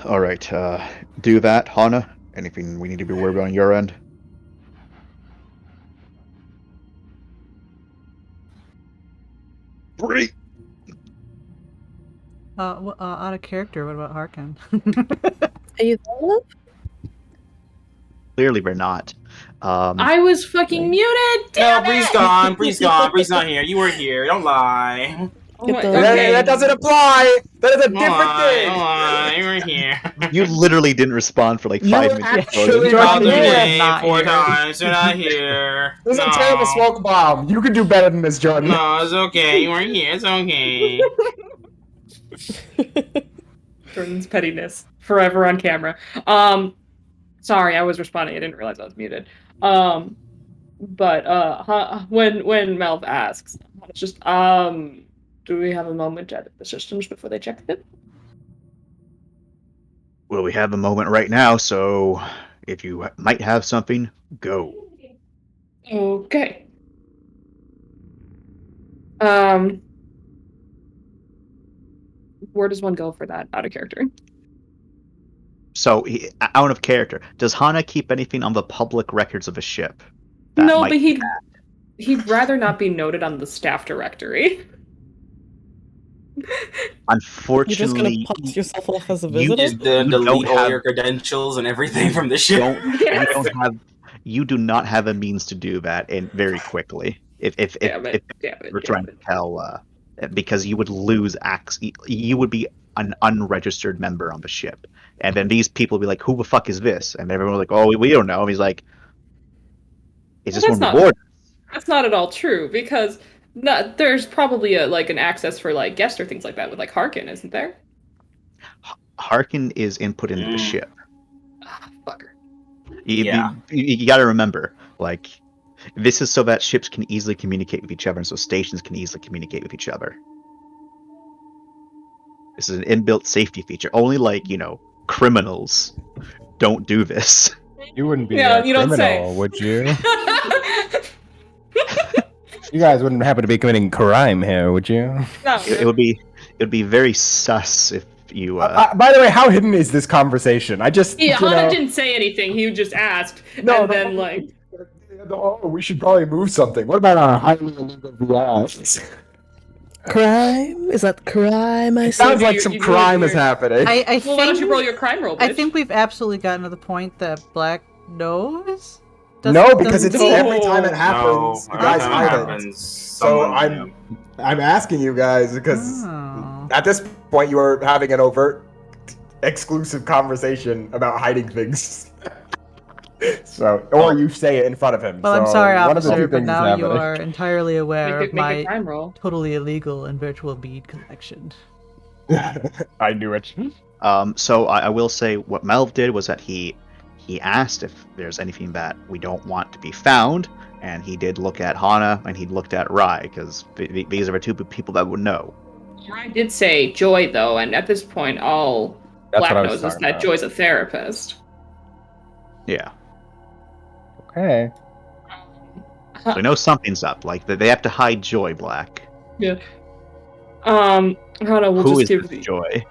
All right. Do that, Hana. Anything we need to be worried about on your end? Great. Out of character, what about Harkin? Are you there, love? Clearly we're not. I was fucking muted! Damn Bree's gone. Bree's gone. Bree's not here. You were here. Don't lie. Oh that doesn't apply! That is a different thing! Don't lie. You were here. You literally didn't respond for like 5 minutes. Actually, Four times. You're not here. This is a terrible smoke bomb. You can do better than this, Jordan. No, it's okay. You weren't here. It's okay. Jordan's pettiness. Forever on camera. Sorry, I was responding. I didn't realize I was muted. But when Melv asks, it's just, do we have a moment to edit the systems before they check them? Well, we have a moment right now, so if you might have something, go. Okay. Where does one go for that out of character? So, out of character, does Hana keep anything on the public records of a ship? No, but he'd rather not be noted on the staff directory. Unfortunately, you're just gonna pass yourself off as a visitor. You just delete all your credentials and everything from the ship. You do not have a means to do that, and very quickly. If we're trying to tell, because you would lose access, you would be an unregistered member on the ship, and then these people would be like, "Who the fuck is this?" And everyone was like, "Oh, we don't know." And he's like, "Is this one reward?" That's not at all true, because there's probably an access for like guests or things like that with like Harkin, isn't there? Harkin is input into the ship. Fucker. You got to remember, like, this is so that ships can easily communicate with each other, and so stations can easily communicate with each other. This is an inbuilt safety feature. Only, like, criminals don't do this. You wouldn't be a criminal, would you? You guys wouldn't happen to be committing crime here, would you? No. It would be very sus if you. By the way, how hidden is this conversation? I just. Hana didn't say anything. He just asked, Oh, we should probably move something. What about our highly illegal VIs? Crime? Is that crime? It sounds like some crime is happening. I think, why don't you roll your crime roll, bitch? I think we've absolutely gotten to the point that Black knows No, because it's every time it happens, No, you guys every time it hide it. happens, So someone- I'm asking you guys because at this point you are having an overt, exclusive conversation about hiding things. So, or you say it in front of him. Well, I'm So sorry, one of the officer, two but things is now you happening. are entirely aware Make of a my crime roll. totally illegal and virtual bead collection. I knew it. So I will say what Melv did was that he asked if there's anything that we don't want to be found, and he did look at Hana and he looked at Rai because these are the two people that would know. I did say Joy though, and at this point, all That's Black what I was knows is talking that about. Joy's a therapist. Yeah. Okay. So we know something's up. Like they have to hide Joy, Black. Yeah. Hana will Who just is give this Joy?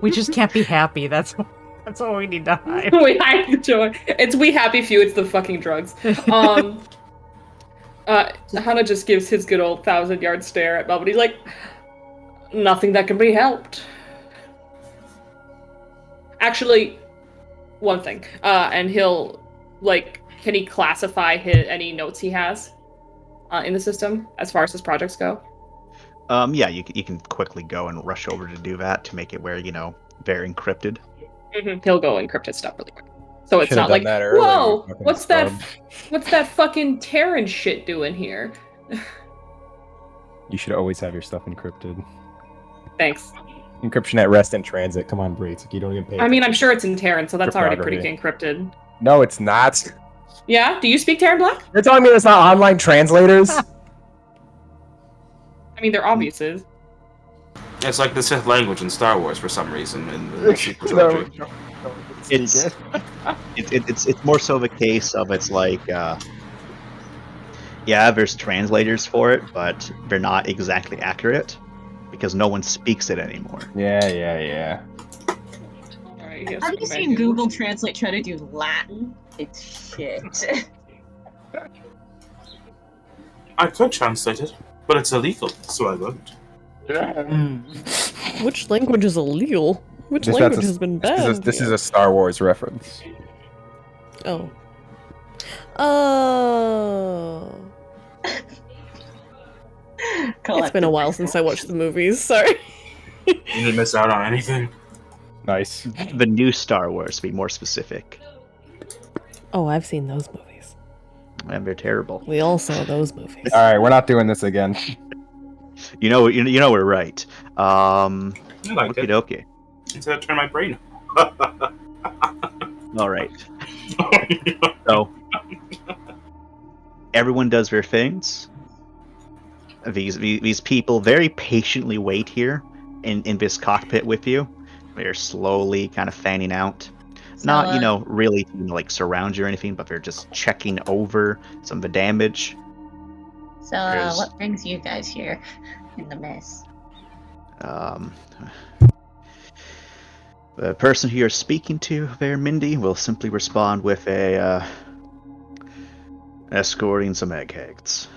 We just can't be happy. That's all we need to hide. we hide the Joy. It's we happy few. It's the fucking drugs. Hana just gives his good old 1,000-yard stare at Melvin. He's like, nothing that can be helped. Actually, one thing. And he'll, like, can he classify any notes he has in the system as far as his projects go? Yeah, you can quickly go and rush over to do that to make it where they're encrypted. He'll go encrypt his stuff really quick. So it's Should've not done like, that earlier, whoa, you fucking what's scrub. what's that fucking Terran shit doing here? You should always have your stuff encrypted. Thanks. Encryption at rest and transit. Come on, Braids. Like, you don't even pay. I mean, I'm sure it's in Terran, so that's already pretty Cryptography. encrypted. No, it's not. Yeah? Do you speak Terran Black? You're telling me there's not online translators? I mean, they're obvious. Is. It's like the Sith language in Star Wars for some reason in the sequel trilogy. It's more so the case of it's like there's translators for it, but they're not exactly accurate because no one speaks it anymore. Yeah. Have you seen Google Translate try to do Latin? It's shit. I could translate it, but it's illegal, so I won't. Which language is illegal? Which language has been banned? This is a Star Wars reference. Oh. Oh. It's been a while since I watched the movies, sorry. You didn't miss out on anything. Nice. The new Star Wars, to be more specific. Oh, I've seen those movies. And they're terrible. We all saw those movies. All right, we're not doing this again. You know we're right. I liked it. Okay. Instead, I turn my brain. All right. So everyone does their things. These people very patiently wait here in this cockpit with you. They're slowly kind of fanning out. Not really like surround you or anything, but they're just checking over some of the damage. So, what brings you guys here in the mess? The person who you're speaking to there, Mindy, will simply respond with a escorting some eggheads.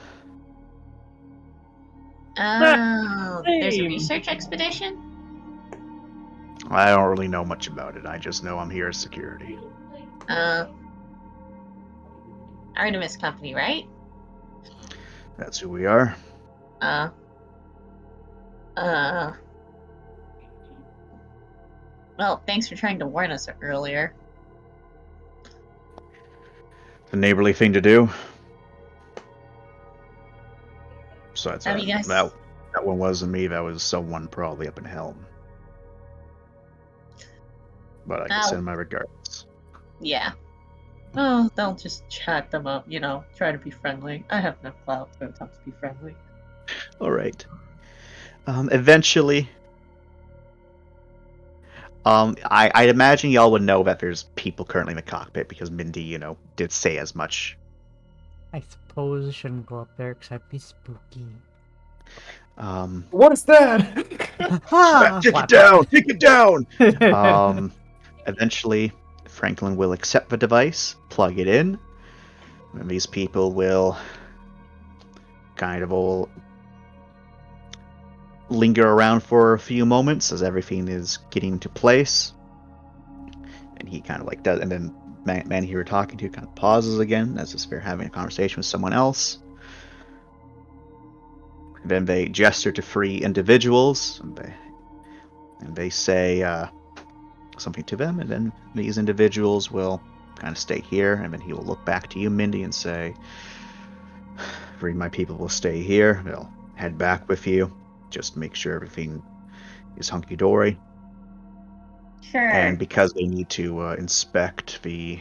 Oh, there's a research expedition? I don't really know much about it. I just know I'm here as security. Artemis Company, right? That's who we are. Well, thanks for trying to warn us earlier. It's a neighborly thing to do. Besides Have you guys- that one wasn't me. That was someone probably up in Helm. But I can Oh. send my regards. Yeah. Oh, they'll just chat them up, try to be friendly. I have enough clout to attempt to be friendly. All right. Eventually, I'd imagine y'all would know that there's people currently in the cockpit because Mindy, did say as much. I suppose I shouldn't go up there because I'd be spooky. What is that? Take it down! Take it down! Eventually, Franklin will accept the device, plug it in, and these people will kind of all linger around for a few moments as everything is getting into place. And he kind of does, and then man you were talking to kind of pauses again, as if they're having a conversation with someone else. Then they gesture to 3 individuals, and they say something to them, and then these individuals will kind of stay here, and then he will look back to you, Mindy, and say, 3 of my people will stay here. They'll head back with you. Just make sure everything is hunky-dory. Sure. And because they need to inspect the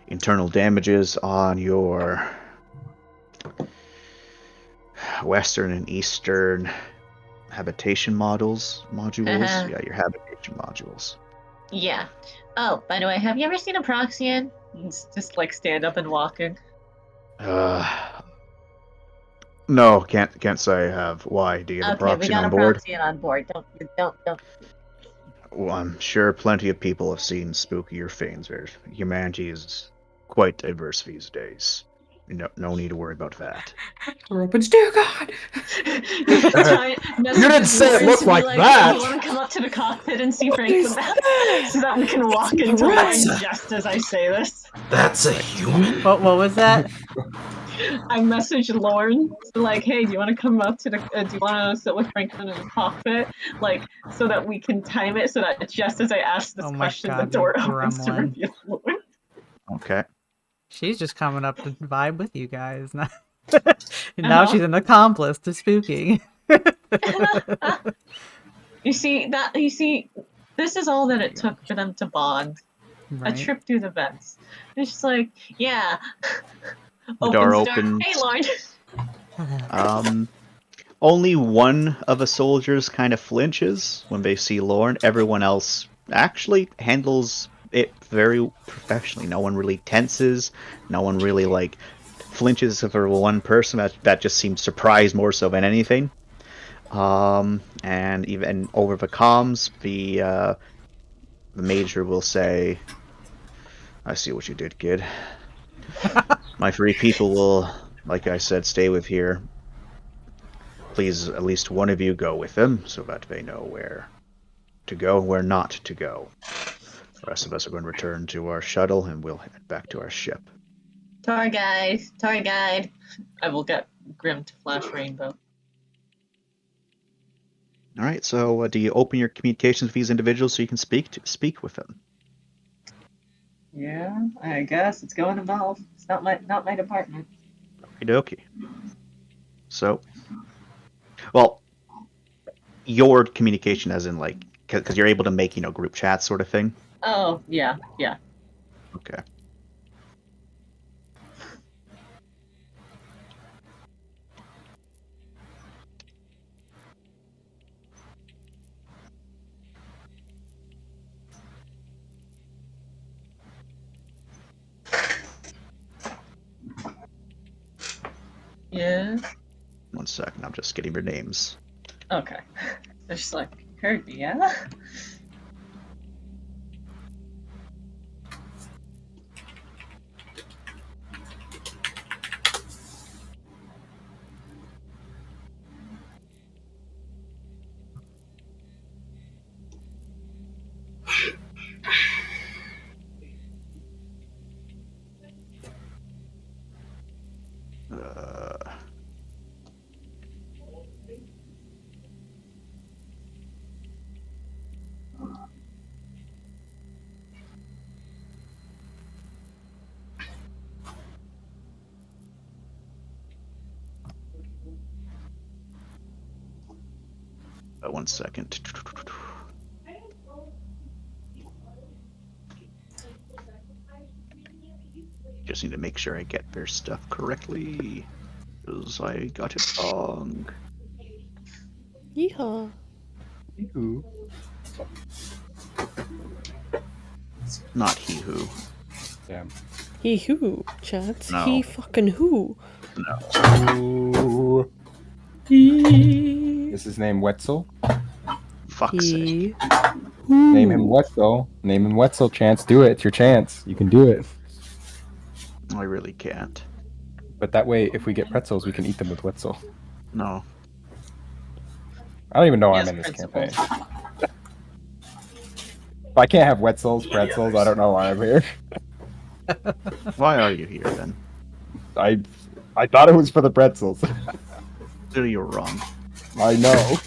internal damages on your western and eastern habitation modules. Yeah, your habitation modules. Yeah. Oh, by the way, have you ever seen a Proxian? It's just like stand up and walking. No, can't say I have. Why? Do you have a Okay, we Proxian got on a board? Proxian on board. Don't. Well, I'm sure plenty of people have seen spookier things. Humanity is quite diverse these days. No need to worry about that. Door opens, dear God! You didn't say it looked like that! Do you want to come up to the cockpit and see Franklin so that we can walk into line just as I say this? That's a human? What was that? I messaged Lauren, like, hey, do you want to come up to the, do you want to sit with Franklin in the cockpit? Like, so that we can time it so that just as I ask this question, the door opens to reveal Lauren. Okay. She's just coming up to vibe with you guys. Now she's an accomplice to spooking. You see, this is all that it took for them to bond. Right. A trip through the vents. It's just like, yeah. The door opens. Hey, Lauren. Only one of the soldiers kind of flinches when they see Lauren. Everyone else actually handles it very professionally. No one really tenses. No one really flinches for one person. That just seems surprised more so than anything. And even over the comms, the major will say, "I see what you did, kid. My 3 people will, like I said, stay with here. Please, at least one of you go with them so that they know where to go and where not to go. The rest of us are going to return to our shuttle and we'll head back to our ship." Tour guide. I will get Grim to flash rainbow. All right. So, do you open your communications with these individuals so you can speak with them? Yeah, I guess it's going to Valve. It's not my department. Okie dokie. So, well, your communication, as in because you're able to make group chats sort of thing. Oh yeah. Okay. Yeah. 1 second, I'm just getting your names. Okay. It's just like, heard me, yeah? One second. Just need to make sure I get their stuff correctly, because I got it wrong. Yeehaw. Yeehoo. Not he who. Damn. He who, chats? No. He fucking who? No. Is his name Wetzel? Fuck's sake. Name him Wetzel. Name him Wetzel, Chance. Do it. It's your chance. You can do it. I really can't. But that way, if we get pretzels, we can eat them with Wetzel. No. I don't even know why I'm in this campaign. If I can't have Wetzels, pretzels, I don't know why I'm here. Why are you here then? I thought it was for the pretzels. So you're wrong. I know.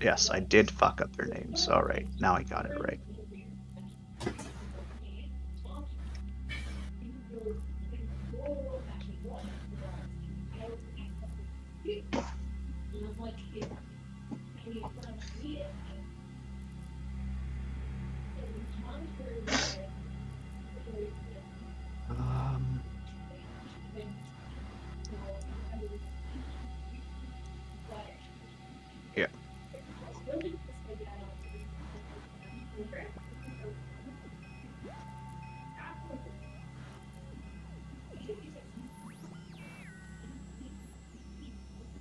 Yes, I did fuck up their names. Alright, now I got it right. Yeah.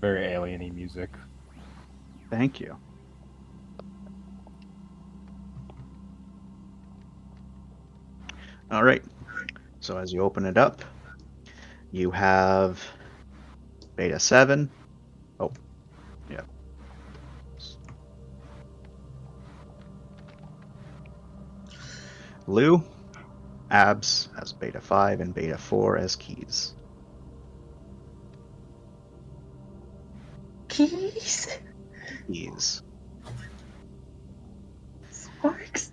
Very alien-y music. Thank you. Alright. So as you open it up, you have Beta 7. Oh, yeah. Lou, Abs as Beta 5, and Beta 4 as Keys. Keys? Keys. Sparks?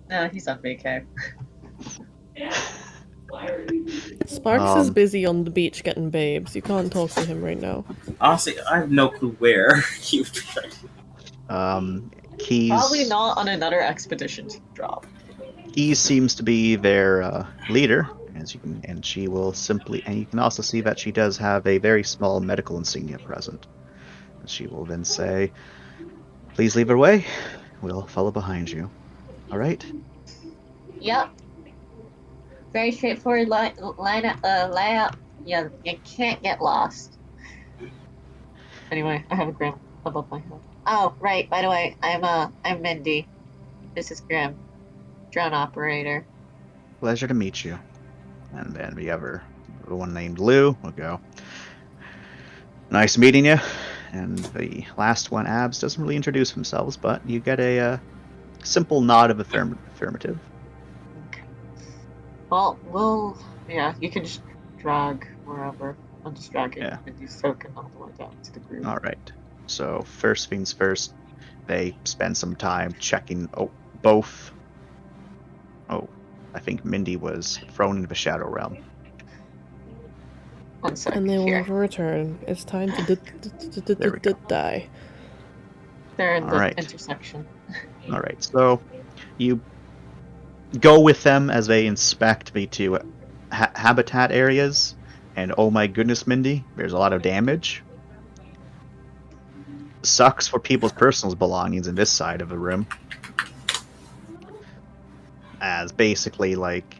No, he's on vacay. Sparks is busy on the beach getting babes. You can't talk to him right now. Honestly, I have no clue where he would be. Keys. Probably not on another expedition job. Keys seems to be their leader, as you can, and she will simply, and you can also see that she does have a very small medical insignia present. And she will then say, "Please leave her way. We'll follow behind you. All right." Yep. Very straightforward layout. Yeah, you can't get lost. Anyway, I have a Grim above my head. Oh, right. By the way, I'm Mindy. This is Grim, drone operator. Pleasure to meet you. And then the one named Lou will go, "Nice meeting you." And the last one, Abs, doesn't really introduce themselves, but you get a simple nod of affirmative. Well, yeah, you can just drag wherever. I'm just dragging Mindy's token all the way down to the group. All right. So first things first, they spend some time checking both. Oh, I think Mindy was thrown into the Shadow Realm. One second. And they will never return. It's time to die. They're in the Alright. intersection. All right. So you go with them as they inspect the two habitat areas, and oh my goodness, Mindy, there's a lot of damage. Sucks for people's personal belongings in this side of the room, as basically like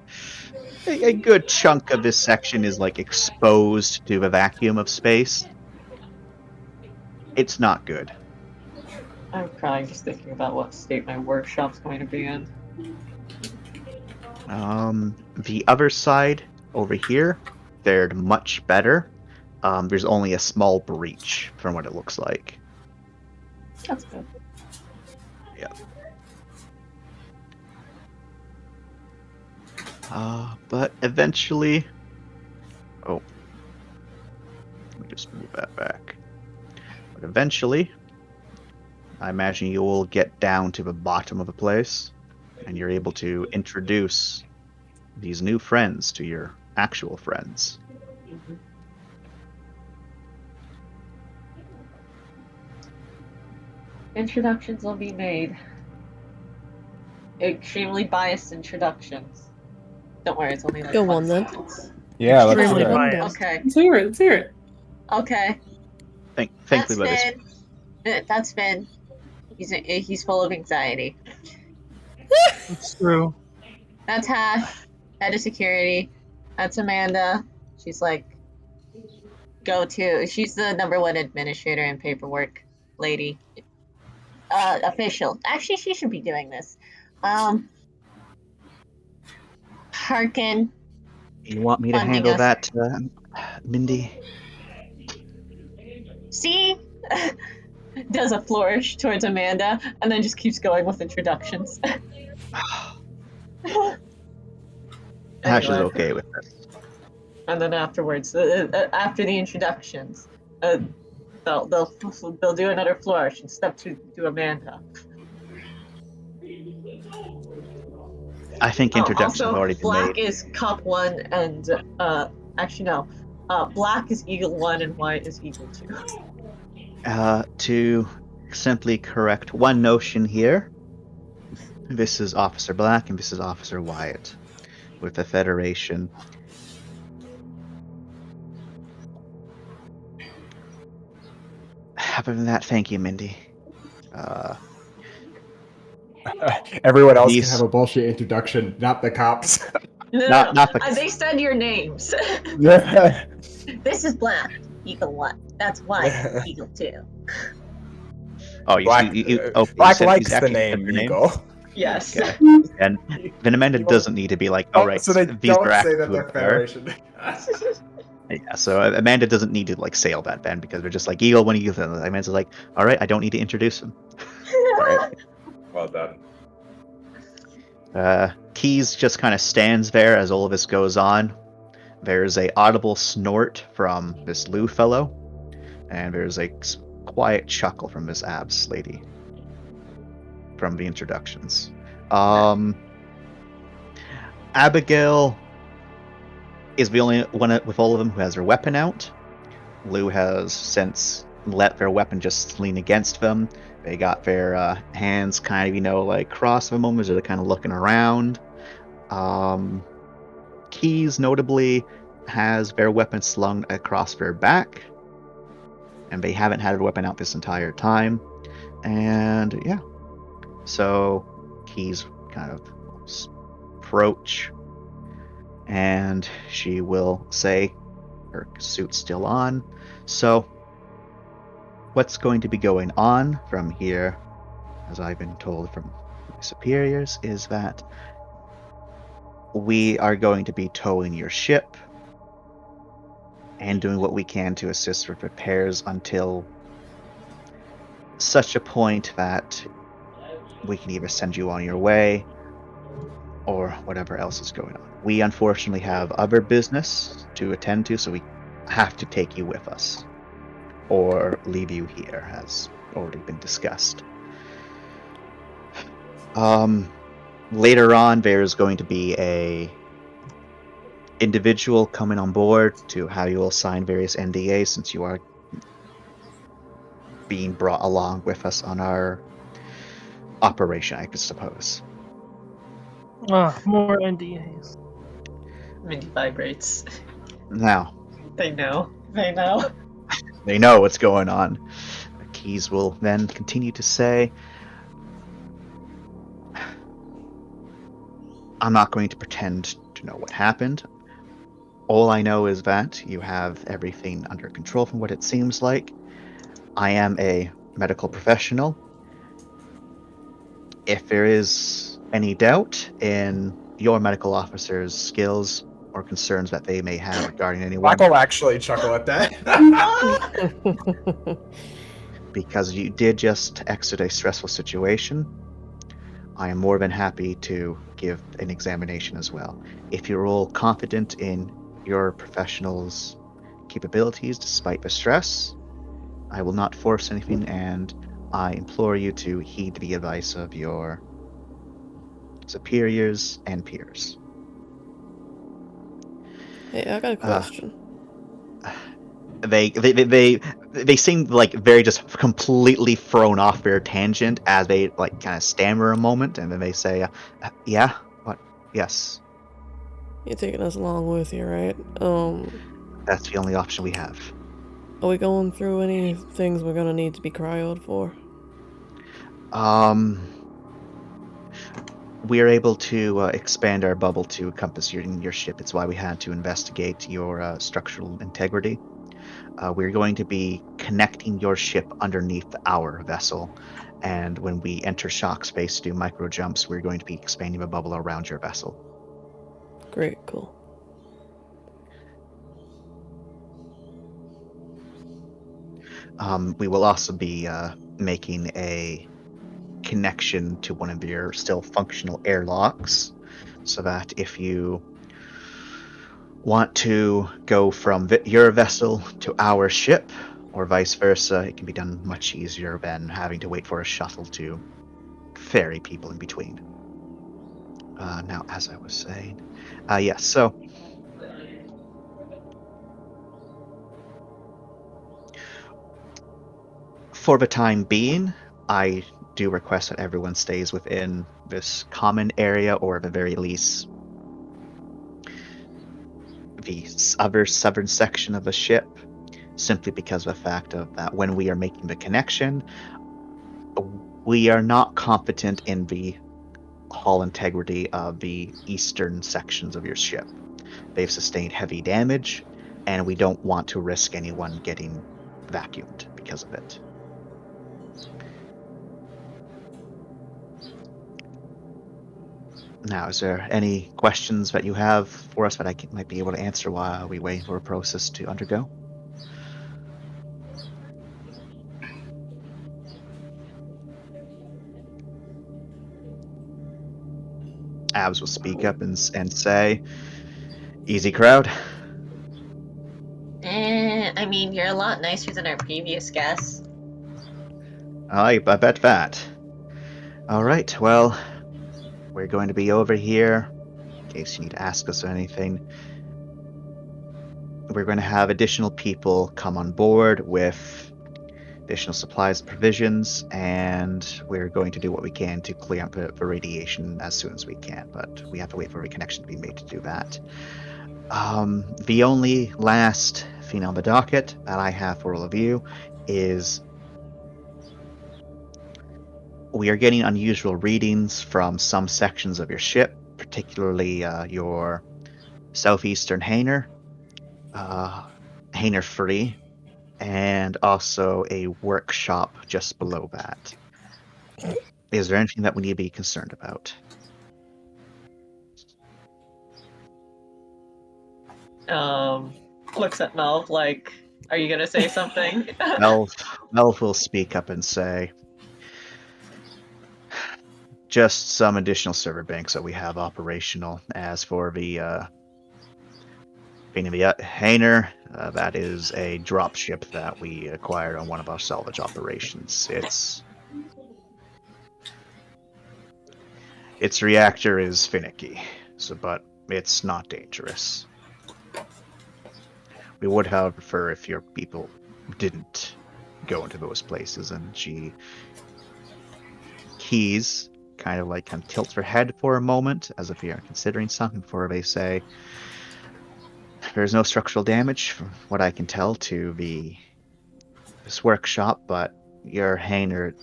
a good chunk of this section is like exposed to the vacuum of space. It's not good. I'm crying just thinking about what state my workshop's going to be in. The other side over here fared much better. There's only a small breach from what it looks like. That's good. Yeah. But eventually... Oh. Let me just move that back. But eventually, I imagine you will get down to the bottom of the place, and you're able to introduce these new friends to your actual friends. Mm-hmm. Introductions will be made. Extremely biased introductions. Don't worry, it's only like Go one on then. sentence. Yeah, let's Extremely hear it. biased. Okay. Let's hear it. Let's hear it. Okay. Thankfully, but That's Finn. He's full of anxiety. It's true. That's Hash, head of security. That's Amanda. She's like go-to. She's the #1 administrator and paperwork lady. Official. Actually, she should be doing this. Harkin. You want me to Funding handle us. that, Mindy? See? Does a flourish towards Amanda and then just keeps going with introductions. Ash is Anyway. okay with this. And then afterwards, after the introductions, they'll do another flourish and step to Amanda. I think introductions have Also, already been black made. is Cop 1 and actually no, black is Eagle 1 and white is Eagle 2. To simply correct one notion here, this is Officer Black and this is Officer Wyatt with the Federation. Other than that, thank you, Mindy. Everyone else These- can have a bullshit introduction, not the cops. No. Not the- They said your names. Yeah. This is Black, Eagle 1. That's White, Eagle 2. Oh, you, Black, you Black said- likes the actually name said their Eagle. Yes. Okay. And then Amanda doesn't need to be like, all right, So they these don't are say that active they're there. Federation. Yeah, so Amanda doesn't need to like sail that then because they're just like Eagle 1, Eagle 2. Amanda's like, all right, I don't need to introduce him. Well done. Keys just kind of stands there as all of this goes on. There's a audible snort from this Lou fellow, and there's a quiet chuckle from this Abs lady from the introductions. Abigail is the only one with all of them who has their weapon out. Lou has since let their weapon just lean against them. They got their hands kind of, like crossed for a moment as they're kind of looking around. Keys notably has their weapon slung across their back, and they haven't had a weapon out this entire time. And yeah, so Keys kind of approach, and she will say, her suit's still on. So what's going to be going on from here, as I've been told from my superiors, is that we are going to be towing your ship and doing what we can to assist with repairs until such a point that we can either send you on your way or whatever else is going on. We unfortunately have other business to attend to, so we have to take you with us or leave you here, as already been discussed. Later on, there's going to be a individual coming on board to how you will sign various NDAs, since you are being brought along with us on our operation, I could suppose. More NDAs. Mindy vibrates. Now, They know. They know. they know what's going on. Keys will then continue to say, I'm not going to pretend to know what happened. All I know is that you have everything under control from what it seems like. I am a medical professional. If there is any doubt in your medical officer's skills or concerns that they may have regarding anyone, Black will actually chuckle at that. because you did just exit a stressful situation, I am more than happy to give an examination as well. If you're all confident in your professional's capabilities despite the stress, I will not force anything, and I implore you to heed the advice of your superiors and peers. Hey, I got a question. They seem like very just completely thrown off their tangent as they like kind of stammer a moment, and then they say, "Yeah, what? Yes, You're taking us along with you, right? that's the only option we have." Are we going through any things we're gonna need to be cryoed for? we are able to expand our bubble to encompass your ship. It's why we had to investigate your structural integrity. We're going to be connecting your ship underneath our vessel, and when we enter shock space to do micro jumps, we're going to be expanding a bubble around your vessel. Great, cool. We will also be making a connection to one of your still functional airlocks, so that if you want to go from your vessel to our ship, or vice versa, it can be done much easier than having to wait for a shuttle to ferry people in between. Now, as I was saying, yes, so for the time being, I do request that everyone stays within this common area, or at the very least, the other southern section of the ship, simply because of the fact of that when we are making the connection, we are not competent in the hull integrity of the eastern sections of your ship. They've sustained heavy damage, and we don't want to risk anyone getting vacuumed because of it. Now, is there any questions that you have for us that I might be able to answer while we wait for a process to undergo? Abs will speak up and say, "Easy, crowd." I mean, you're a lot nicer than our previous guests. I bet that. All right, well, we're going to be over here in case you need to ask us anything. We're going to have additional people come on board with additional supplies and provisions, and we're going to do what we can to clear up the radiation as soon as we can, but we have to wait for a reconnection to be made to do that. The only last thing on the docket that I have for all of you is we are getting unusual readings from some sections of your ship, particularly your southeastern hangar, hangar 3, and also a workshop just below that. Is there anything that we need to be concerned about? Looks at Melv like, are you gonna say something? Melv will speak up and say, just some additional server banks that we have operational. As for the hangar, that is a dropship that we acquired on one of our salvage operations. Its reactor is finicky, but it's not dangerous. We would, however, prefer if your people didn't go into those places. And she keys, kind of tilts her head for a moment, as if you're considering something before they say, "There's no structural damage, from what I can tell, to this workshop, but your hangar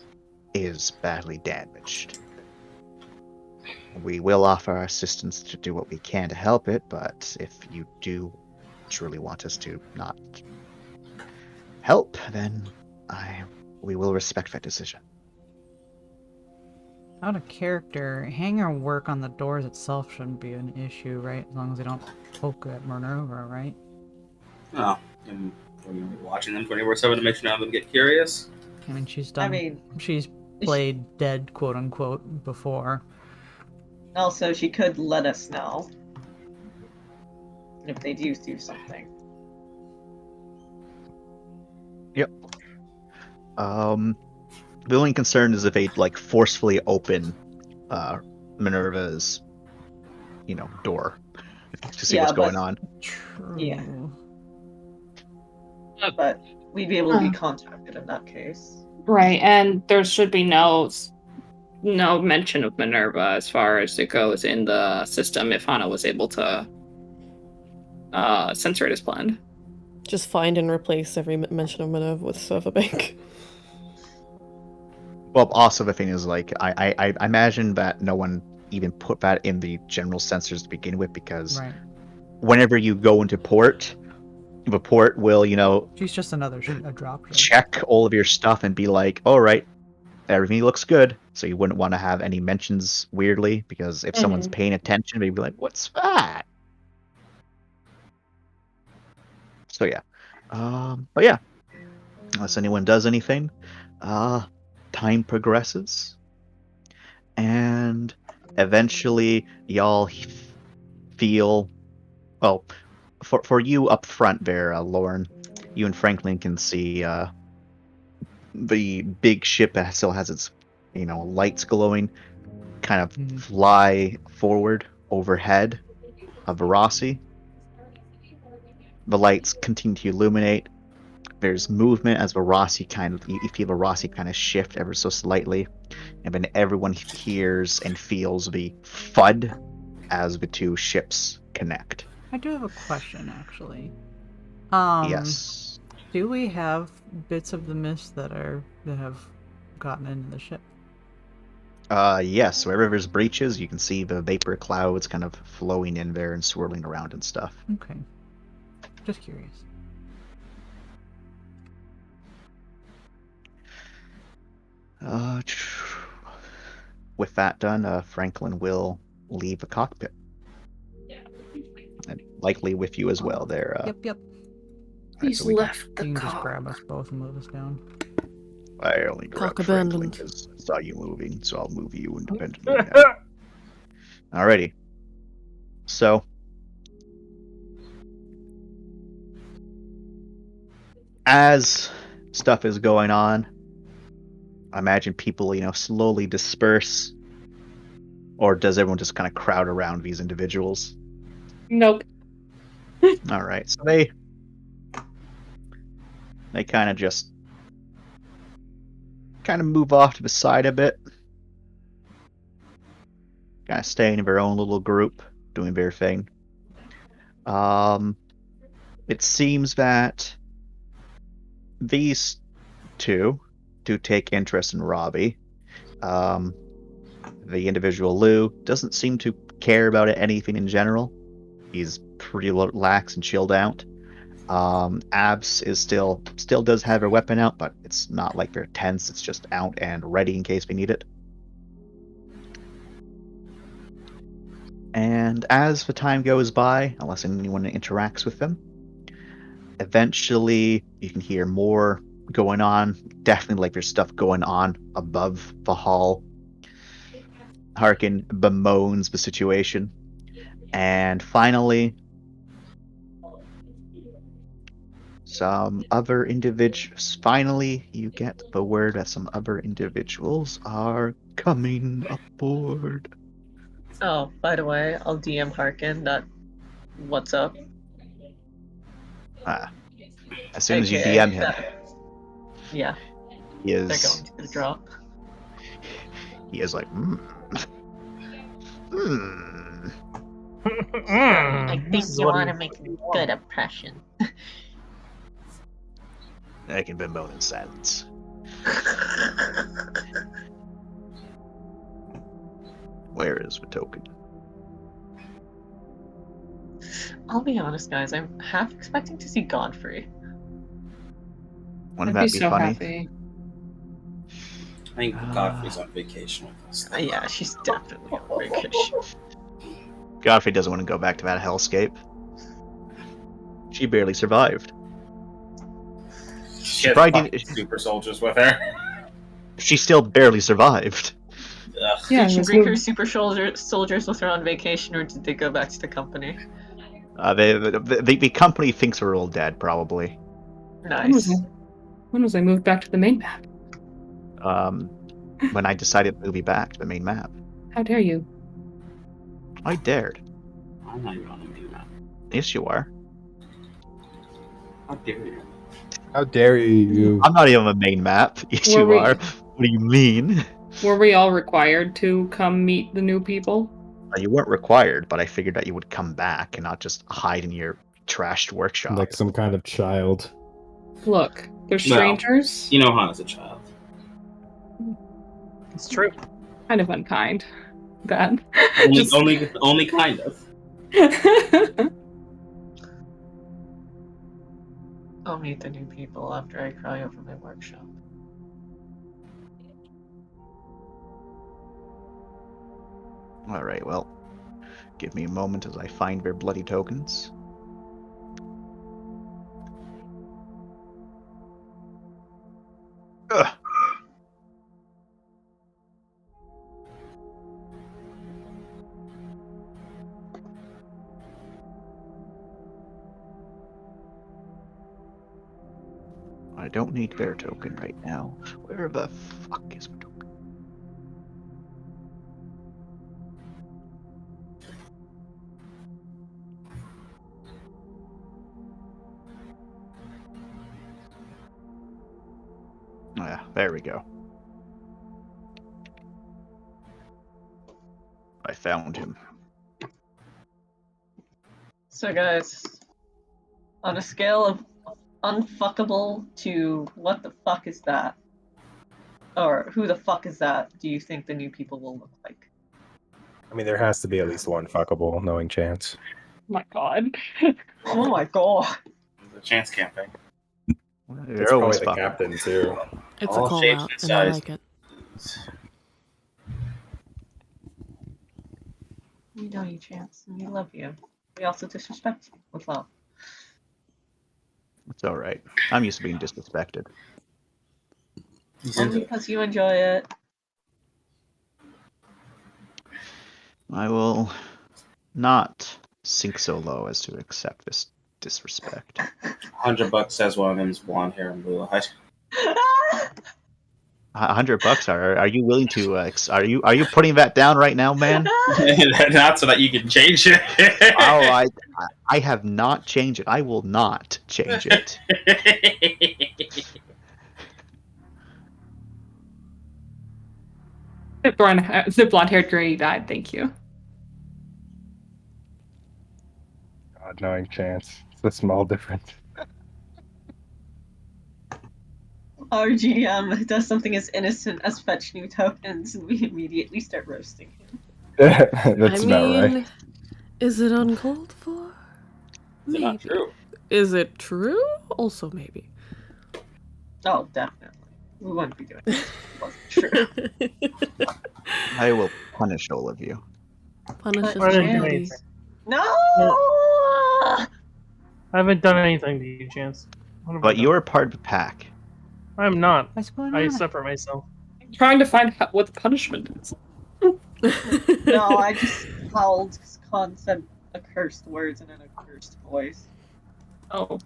is badly damaged. We will offer our assistance to do what we can to help it, but if you do truly want us to not help, then we will respect that decision." Out of character, hangar work on the doors itself shouldn't be an issue, right? As long as they don't poke at Minerva, right? No, I'm watching them 24/7 to make sure none of them get curious. I mean, she's played dead, quote unquote, before. Also, she could let us know if they do something. Yep. The only concern is if they forcefully open Minerva's, door to see what's going on. True. Yeah. But we'd be able to be contacted in that case. Right, and there should be no mention of Minerva as far as it goes in the system if Hana was able to censor it as planned. Just find and replace every mention of Minerva with server bank. Well, also the thing is, I imagine that no one even put that in the general sensors to begin with, because Right. whenever you go into port, the port will, She's just another a drop ship. check all of your stuff and be like, all right, everything looks good. So you wouldn't want to have any mentions weirdly, because if someone's paying attention, they'd be like, what's that? So yeah. But yeah, unless anyone does anything, time progresses, and eventually y'all feel, well, for you up front there, Lauren, you and Franklin can see the big ship that still has its, lights glowing, kind of fly forward overhead of Varasi. The lights continue to illuminate. There's movement as Varasi you feel Varasi kind of shift ever so slightly, and then everyone hears and feels the thud as the two ships connect. I do have a question, actually. Yes. Do we have bits of the mist that have gotten into the ship? Yes. Wherever there's breaches, you can see the vapor clouds kind of flowing in there and swirling around and stuff. Okay. Just curious. With that done, Franklin will leave the cockpit. And likely with you as well there. Yep. He's left the You can just car. grab us both and move us down. I only grabbed Cock Franklin abandoned. because I saw you moving, so I'll move you independently now. Alrighty. So, as stuff is going on, I imagine people, slowly disperse. Or does everyone just kind of crowd around these individuals? Nope. Alright, so they kind of just move off to the side a bit. Kind of staying in their own little group, doing their thing. It seems that these two do take interest in Robbie. The individual Lou doesn't seem to care about anything in general. He's pretty lax and chilled out. Abs is still does have her weapon out, but it's not like they're tense. It's just out and ready in case we need it. And as the time goes by, unless anyone interacts with them, eventually you can hear more going on. Definitely like there's stuff going on above the hall. Harkin bemoans the situation. And finally, some other individuals. Finally, you get the word that some other individuals are coming aboard. Oh, by the way, I'll DM Harkin that. What's up? As soon as you AKA DM him, yeah, he they're is. going to the drop. He is like, I think you want to make a good impression. I can bemoan in silence. Where is the token? I'll be honest, guys. I'm half expecting to see Godfrey. Wouldn't I'd that be be so funny? happy. I think Godfrey's on vacation with us. Yeah, she's definitely on vacation. Godfrey doesn't want to go back to that hellscape. She barely survived. She has probably fucking didn't- super soldiers with her. She still barely survived. Ugh. Yeah, Did she let's bring move. her super soldiers with her on vacation, or did they go back to the company? The company thinks we're all dead, probably. Nice. When was I moved back to the main map? When I decided to move you back to the main map. How dare you? I dared. I'm not even on the main map. Yes, you are. How dare you? How dare you? I'm not even on the main map. Yes, Were you we- are. What do you mean? Were we all required to come meet the new people? You weren't required, but I figured that you would come back and not just hide in your trashed workshop. Like some kind of child. Look, they're Well, strangers. Hana's a child. It's true. Kind of unkind. that. Only kind of. I'll meet the new people after I cry over my workshop. Alright, well, give me a moment as I find their bloody tokens. Ugh. I don't need their token right now. Where the fuck is my token? Ah, there we go. I found him. So guys, on a scale of unfuckable to what the fuck is that? Or who the fuck is that do you think the new people will look like? I mean, there has to be at least one fuckable, knowing chance. My God. Oh my God. The chance campaign. It's probably the captain too. It's All a call shapes out, and and I sizes. like it. We know you, Chance, and we love you. We also disrespect you with love. It's alright. I'm used to being disrespected. Only because you enjoy it. I will not sink so low as to accept this disrespect. $100 says one of them's blonde hair and blue eyes. $100. Are you willing to? Are you putting that down right now, man? Not so that you can change it. Oh, I have not changed it. I will not change it. The blonde-haired gray died. Thank you. God, knowing chance. It's a small difference. Our GM does something as innocent as fetch new tokens, and we immediately start roasting him. That's about right. Is it uncalled for? Is it not true? Is it true? Also, maybe. Oh, definitely. We wouldn't be doing this if it wasn't true. I will punish all of you. Punish But us, Chance- buddy. No! I haven't done anything to you, Chance. What have I But done? you're a part of the pack. I'm not. What's going I on? separate myself. I'm trying to find what the punishment is. No, I just howled said accursed words in an accursed voice. Oh.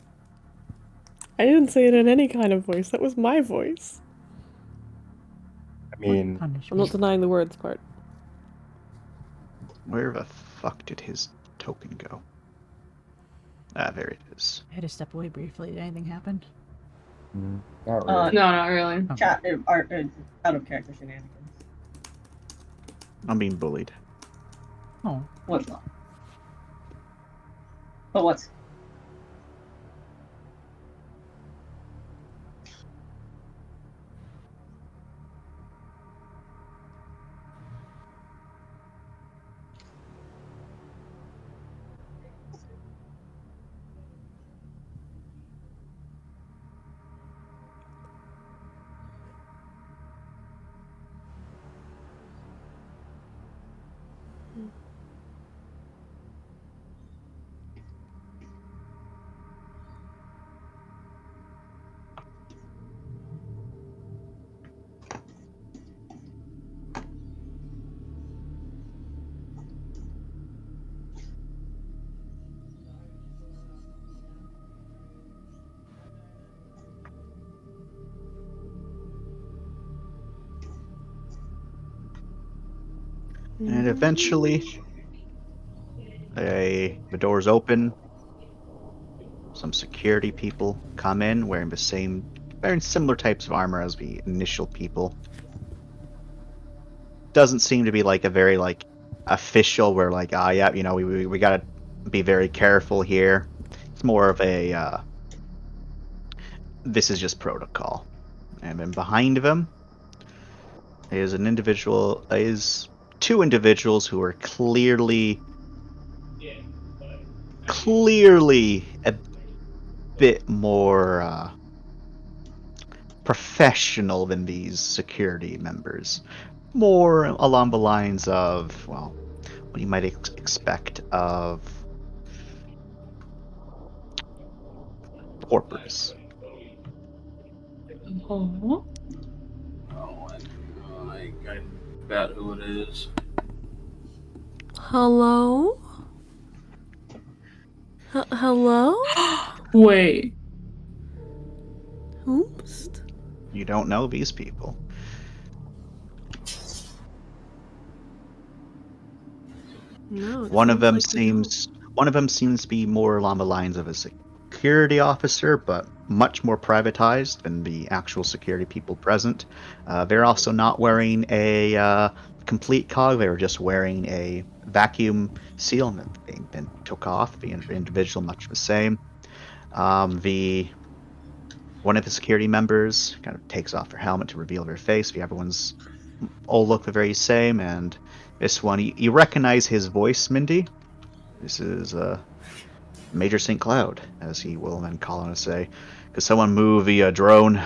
I didn't say it in any kind of voice. That was my voice. I mean, I'm not denying the words part. Where the fuck did his token go? Ah, there it is. I had to step away briefly. Did anything happen? not Uh, really. No, not really. Chat out of character shenanigans. I'm being bullied. Oh. What's not? But what's? And eventually, the doors open. Some security people come in wearing wearing similar types of armor as the initial people. Doesn't seem to be like a very official. Where yeah, you know, we gotta be very careful here. It's more of a this is just protocol. And then behind them is an individual is two individuals who are clearly a bit more professional than these security members. More along the lines of, well, what you might expect of corpers. Oh, I bet who it is. Hello? Hello? Wait. Oops. You don't know these people. No. One of them seems to be more along the lines of a security officer, but much more privatized than the actual security people present. They're also not wearing a complete cog. They were just wearing a vacuum seal that they then took off. The individual much the same. One of the security members kind of takes off her helmet to reveal her face. The other ones all look the very same, and this one, you recognize his voice, Mindy. This is Major St. Cloud, as he will then call on to say, "Could someone move the drone?"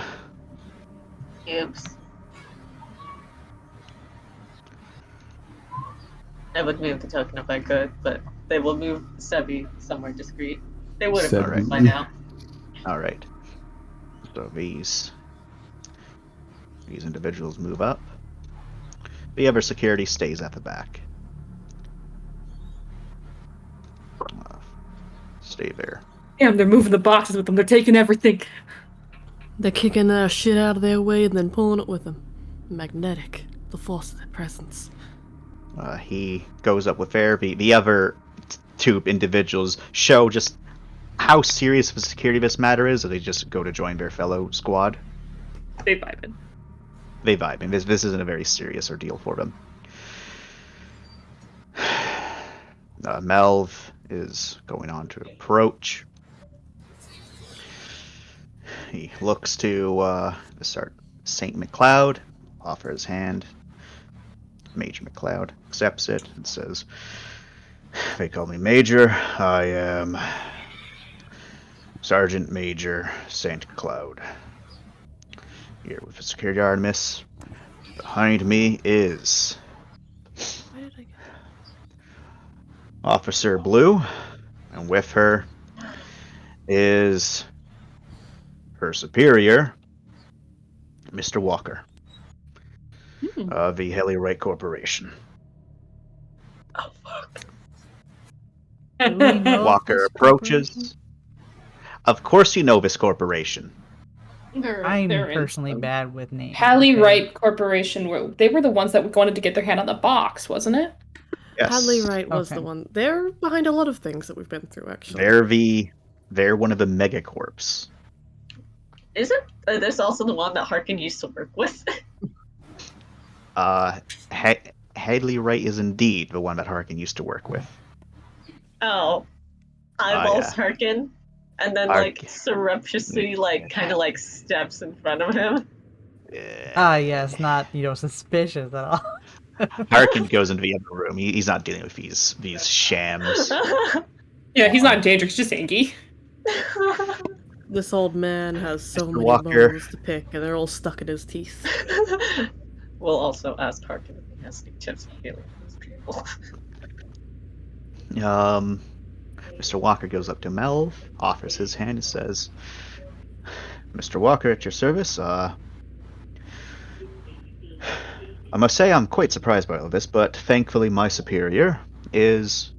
Oops. I would move the token if I could, but they will move Sebi somewhere discreet. They would have moved by now. Alright. So these individuals move up. The other security stays at the back. Stay there. Damn, they're moving the boxes with them. They're taking everything. They're kicking their shit out of their way and then pulling it with them. Magnetic. The force of their presence. He goes up with there. The other two individuals show just how serious of a security this matter is, or they just go to join their fellow squad. They vibing. They vibe, and this isn't a very serious ordeal for them. Melv is going on to approach. He looks to start St. McCloud, offer his hand. Major McCloud accepts it and says, "They call me Major. I am Sergeant Major St. Cloud. Here with the security Artemis. Behind me is Officer Blue, and with her is her superior, Mr. Walker, of the Helliwright Corporation." Oh, fuck. Walker approaches. Of course you know this corporation. I'm personally bad with names. Helliwright Corporation, they were the ones that wanted to get their hand on the box, wasn't it? Yes. Helliwright was the one. They're behind a lot of things that we've been through, actually. They're one of the megacorps. Isn't this also the one that Harkin used to work with? Helliwright is indeed the one that Harkin used to work with. Oh. Eyeballs Harkin. And then, surreptitiously, kind of, steps in front of him. Yes, not, suspicious at all. Harkin goes into the other room. He's not dealing with these shams. Yeah, he's not in danger. He's just angry. This old man has so Mr. many Walker. bones to pick, and they're all stuck in his teeth. We'll also ask Harkin if he has any tips for dealing with these people. Mr. Walker goes up to Melv, offers his hand, and says, "Mr. Walker, at your service. I must say I'm quite surprised by all this, but thankfully my superior is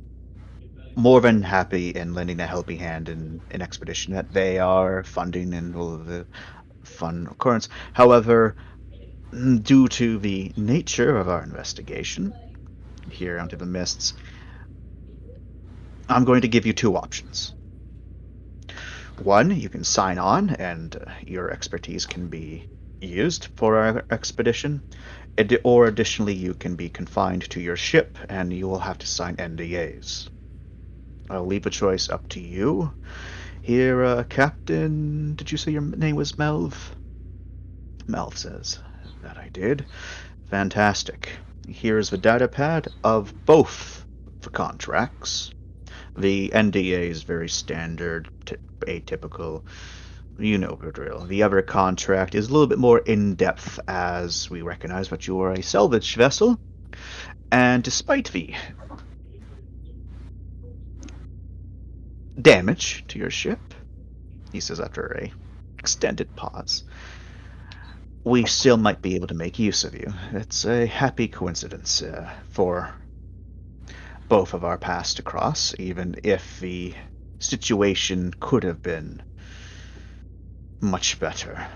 more than happy in lending a helping hand in an expedition that they are funding and all of the fun occurrence. However, due to the nature of our investigation here under the mists, I'm going to give you two options. One, you can sign on and your expertise can be used for our expedition, or additionally you can be confined to your ship and you will have to sign NDAs. I'll leave the choice up to you. Here, Captain, did you say your name was Melv?" Melv says, "That I did. Fantastic. Here's the data pad of both the contracts. The NDA is very standard, atypical. You know the drill. The other contract is a little bit more in-depth, as we recognize that you are a salvage vessel, and despite the damage to your ship, he says after a extended pause, we still might be able to make use of you. It's a happy coincidence for both of our paths to cross, even if the situation could have been much better.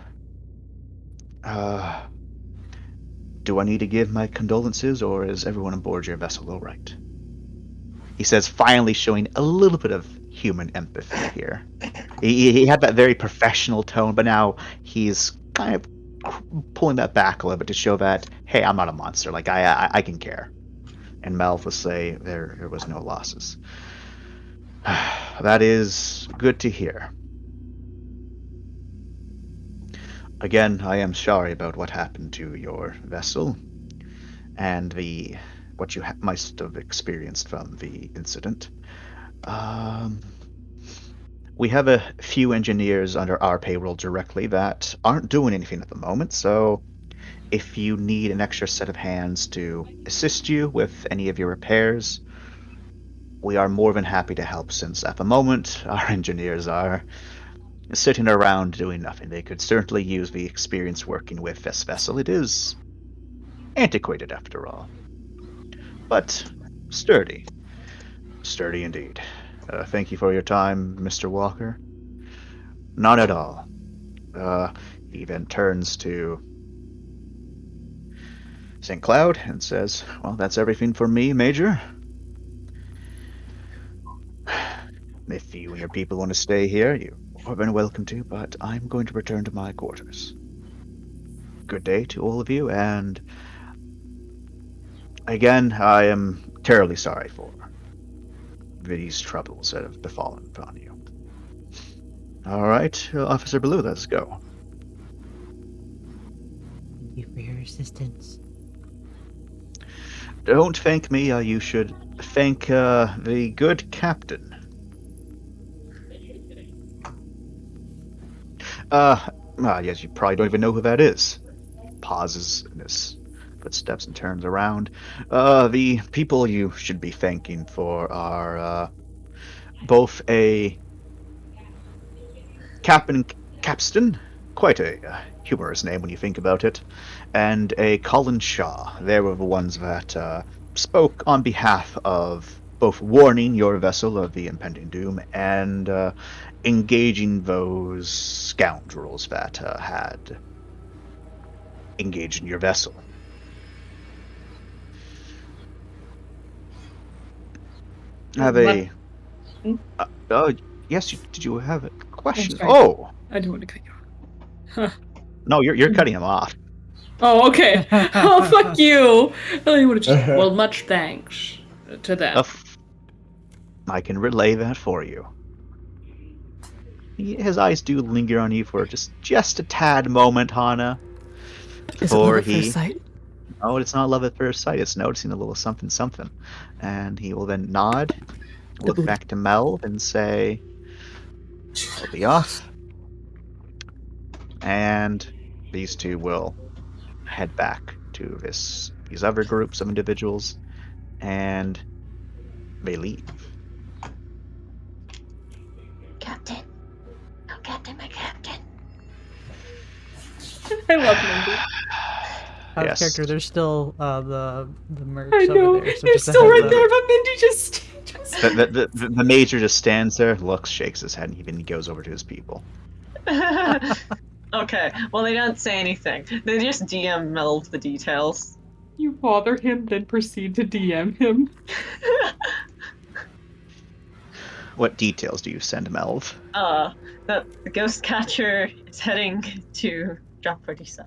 Do I need to give my condolences, or is everyone on board your vessel all right? He says, finally showing a little bit of human empathy here. He had that very professional tone, but now he's kind of pulling that back a little bit to show that, hey, I'm not a monster. Like, I can care. And Melv will say there was no losses. That is good to hear. Again, I am sorry about what happened to your vessel and what you must have experienced from the incident. We have a few engineers under our payroll directly that aren't doing anything at the moment, so if you need an extra set of hands to assist you with any of your repairs, we are more than happy to help, since at the moment our engineers are sitting around doing nothing. They could certainly use the experience working with this vessel. It is antiquated after all, but sturdy. Sturdy indeed. Thank you for your time, Mr. Walker. Not at all. He then turns to St. Cloud and says, well, that's everything for me, Major. If you and your people want to stay here, you are been welcome to, but I'm going to return to my quarters. Good day to all of you, and again, I am terribly sorry for these troubles that have befallen upon you. Alright, Officer Blue, let's go. Thank you for your assistance. Don't thank me, you should thank the good captain. Yes, you probably don't even know who that is. Pauses in his footsteps and turns around. The people you should be thanking for are both a Capstan, quite a humorous name when you think about it, and a Colin Shaw. They were the ones that spoke on behalf of both warning your vessel of the impending doom and engaging those scoundrels that had engaged in your vessel. Have a... yes, did you have a question? Oh! I didn't want to cut you off. Huh. No, you're cutting him off. Oh, okay. Oh, fuck you. I would have just... Well, much thanks to them. I can relay that for you. His eyes do linger on you for just a tad moment, Hana. Is it love at first sight? No, it's not love at first sight. It's noticing a little something, something. And he will then nod, look back to Mel, and say, "I'll be off." And these two will head back to these other groups of individuals, and they leave. Captain. Oh, Captain, my captain. I love Mindy. Out of Yes. character, there's still the merch I know. over there. So They're just a still heads right up. there, but Mindy just... The major just stands there, looks, shakes his head, and even goes over to his people. Okay, well, they don't say anything. They just DM Melv the details. You bother him, then proceed to DM him. What details do you send Melv? That the ghost catcher is heading to Drop 47.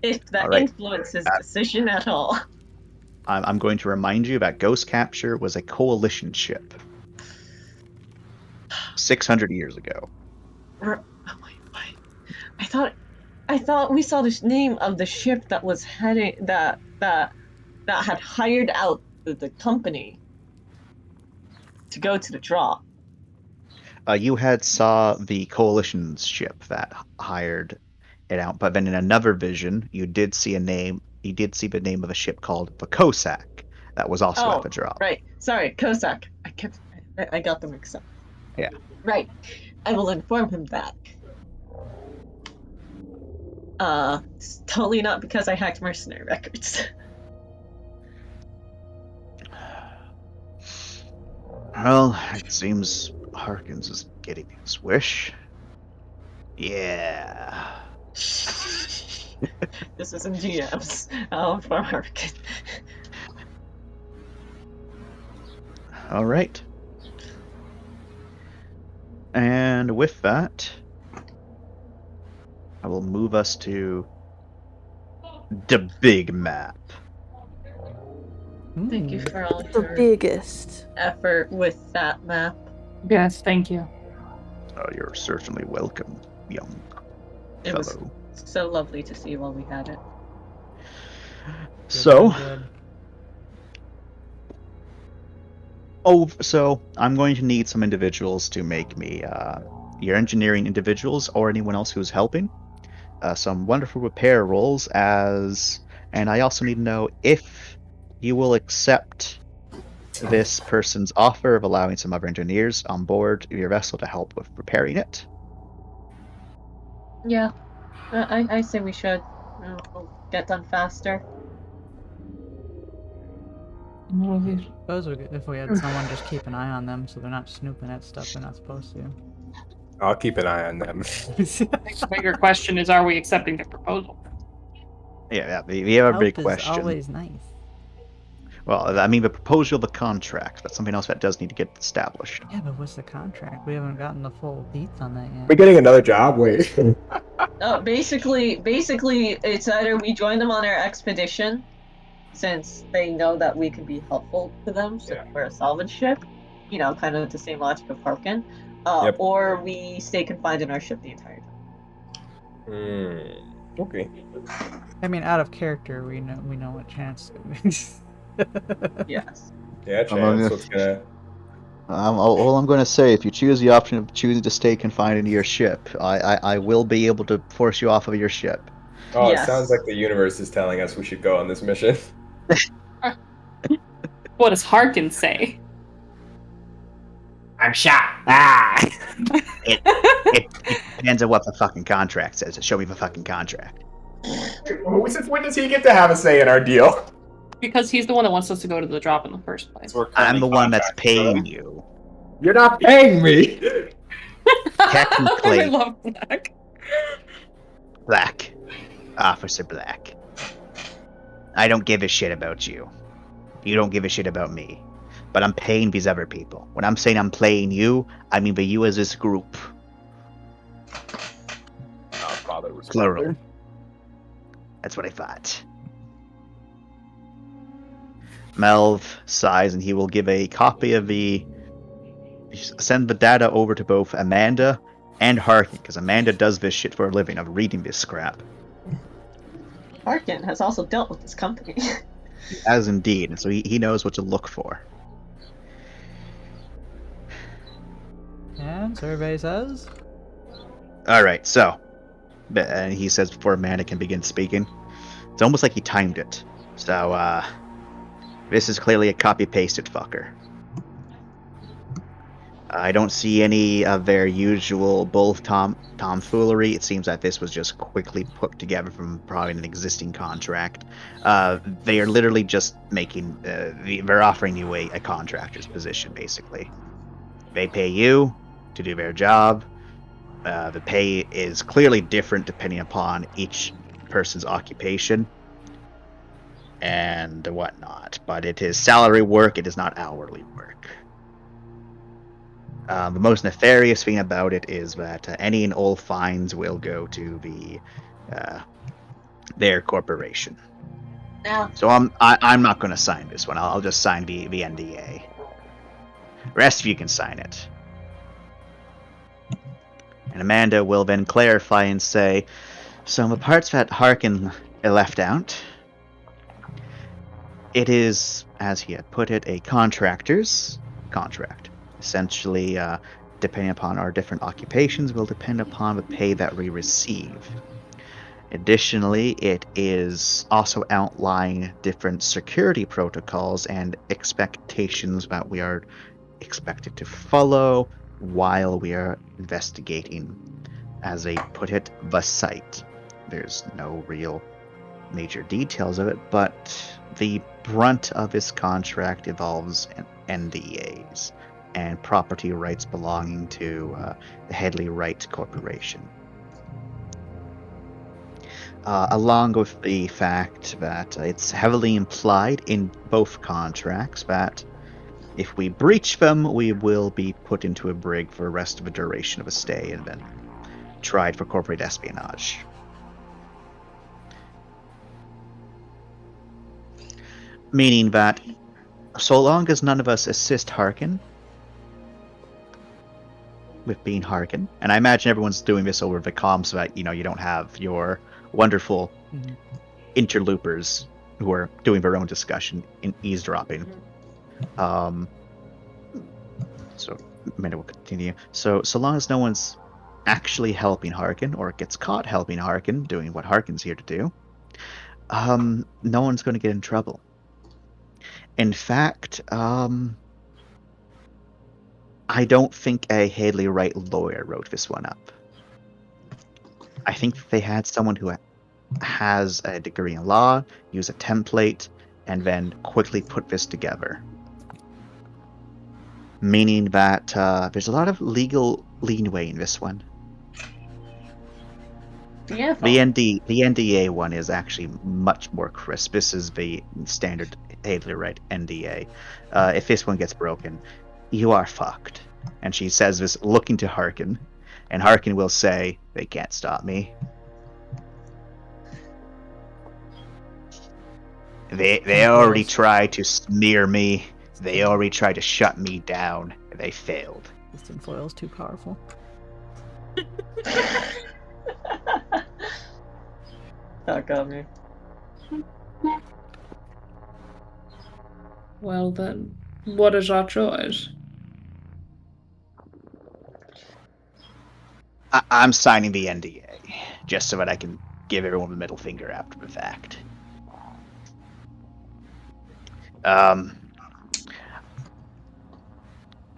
If that Alright. influences decision at all. I'm going to remind you that Ghost Capture was a coalition ship. 600 years ago. Oh my, I thought we saw the name of the ship that was heading that that had hired out the company to go to the drop. You had saw the coalition's ship that hired it out, but then in another vision, you did see a name. You did see the name of a ship called the Cossack that was also at the drop. Right. Sorry, Cossack. I got them mixed up. Yeah. Right. I will inform him that. It's totally not because I hacked mercenary records. Well, it seems Harkins is getting his wish. Yeah. This isn't GMs. I'll inform Harkin. All right. And with that, I will move us to the big map. Thank you for all The your biggest effort with that map. Yes, thank you. Oh, you're certainly welcome, young It was fellow. so lovely to see while we had it. So, I'm going to need some individuals to make me your engineering individuals or anyone else who's helping. Some wonderful repair rolls and I also need to know if you will accept this person's offer of allowing some other engineers on board your vessel to help with repairing it. Yeah, I say we should. We'll get done faster. Suppose if we had someone just keep an eye on them so they're not snooping at stuff they're not supposed to. I'll keep an eye on them. The bigger question is, are we accepting the proposal? Yeah, we have a big Help is question. always nice. Well, I mean, the proposal of the contract, that's something else that does need to get established. Yeah, but what's the contract? We haven't gotten the full deets on that yet. We're getting another job? Wait. Basically, it's either we join them on our expedition, since they know that we can be helpful to them, so we're a salvage ship, kind of the same logic of Harkin, or we stay confined in our ship the entire time. Okay. I mean, out of character, we know what chance. Yes. Yeah, Chance, what's gonna... All I'm going to say, if you choose the option of choosing to stay confined into your ship, I will be able to force you off of your ship. Oh, It sounds like the universe is telling us we should go on this mission. What does Harkin say? I'm shot. Ah! it depends on what the fucking contract says. Show me the fucking contract. Since when does he get to have a say in our deal? Because he's the one that wants us to go to the drop in the first place. I'm the one that's paying you. You're not paying me! Technically. I love Black. Black. Officer Black. I don't give a shit about you. You don't give a shit about me. But I'm paying these other people. When I'm saying I'm paying you, I mean the you as this group. Father was Plural. That's what I thought. Melv sighs and he will give a copy of send the data over to both Amanda and Harkin, because Amanda does this shit for a living of reading this scrap. Harkin has also dealt with this company. As indeed, and so he knows what to look for. And survey says? Alright, so, and he says before Amanda can begin speaking, it's almost like he timed it. So, this is clearly a copy-pasted fucker. I don't see any of their usual tomfoolery. It seems that this was just quickly put together from probably an existing contract. They are literally just making, they're offering you a contractor's position, basically. They pay you to do their job. The pay is clearly different depending upon each person's occupation and whatnot, but it is salary work, it is not hourly work. The most nefarious thing about it is that any and all fines will go to their corporation. Now, so I'm not going to sign this one. I'll just sign the NDA. The rest of you can sign it. And Amanda will then clarify and say, so the parts that Harkin left out, It is, as he had put it, a contractor's contract. Essentially, depending upon our different occupations, will depend upon the pay that we receive. Additionally, it is also outlining different security protocols and expectations that we are expected to follow while we are investigating, as they put it, the site. There's no real major details of it, but the brunt of his contract involves NDAs and property rights belonging to the Headley Wright Corporation. Along with the fact that it's heavily implied in both contracts that if we breach them, we will be put into a brig for the rest of the duration of a stay and then tried for corporate espionage. Meaning that so long as none of us assist Harkin with being Harkin, and I imagine everyone's doing this over the comms so that, you don't have your wonderful interloopers who are doing their own discussion in eavesdropping. So Amanda will continue. So long as no one's actually helping Harkin or gets caught helping Harkin, doing what Harkin's here to do, no one's going to get in trouble. In fact, I don't think a Headley Wright lawyer wrote this one up. I think they had someone who has a degree in law, use a template, and then quickly put this together. Meaning that there's a lot of legal leeway in this one. Yeah. The NDA one is actually much more crisp. This is the standard Headley Wright NDA. If this one gets broken, you are fucked. And she says this looking to Harkin, and Harkin will say, "They can't stop me." They already tried to smear me. They already tried to shut me down. They failed. This tinfoil's too powerful. That got me. Well then, what is our choice? I'm signing the NDA, just so that I can give everyone the middle finger after the fact. The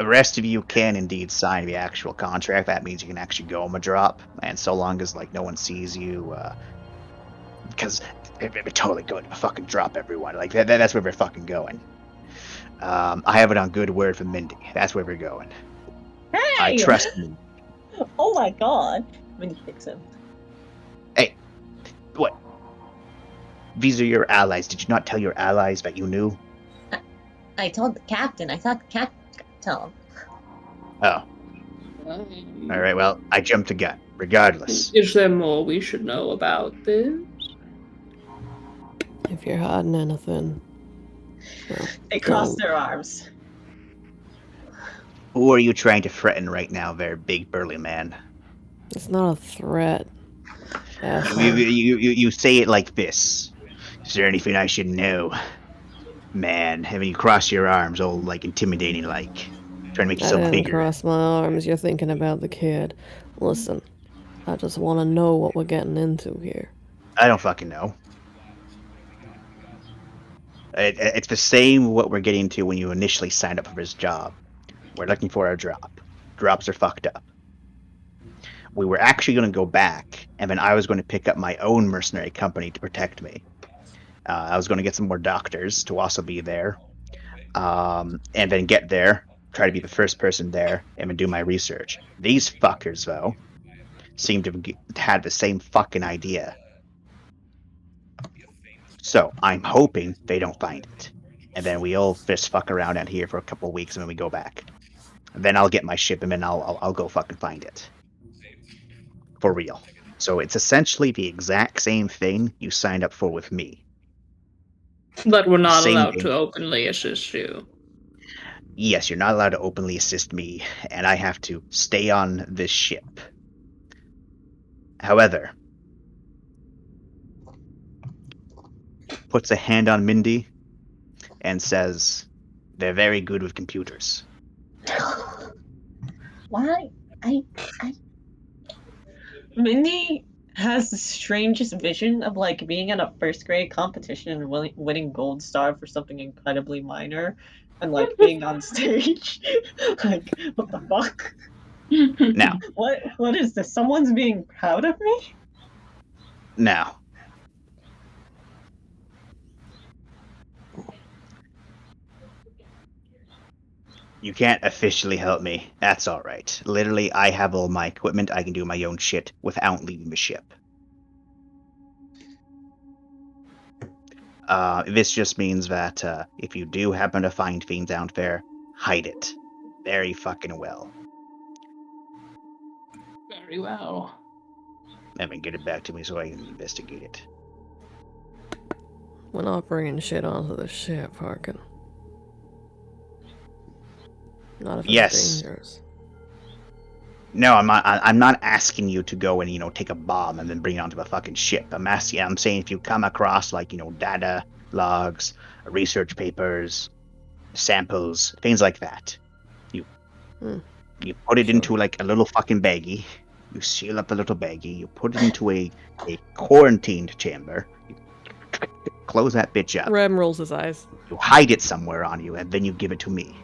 rest of you can indeed sign the actual contract. That means you can actually go on a drop, and so long as no one sees you, because they're totally going to fucking drop everyone. That's where we're fucking going. I have it on good word from Mindy. That's where we're going. Hey! I trust me. Oh my god. Mindy kicks him. Hey, what? These are your allies. Did you not tell your allies that you knew? I told the captain. I thought the captain could tell him. Oh. All right. Well, I jumped the gun. Regardless. Is there more we should know about this? If you're hiding anything, well, They cross their arms. Who are you trying to threaten right now, there, big burly man? It's not a threat. You say it like this. Is there anything I should know? Man, having you cross your arms, all intimidating, trying to make yourself I didn't bigger. cross my arms. You're thinking about the kid. Listen, I just want to know what we're getting into here. I don't fucking know. It's the same what we're getting to when you initially signed up for this job. We're looking for a drop. Drops are fucked up. We were actually going to go back, and then I was going to pick up my own mercenary company to protect me. I was going to get some more doctors to also be there. And then get there, try to be the first person there, and then do my research. These fuckers, though, seem to have had the same fucking idea. So, I'm hoping they don't find it. And then we all just fuck around out here for a couple of weeks, and then we go back. And then I'll get my ship, and then I'll go fucking find it. For real. So it's essentially the exact same thing you signed up for with me. But we're not Same allowed thing. to openly assist you. Yes, you're not allowed to openly assist me, and I have to stay on this ship. However, puts a hand on Mindy, and says they're very good with computers. Why? Mindy has the strangest vision of like being in a first grade competition and winning gold star for something incredibly minor, and like being on stage. Like, what the fuck? Now, what is this? Someone's being proud of me? now, you can't officially help me. That's all right. Literally, I have all my equipment. I can do my own shit without leaving the ship. This just means that if you do happen to find fiends out there, hide it very fucking well. Very well. And then get it back to me so I can investigate it. We're not bringing shit onto the ship, Harkin. Not if it's Yes. dangerous. No, I'm not asking you to go and take a bomb and then bring it onto a fucking ship. I'm saying if you come across data, logs, research papers, samples, things like that, you put it into a little fucking baggie. You seal up the little baggie. You put it into a quarantined chamber. You close that bitch up. Rem rolls his eyes. You hide it somewhere on you, and then you give it to me.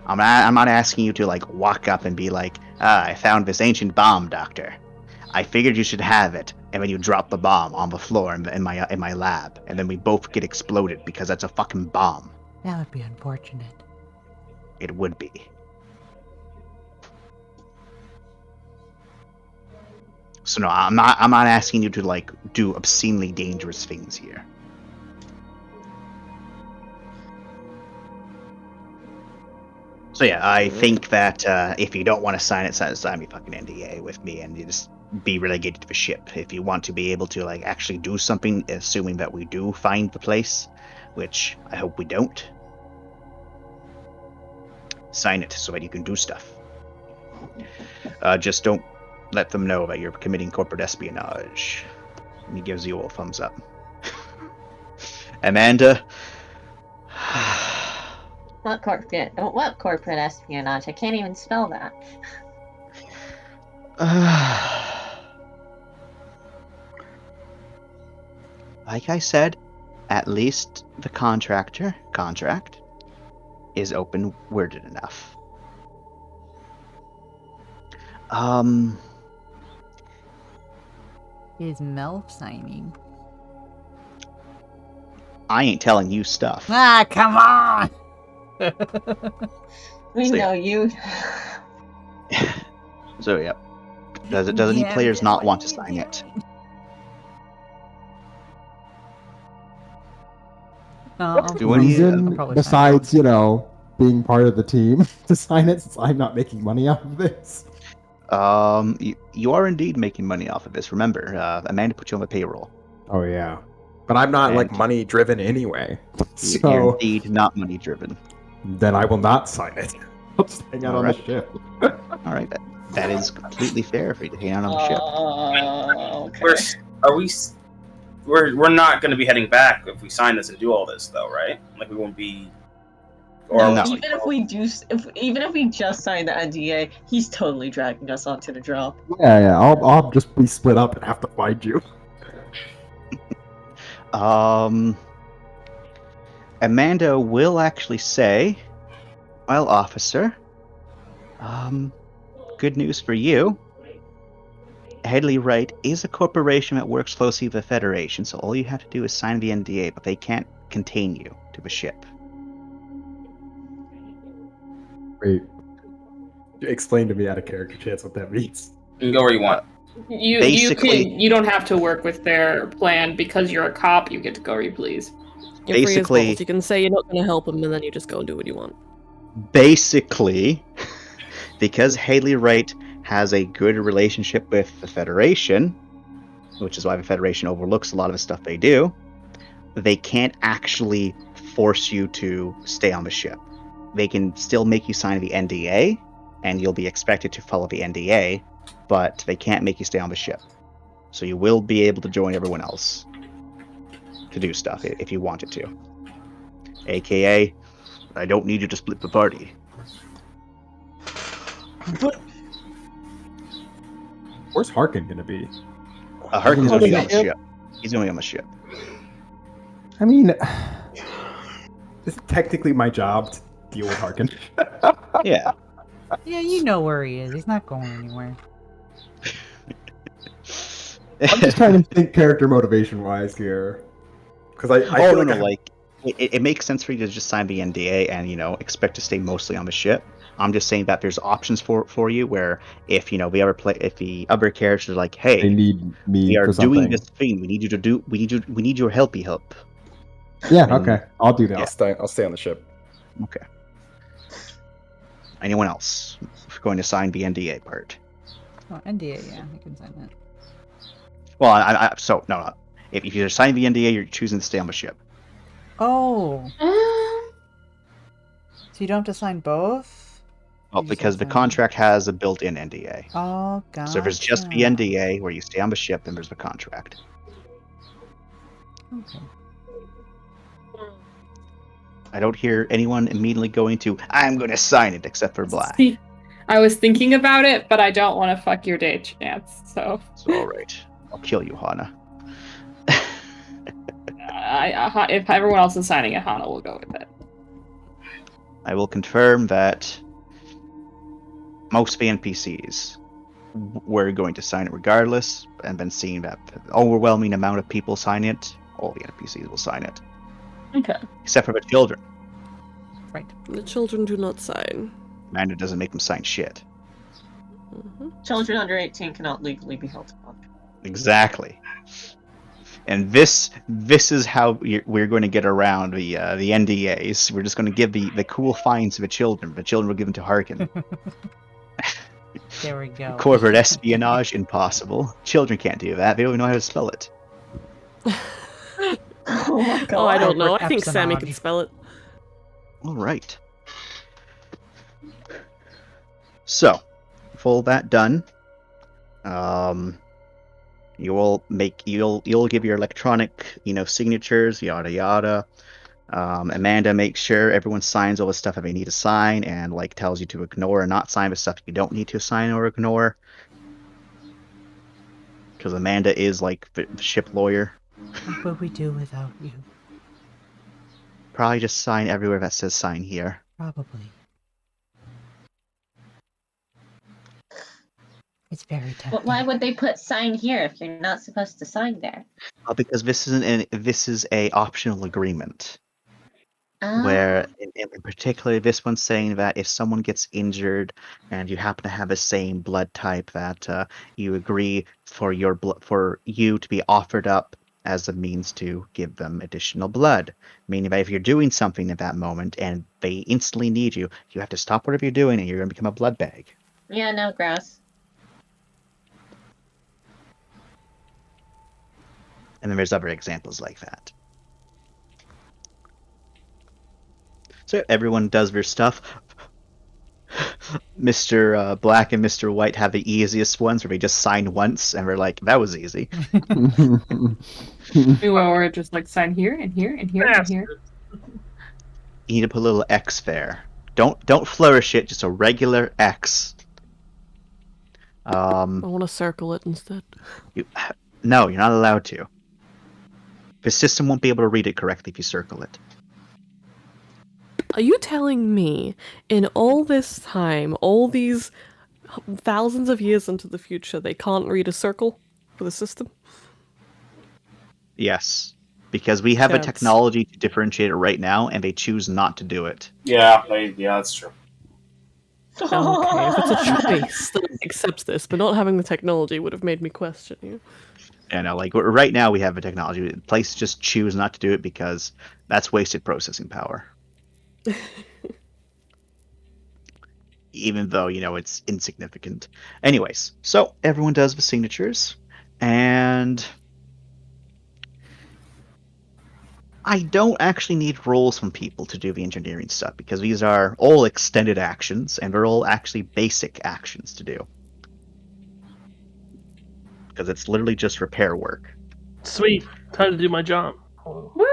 I'm not asking you to walk up and be like, I found this ancient bomb, Doctor. I figured you should have it, and then you drop the bomb on the floor in my lab, and then we both get exploded because that's a fucking bomb. That would be unfortunate. It would be. So no, I'm not asking you to do obscenely dangerous things here. So yeah, I think that if you don't want to sign me fucking NDA with me, and you just be relegated to the ship. If you want to be able to actually do something, assuming that we do find the place, which I hope we don't, sign it so that you can do stuff. Just don't let them know that you're committing corporate espionage. And he gives you a thumbs up. Amanda. What corporate espionage? I can't even spell that. Like I said, at least the contract is open-worded enough. Is Mel signing? I ain't telling you stuff. Ah, come on! We know you. So yeah. Does any players not want to sign it? Reason besides, being part of the team to sign it, since I'm not making money off of this. You are indeed making money off of this. Remember, Amanda put you on the payroll. Oh yeah, but I'm not money driven anyway. So you're indeed not money driven. Then I will not sign it. I'll just hang out on the ship. All right, that is completely fair for you to hang out on the ship. Okay. We're not going to be heading back if we sign this and do all this, though, right? We won't be. Or no. Even if we just sign the NDA, he's totally dragging us onto the drop. Yeah. I'll just be split up and have to find you. Amanda will actually say, well, officer, good news for you. Headley Wright is a corporation that works closely with the Federation, so all you have to do is sign the NDA, but they can't contain you to the ship. Wait. Explain to me out of character chance what that means. You can go where you want. You don't have to work with their plan because you're a cop. You get to go where you please. You're free as balls. You can say you're not going to help him, and then you just go and do what you want. Basically, because Headley Wright has a good relationship with the Federation, which is why the Federation overlooks a lot of the stuff they do, they can't actually force you to stay on the ship. They can still make you sign the NDA, and you'll be expected to follow the NDA, but they can't make you stay on the ship. So you will be able to join everyone else to do stuff if you wanted to. AKA, I don't need you to split the party. But Where's Harkin gonna be? Harkin's gonna be on the ship. He's gonna be on the ship. I mean, it's technically my job to deal with Harkin. Yeah. Yeah, you know where he is. He's not going anywhere. I'm just trying to think character motivation wise here, because I feel like it makes sense for you to just sign the NDA and expect to stay mostly on the ship. I'm just saying that there's options for you where if if the other characters are like, hey, they need me we are for something. doing this thing. We need you to do. We need your helpy help. Yeah. Okay. I'll do that. Yeah. I'll stay on the ship. Okay. Anyone else going to sign the NDA part? Oh, NDA, yeah, I can sign that. Well, no. If you're signing the NDA, you're choosing to stay on the ship. Oh. So you don't have to sign both? Well, because the contract has a built-in NDA. Oh, gotcha. So if it's just the NDA where you stay on the ship, then there's the contract. Okay. I don't hear anyone immediately going to, I'm going to sign it, except for Black. See, I was thinking about it, but I don't want to fuck your day, Chance, so... It's alright. I'll kill you, Hana. If everyone else is signing it, Hana will go with it. I will confirm that most of the NPCs were going to sign it regardless, and been seeing that the overwhelming amount of people sign it, all the NPCs will sign it. Okay. Except for the children. Right. The children do not sign. Amanda doesn't make them sign shit. Children under 18 cannot legally be held accountable. Exactly. And this is how we're going to get around the NDAs. We're just going to give the cool fines to the children. The children will give them to Harkin. There we go. Corporate espionage, impossible. Children can't do that. They don't even know how to spell it. Oh my god. Oh, I don't know. Corporate I think Sammy espionage. can spell it. All right. So, with all that done, you'll give your electronic, signatures, yada yada. Amanda makes sure everyone signs all the stuff that they need to sign, and tells you to ignore and not sign the stuff you don't need to sign or ignore. Because Amanda is the ship lawyer. What would we do without you? Probably just sign everywhere that says sign here. Probably. It's very tempting. But why would they put sign here if you're not supposed to sign there? Because this is a optional agreement. Ah. Where, in particular, this one's saying that if someone gets injured and you happen to have the same blood type, that you agree for you to be offered up as a means to give them additional blood. Meaning that if you're doing something at that moment and they instantly need you, you have to stop whatever you're doing and you're going to become a blood bag. Yeah, no, gross. And then there's other examples like that. So everyone does their stuff. Mr. Black and Mr. White have the easiest ones where they just sign once and we're like, that was easy. Meanwhile, we're just sign here and here and here and here. You need to put a little X there. Don't flourish it, just a regular X. I want to circle it instead. No, you're not allowed to. The system won't be able to read it correctly if you circle it. Are you telling me, in all this time, all these thousands of years into the future, they can't read a circle for the system? Yes, because we have a technology to differentiate it right now, and they choose not to do it. Yeah, that's true. Okay, if it's a choice, then I accept this, but not having the technology would have made me question you. And right now we have a technology. Places just choose not to do it because that's wasted processing power. Even though, it's insignificant. Anyways, so everyone does the signatures, and I don't actually need roles from people to do the engineering stuff, because these are all extended actions, and they're all actually basic actions to do. Because it's literally just repair work. Sweet. Time to do my job.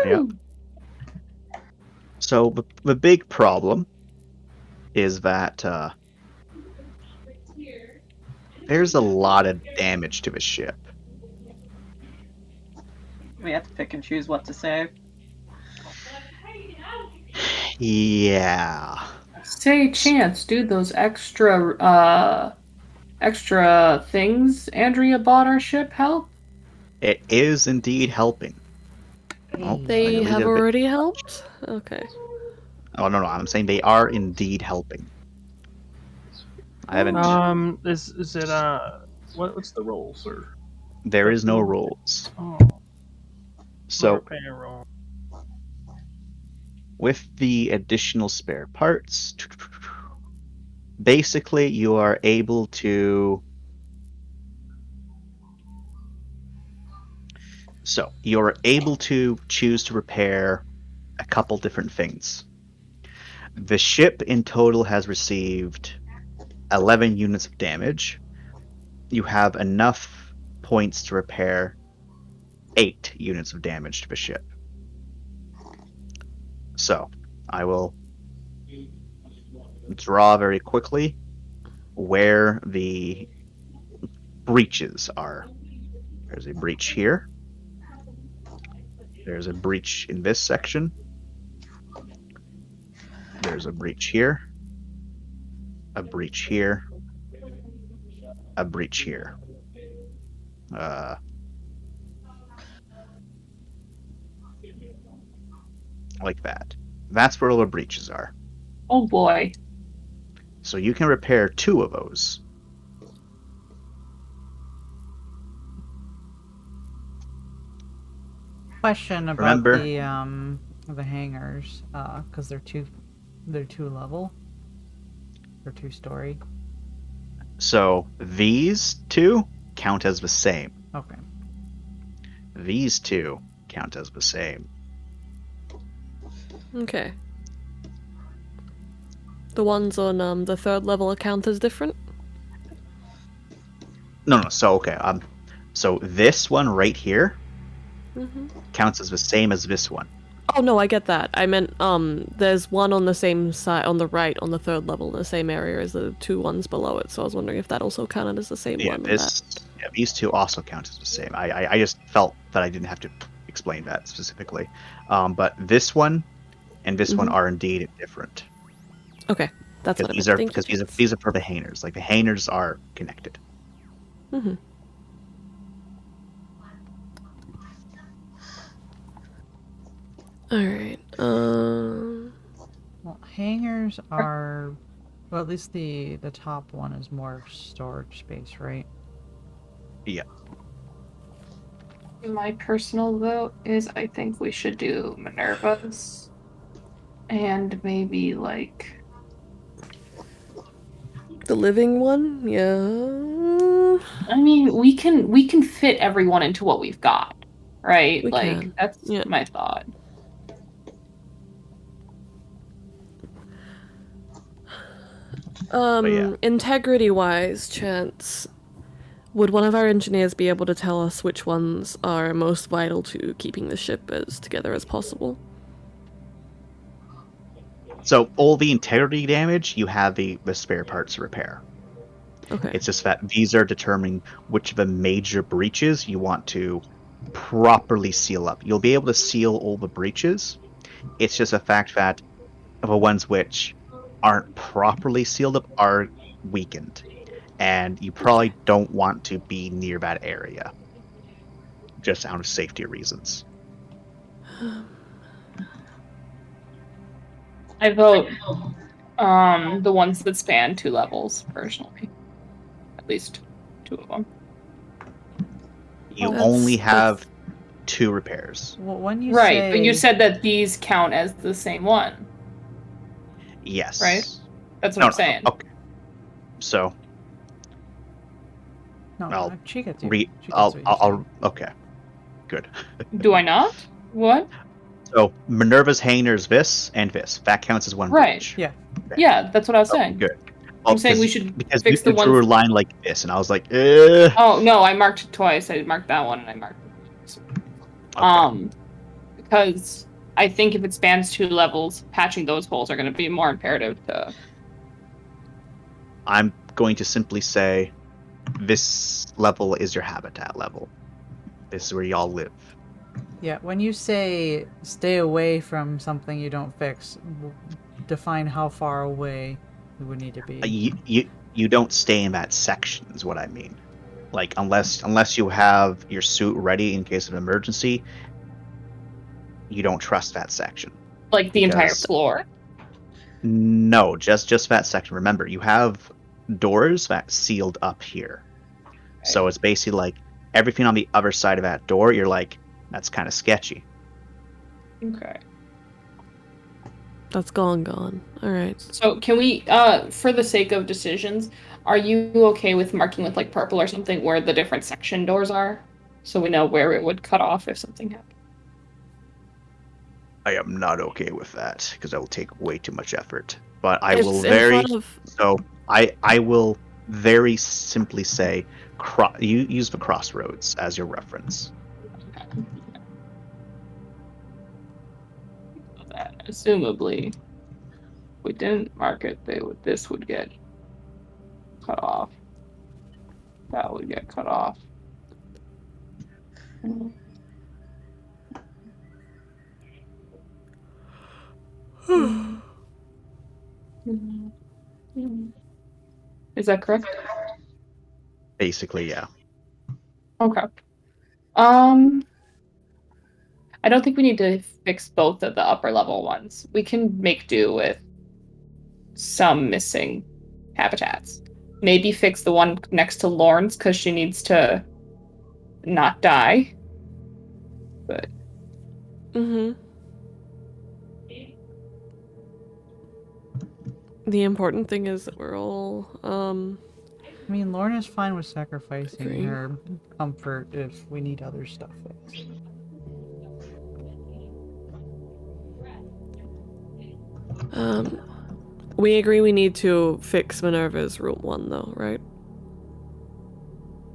Yeah. So So the big problem is that there's a lot of damage to the ship. We have to pick and choose what to save. Yeah. Say, Chance, dude, those extra things Andrea bought our ship help? It is indeed helping. Oh, They have already helped? Okay. Oh no, I'm saying they are indeed helping. I haven't. Is it what's the roll, sir? There is no rules. Oh. So Payroll. with the additional spare parts, basically you are able to. So you're able to choose to repair a couple different things. The ship in total has received 11 units of damage. You have enough points to repair 8 units of damage to the ship. So I will draw very quickly where the breaches are. There's a breach here. There's a breach in this section. There's a breach here. A breach here. A breach here. Like that. That's where all the breaches are. Oh boy. So you can repair 2 of those. Question about Remember- the hangars, because they're two level. They're 2-story. So these 2 count as the same. Okay. These 2 count as the same. Okay. The ones on the 3rd level account is different? No. So okay. So this one right here Mm-hmm. counts as the same as this one. Oh no, I get that. I meant there's one on the same side, on the right, on the 3rd level, in the same area as the 2 ones below it. So I was wondering if that also counted as the same Yeah, one. these 2 also count as the same. I just felt that I didn't have to explain that specifically. But this one and this one are indeed different. Okay, that's what I These meant. are Thank you, because these are for the hangars. Like the hangars are connected. Mm-hmm. Alright, Well, hangars are, well, at least the top one is more storage space, right? Yeah. My personal vote is I think we should do Minerva's. And maybe like the living one? Yeah. I mean we can fit everyone into what we've got. Right? We like can. that's Yeah. my thought. Integrity-wise, Chance, would one of our engineers be able to tell us which ones are most vital to keeping the ship as together as possible? So all the integrity damage, you have the spare parts to repair. Okay. It's just that these are determining which of the major breaches you want to properly seal up. You'll be able to seal all the breaches. It's just a fact that the ones which aren't properly sealed up are weakened. And you probably don't want to be near that area. Just out of safety reasons. I vote the ones that span 2 levels, personally. At least 2 of them. You only have 2 repairs. Well, when you right, say... but you said that these count as the same one. Yes. Right? That's what I'm saying. Okay. So No, she gets you. read. She gets what you're saying. Okay. Good. Do I not? What? So Minerva's hangars this and this. That counts as one Right. breach. Yeah. Okay. Yeah, that's what I was saying. Good. I'm saying we should because fix you the drew ones. a line like this, and I was like, eh. Oh no, I marked it twice. I marked that one and I marked. Because I think if it spans 2 levels, patching those holes are going to be more imperative to... I'm going to simply say this level is your habitat level. This is where y'all live. Yeah, when you say stay away from something you don't fix, define how far away we would need to be. You don't stay in that section is what I mean. Like unless you have your suit ready in case of emergency, you don't trust that section. Like the entire floor? No, just that section. Remember, you have doors that sealed up here. Okay. So it's basically like everything on the other side of that door, you're like, that's kind of sketchy. Okay. That's gone. All right. So can we, for the sake of decisions, are you okay with marking with like purple or something where the different section doors are? So we know where it would cut off if something happened. I am not okay with that because that will take way too much effort. But I will very simply say you use the crossroads as your reference. That assumably, if we didn't mark it, this would get cut off. That would get cut off. Is that correct? Basically, yeah. Okay. I don't think we need to fix both of the upper level ones. We can make do with some missing habitats. Maybe fix the one next to Lorne's because she needs to not die. But. The important thing is that we're all, I mean, Lorne is fine with sacrificing her comfort if we need other stuff fixed. We agree we need to fix Minerva's room 1, though, right?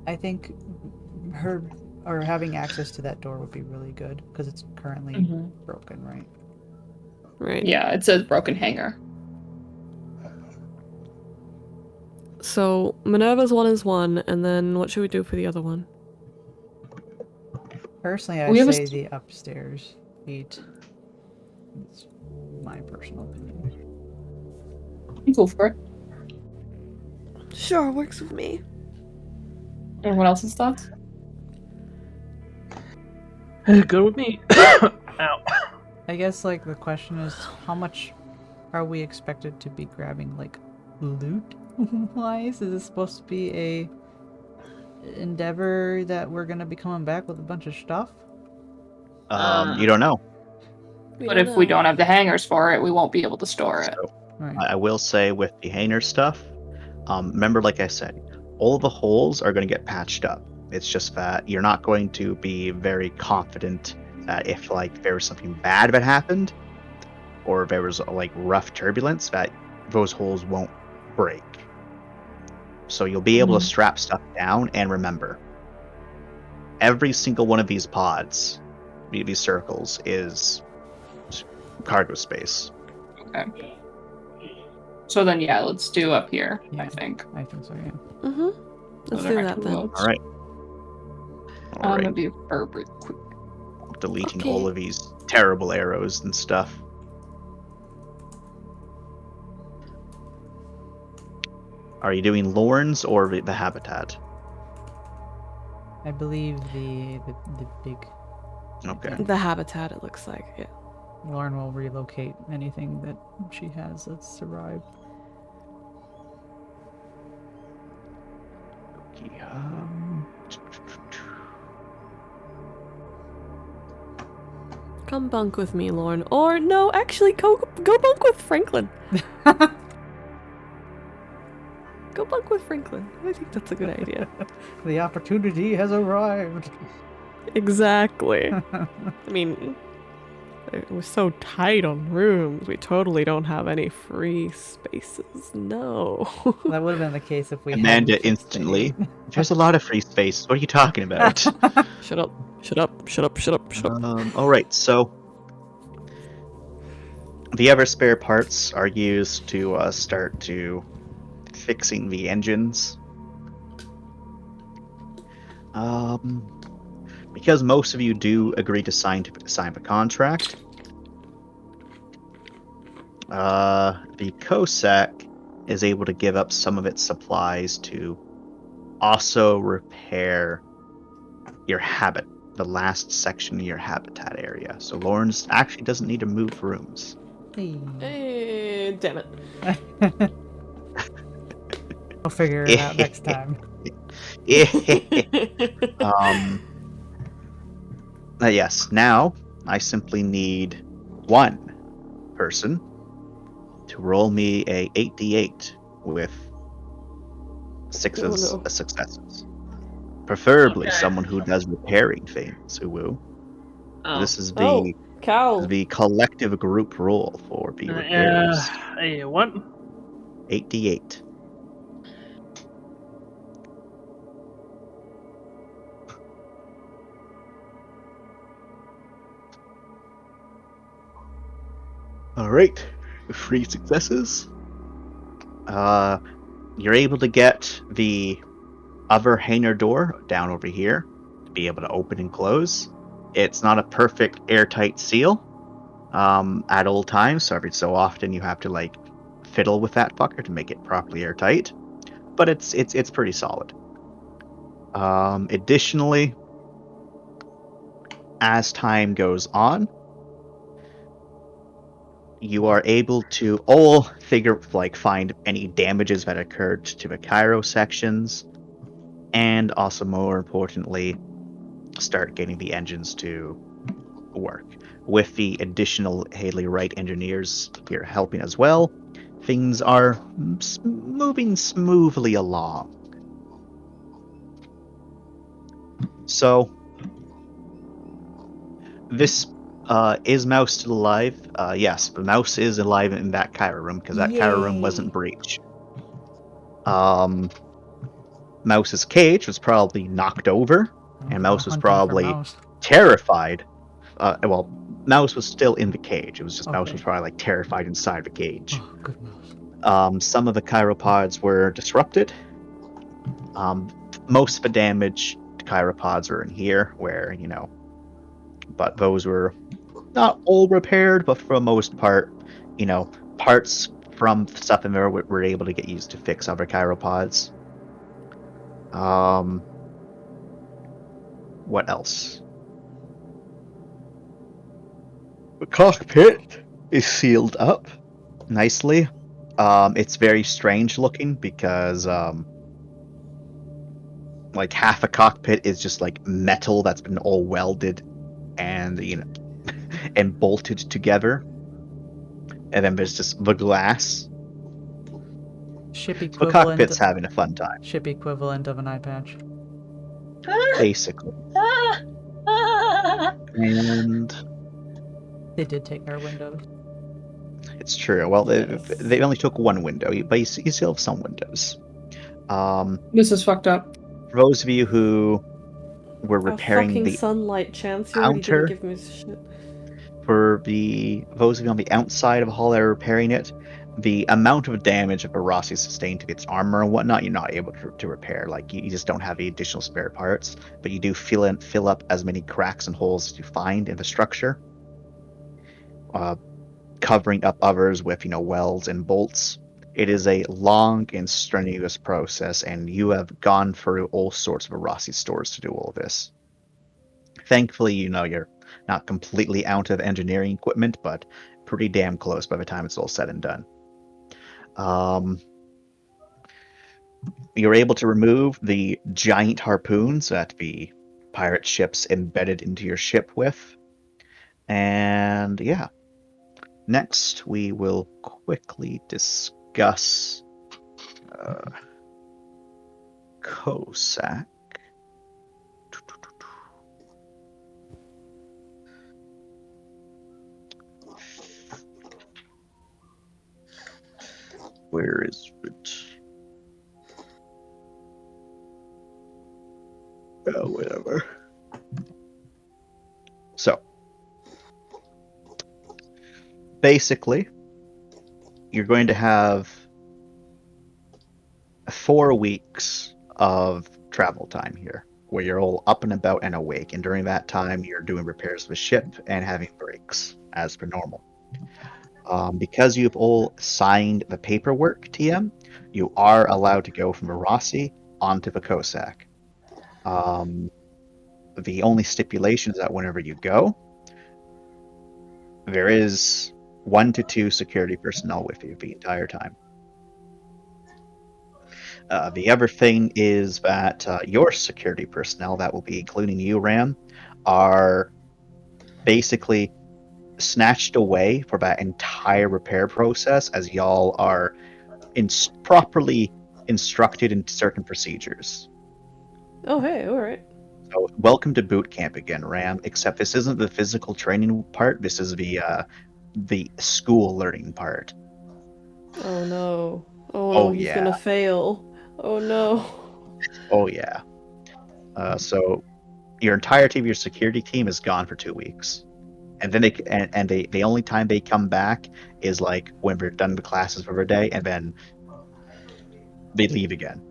I think having access to that door would be really good because it's currently broken, right? Right. Yeah, it says broken hanger. So Minerva's one is 1, and then what should we do for the other one? Personally, I say the upstairs feet. It's my personal opinion. Go for it. Sure, works with me. Anyone else's thoughts? Good with me. Ow. I guess like the question is, how much are we expected to be grabbing, like loot wise? Is this supposed to be a endeavor that we're gonna be coming back with a bunch of stuff? You don't know. But if we don't have the hangers for it, we won't be able to store it. So, I will say with the hanger stuff, remember, like I said, all the holes are going to get patched up. It's just that you're not going to be very confident that if like there was something bad that happened, or there was like rough turbulence, that those holes won't break. So you'll be able to strap stuff down, and remember, every single one of these pods, these circles, is cargo space. Okay. So then, yeah, let's do up here, I think. I think so, yeah. Let's do that then. All right. I'm gonna be very quick. Deleting all of these terrible arrows and stuff. Are you doing Lorne's or the habitat? I believe the big. Okay. The habitat, it looks like, yeah. Lorne will relocate anything that she has that's survived. Okay, Come bunk with me, Lorne. Or no, actually, go bunk with Franklin. Go bunk with Franklin. I think that's a good idea. The opportunity has arrived. Exactly. I mean, it was so tight on rooms. We totally don't have any free spaces. No. That would have been the case if we had Amanda instantly. There's a lot of free space. What are you talking about? Shut up. Shut up. Shut up. Shut up. Shut up. All right. So The other spare parts are used to start to fixing the engines. Because most of you do agree to sign the contract, the COSAC is able to give up some of its supplies to also repair your the last section of your habitat area. So Lawrence actually doesn't need to move rooms. Hey, damn it. I'll figure it out next time. Yes, now I simply need one person to roll me a 8d8 with sixes successes. Preferably someone who does repairing things, Uwu. Oh. This is the Cal. the collective group roll for the repairs. What? 8d8. All right, 3 successes. You're able to get the other hangar door down over here to be able to open and close. It's not a perfect airtight seal at all times, so every so often you have to like fiddle with that fucker to make it properly airtight. But it's pretty solid. Additionally, as time goes on, you are able to find any damages that occurred to the Cairo sections, and also more importantly, start getting the engines to work. With the additional Haley Wright engineers here helping as well, things are moving smoothly along. So, this is Mouse still alive? Yes, the Mouse is alive in that Cairo room because that Cairo room wasn't breached. Mouse's cage was probably knocked over, and Mouse was probably terrified. Well, Mouse was still in the cage. It was just Mouse was probably like terrified inside the cage. Oh, good Mouse. Some of the chiropods were disrupted. Most of the damage to chiropods are in here, where but those were not all repaired, but for the most part, parts from stuff in there were able to get used to fix other chiropods. What else? The cockpit is sealed up nicely. It's very strange looking because like half a cockpit is just like metal that's been all welded and and bolted together, and then there's just the glass. Ship The equivalent. cockpit's having a fun time. Ship equivalent of an eye patch. Basically. And they did take our windows. It's true. Well, they only took one window, but you still have some windows. This is fucked up. For those of you who were repairing the sunlight chance, you already didn't give me shit. For those of you on the outside of the hall that are repairing it, the amount of damage that Barassi sustained to its armor and whatnot, you're not able to repair. Like you just don't have the additional spare parts, but you do fill up as many cracks and holes as you find in the structure, covering up others with welds and bolts. It is a long and strenuous process, and you have gone through all sorts of Barassi stores to do all this. Thankfully, you're not completely out of engineering equipment, but pretty damn close by the time it's all said and done. You're able to remove the giant harpoons that the pirate ships embedded into your ship with. And yeah. Next, we will quickly discuss COSAC. Where is it? Oh, whatever. So, basically, you're going to have 4 weeks of travel time here, where you're all up and about and awake, and during that time, you're doing repairs of the ship and having breaks, as per normal. Because you've all signed the paperwork, TM, you are allowed to go from Arasi onto the Cossack. The only stipulation is that whenever you go, there is 1 to 2 security personnel with you the entire time. The other thing is that your security personnel, that will be including you, Ram, are basically snatched away for that entire repair process, as y'all are properly instructed in certain procedures. Oh, hey, alright. So, welcome to boot camp again, Ram, except this isn't the physical training part, this is the school learning part. Oh no. Oh no, he's gonna fail. Oh no. Oh yeah. So your entirety of your security team is gone for 2 weeks, and then the only time they come back is like when we're done the classes for the day, and then they leave again.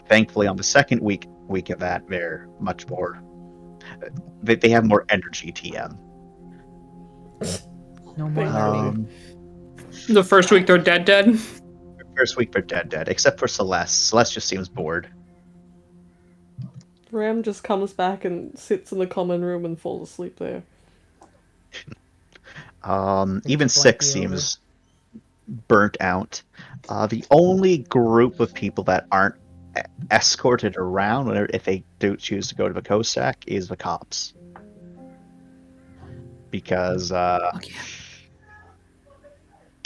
Thankfully, on the second week of that, they're much more. They have more energy. TM. No more learning. The first week they're dead. First week they're dead, except for Celeste. Celeste just seems bored. Ram just comes back and sits in the common room and falls asleep there. Even Six seems burnt out. The only group of people that aren't escorted around if they do choose to go to the Cossack is the cops. Because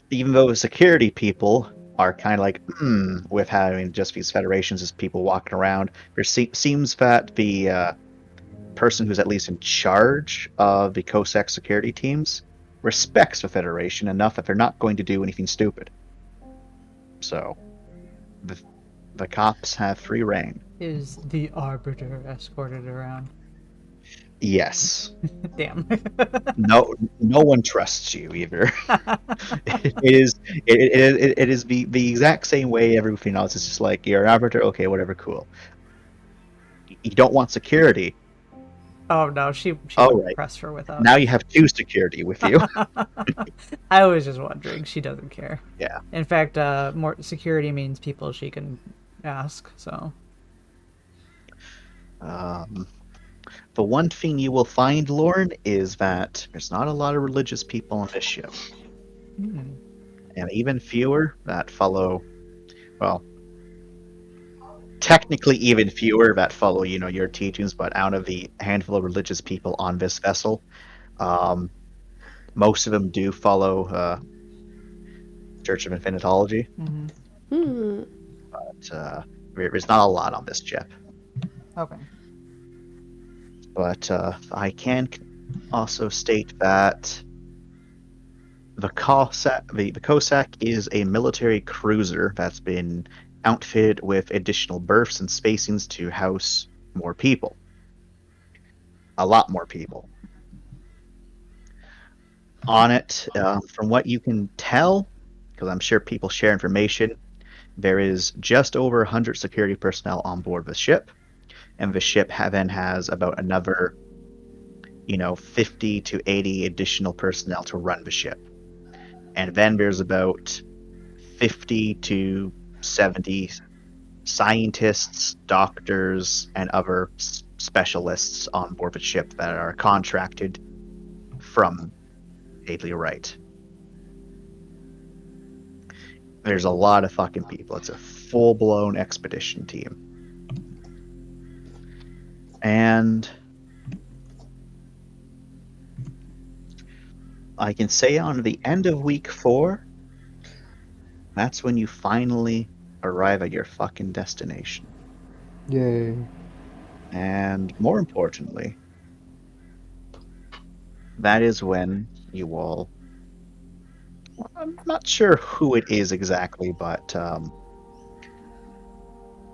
even though the security people are kind of like, with having just these federations as people walking around, there seems that the person who's at least in charge of the Cossack security teams respects the Federation enough that they're not going to do anything stupid. So, the cops have free reign. Is the Arbiter escorted around? Yes. Damn. No one trusts you either. It is the exact same way everything else. It's just like, you're an arbiter, okay, whatever, cool. You don't want security. Oh no, she wouldn't press her without. Now you have 2 security with you. I was just wondering. She doesn't care. Yeah. In fact, more security means people she can ask. So. The one thing you will find, Lauren, is that there's not a lot of religious people on this ship. And even fewer that follow, well, technically even fewer that follow, your teachings, but out of the handful of religious people on this vessel, most of them do follow Church of Infinitology. But there's not a lot on this ship. Okay. But I can also state that the Cossack is a military cruiser that's been outfitted with additional berths and spacings to house more people. A lot more people. On it, from what you can tell, because I'm sure people share information, there is just over 100 security personnel on board the ship. And the ship then has about another, 50 to 80 additional personnel to run the ship. And then there's about 50 to 70 scientists, doctors, and other specialists on board the ship that are contracted from Adlia Wright. There's a lot of fucking people. It's a full-blown expedition team. And I can say on the end of week 4, that's when you finally arrive at your fucking destination. Yay. And more importantly, that is when you all... I'm not sure who it is exactly, but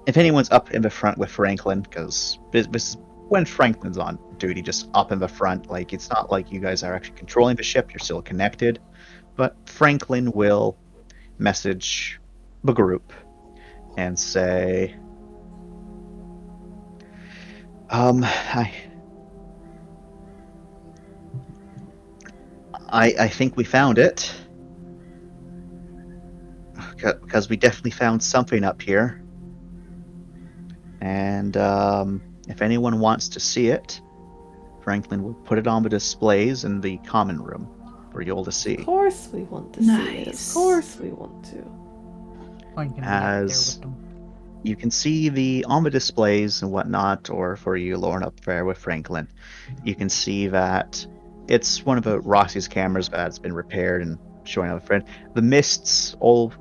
if anyone's up in the front with Franklin, because this is when Franklin's on duty, just up in the front. Like, it's not like you guys are actually controlling the ship, you're still connected. But Franklin will message the group and say, I think we found it. Because we definitely found something up here. And if anyone wants to see it, Franklin will put it on the displays in the common room for you all to see. Of course we want to see it. Of course we want to. As you can see on the displays and whatnot, or for you, Lauren, up there with Franklin, you can see that it's one of the Rossi's cameras that's been repaired and showing out a friend. The mists all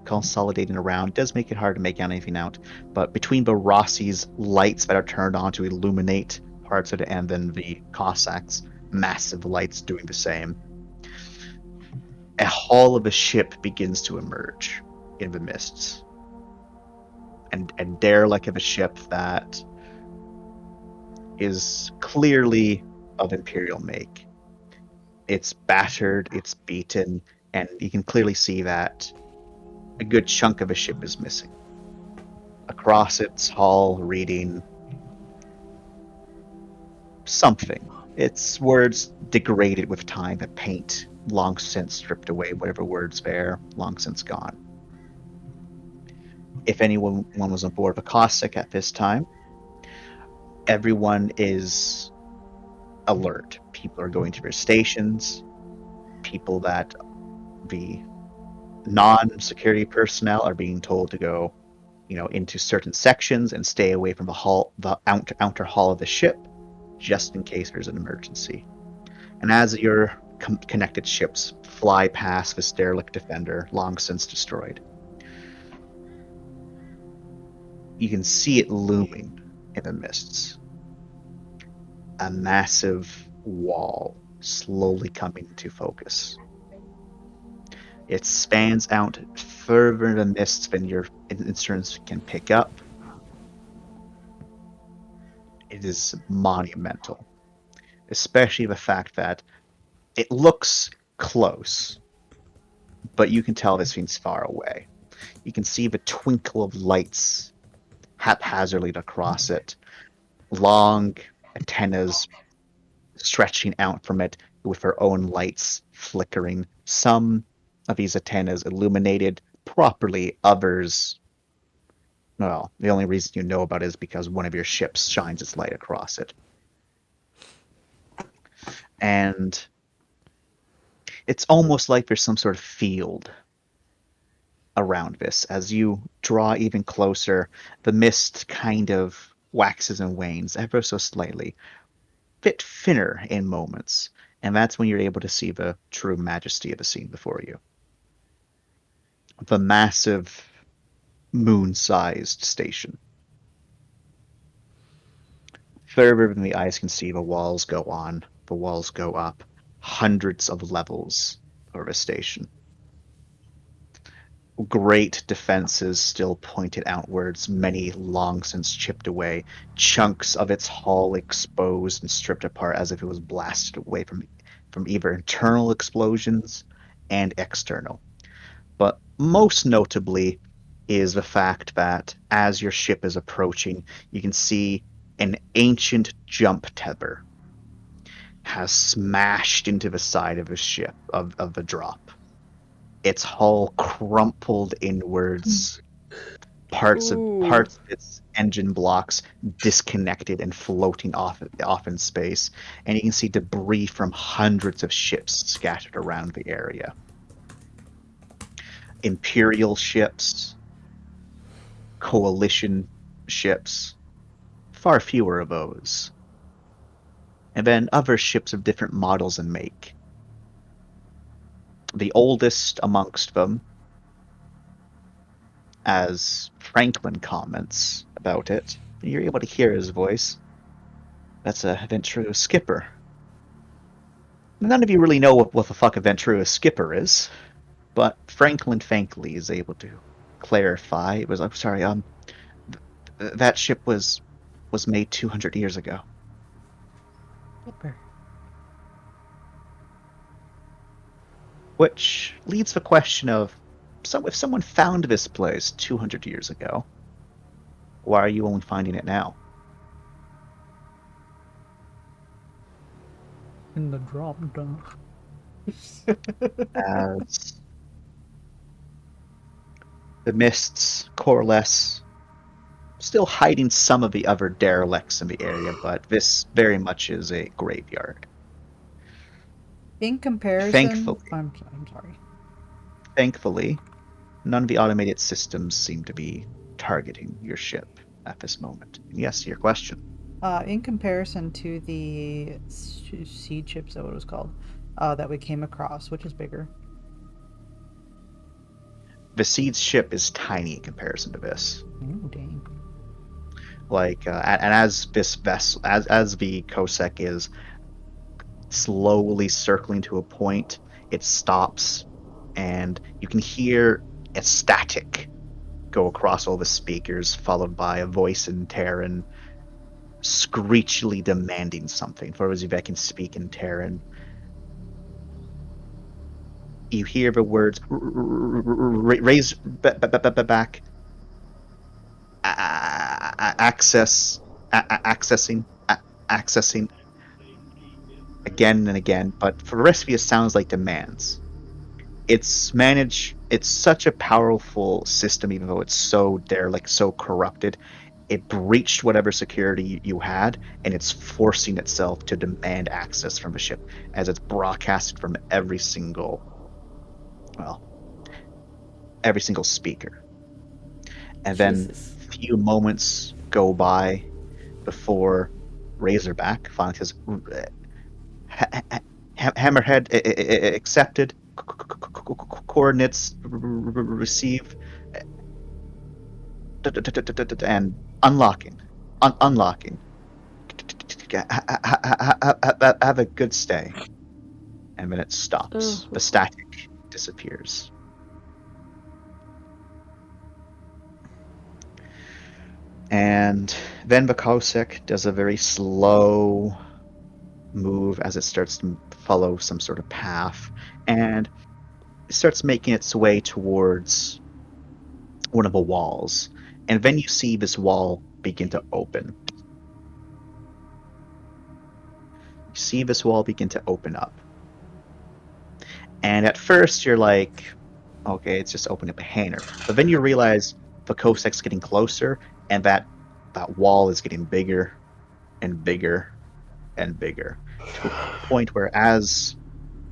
consolidating around does make it hard to make anything out, but between the Rossi's lights that are turned on to illuminate parts of it, and then the Cossacks' massive lights doing the same, a hull of a ship begins to emerge in the mists. And derelict of a ship that is clearly of Imperial make. It's battered, it's beaten, and you can clearly see that a good chunk of a ship is missing. Across its hull, reading something. Its words degraded with time, the paint long since stripped away, whatever words there, long since gone. If anyone was on board the Cossack at this time, everyone is alert. People are going to their stations. People that the non-security personnel are being told to go, into certain sections and stay away from the outer hull of the ship, just in case there's an emergency. And as your connected ships fly past this derelict defender, long since destroyed, you can see it looming in the mists. A massive wall slowly coming into focus. It spans out further in the mists than your instruments can pick up. It is monumental, especially the fact that it looks close, but you can tell this thing's far away. You can see the twinkle of lights haphazardly across it, long antennas stretching out from it with their own lights flickering. Some of these antennas illuminated properly, others, well, the only reason you know about it is because one of your ships shines its light across it. And it's almost like there's some sort of field around this. As you draw even closer, the mist kind of waxes and wanes ever so slightly, bit thinner in moments, and that's when you're able to see the true majesty of the scene before you. The massive moon-sized station. Further than the eyes can see, the walls go on, the walls go up, hundreds of levels over the station. Great defenses still pointed outwards, many long since chipped away, chunks of its hull exposed and stripped apart as if it was blasted away from either internal explosions and external. But most notably is the fact that as your ship is approaching, you can see an ancient jump tether has smashed into the side of the ship, of the drop. Its hull crumpled inwards, parts of its engine blocks disconnected and floating off in space, and you can see debris from hundreds of ships scattered around the area. Imperial ships, coalition ships, far fewer of those. And then other ships of different models and make. The oldest amongst them, as Franklin comments about it, you're able to hear his voice. That's a Ventrua skipper. None of you really know what the fuck a Ventrua skipper is, but Franklin thankfully is able to clarify. It was, I'm sorry, that ship was was made 200 years ago. Which leads to the question of, if someone found this place 200 years ago, why are you only finding it now? In the drop down. As the mists coalesce, still hiding some of the other derelicts in the area, but this very much is a graveyard. In comparison, Thankfully, I'm sorry. Thankfully, none of the automated systems seem to be targeting your ship at this moment. And yes, to your question. In comparison to the seed ship, is that what it was called? That we came across, which is bigger? The seed ship is tiny in comparison to this. Oh, dang. Like, and as this vessel, as the Kosek is slowly circling to a point, it stops, and you can hear a static go across all the speakers, followed by a voice in Terran, screechily demanding something. For those of you that can speak in Terran, you hear the words raise back, accessing again and again, but for the rest of you it sounds like demands. It's such a powerful system, even though it's so derelict, so corrupted. It breached whatever security you had, and it's forcing itself to demand access from the ship as it's broadcasted from every single speaker. And then a few moments go by before Razorback finally says, Hammerhead accepted, coordinates received, and unlocking. Have a good stay. And then it stops. The static disappears. And then the Kosek does a very slow move as it starts to follow some sort of path, and it starts making its way towards one of the walls. And then you see this wall begin to open. You see this wall begin to open up. And at first you're like, okay, it's just opening up a hangar. But then you realize the Kosek's getting closer, and that wall is getting bigger and bigger and bigger, to a point where as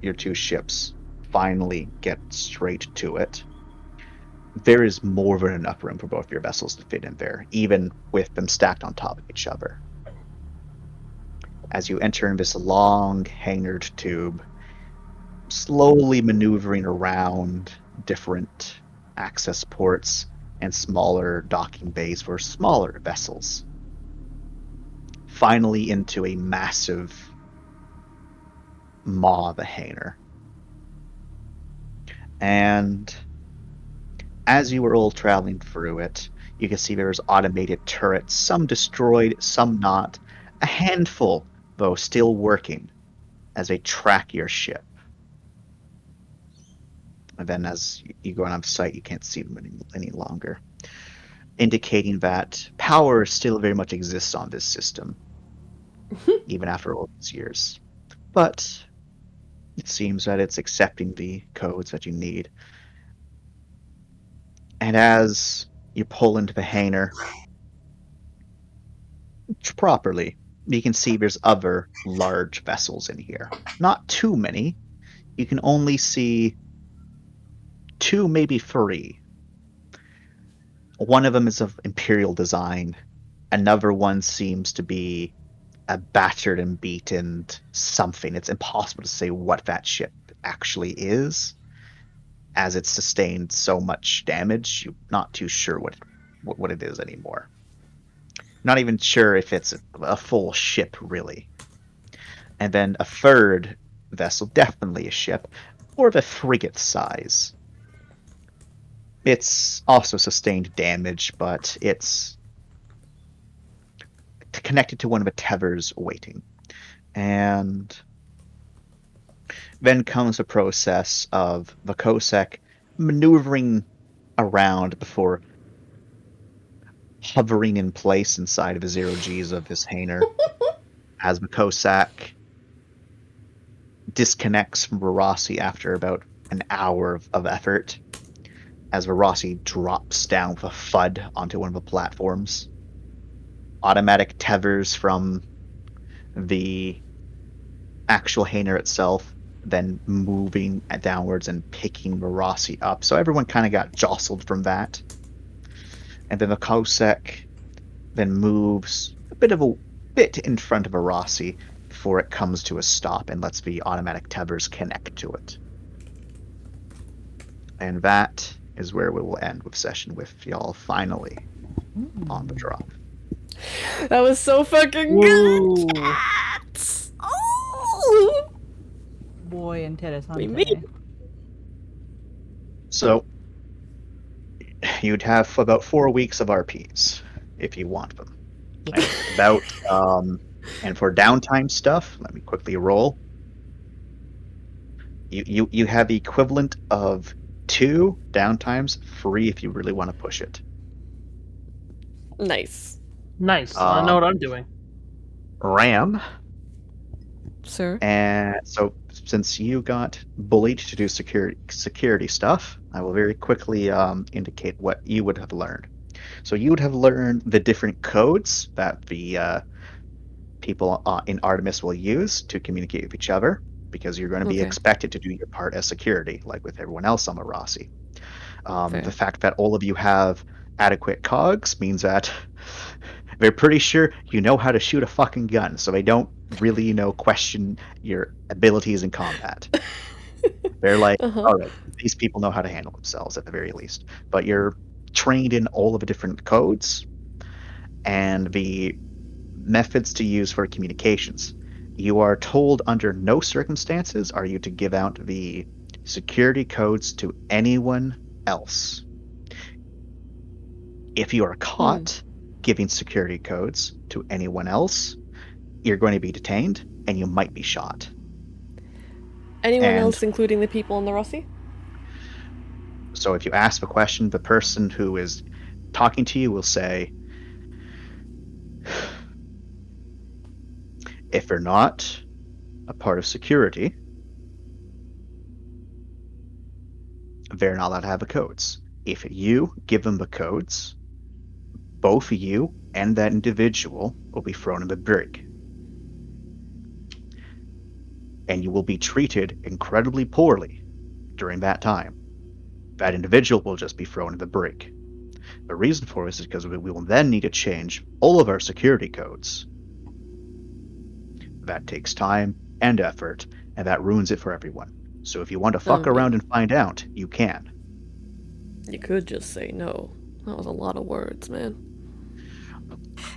your two ships finally get straight to it, there is more than enough room for both your vessels to fit in there, even with them stacked on top of each other. As you enter in this long hangared tube, slowly maneuvering around different access ports and smaller docking bays for smaller vessels, finally into a massive maw of a hangar. And as you were all traveling through it, you can see there's automated turrets, some destroyed, some not. A handful, though, still working as they track your ship. And then as you go out of sight, you can't see them any longer, indicating that power still very much exists on this system, even after all these years. But it seems that it's accepting the codes that you need. And as you pull into the hangar properly, you can see there's other large vessels in here. Not too many. You can only see 2, maybe 3. One of them is of Imperial design. Another one seems to be a battered and beaten something. It's impossible to say what that ship actually is, as it's sustained so much damage. You're not too sure what it is anymore. Not even sure if it's a full ship, really. And then a third vessel, definitely a ship, more of a frigate size. It's also sustained damage, but it's connected to one of the tethers waiting. And then comes the process of Vakosek maneuvering around before hovering in place inside of the 0Gs of his Hainer as Vakosek disconnects from Varasi after about an hour of effort, as Varasi drops down with a thud onto one of the platforms. Automatic tethers from the actual Hainer itself, then moving downwards and picking Varasi up. So everyone kind of got jostled from that. And then the Kosek then moves a bit in front of Varasi before it comes to a stop and lets the automatic tethers connect to it. And that is where we will end with session with y'all finally on the drop. That was so fucking good. Cats! Oh! Boy, interesante. We meet. So you'd have about 4 weeks of RPs if you want them. And for downtime stuff, let me quickly roll. You have the equivalent of 2 downtimes free if you really want to push it. Nice. Nice. I know what I'm doing. Ram. Sir? And so since you got bullied to do security stuff, I will very quickly indicate what you would have learned. So you would have learned the different codes that the people in Artemis will use to communicate with each other, because you're going to be expected to do your part as security, like with everyone else on Marasi. The fact that all of you have adequate cogs means that they're pretty sure you know how to shoot a fucking gun, so they don't really, question your abilities in combat. They're like, all right, these people know how to handle themselves at the very least. But you're trained in all of the different codes and the methods to use for communications. You are told under no circumstances are you to give out the security codes to anyone else. If you are caught giving security codes to anyone else, you're going to be detained and you might be shot. Anyone else, including the people in the Rossi? So if you ask the question, the person who is talking to you will say, if they're not a part of security, they're not allowed to have the codes. If you give them the codes, both you and that individual will be thrown in the brig. And you will be treated incredibly poorly during that time. That individual will just be thrown in the brig. The reason for this is because we will then need to change all of our security codes. That takes time and effort, and that ruins it for everyone. So if you want to fuck around and find out, you can. You could just say no. That was a lot of words, man.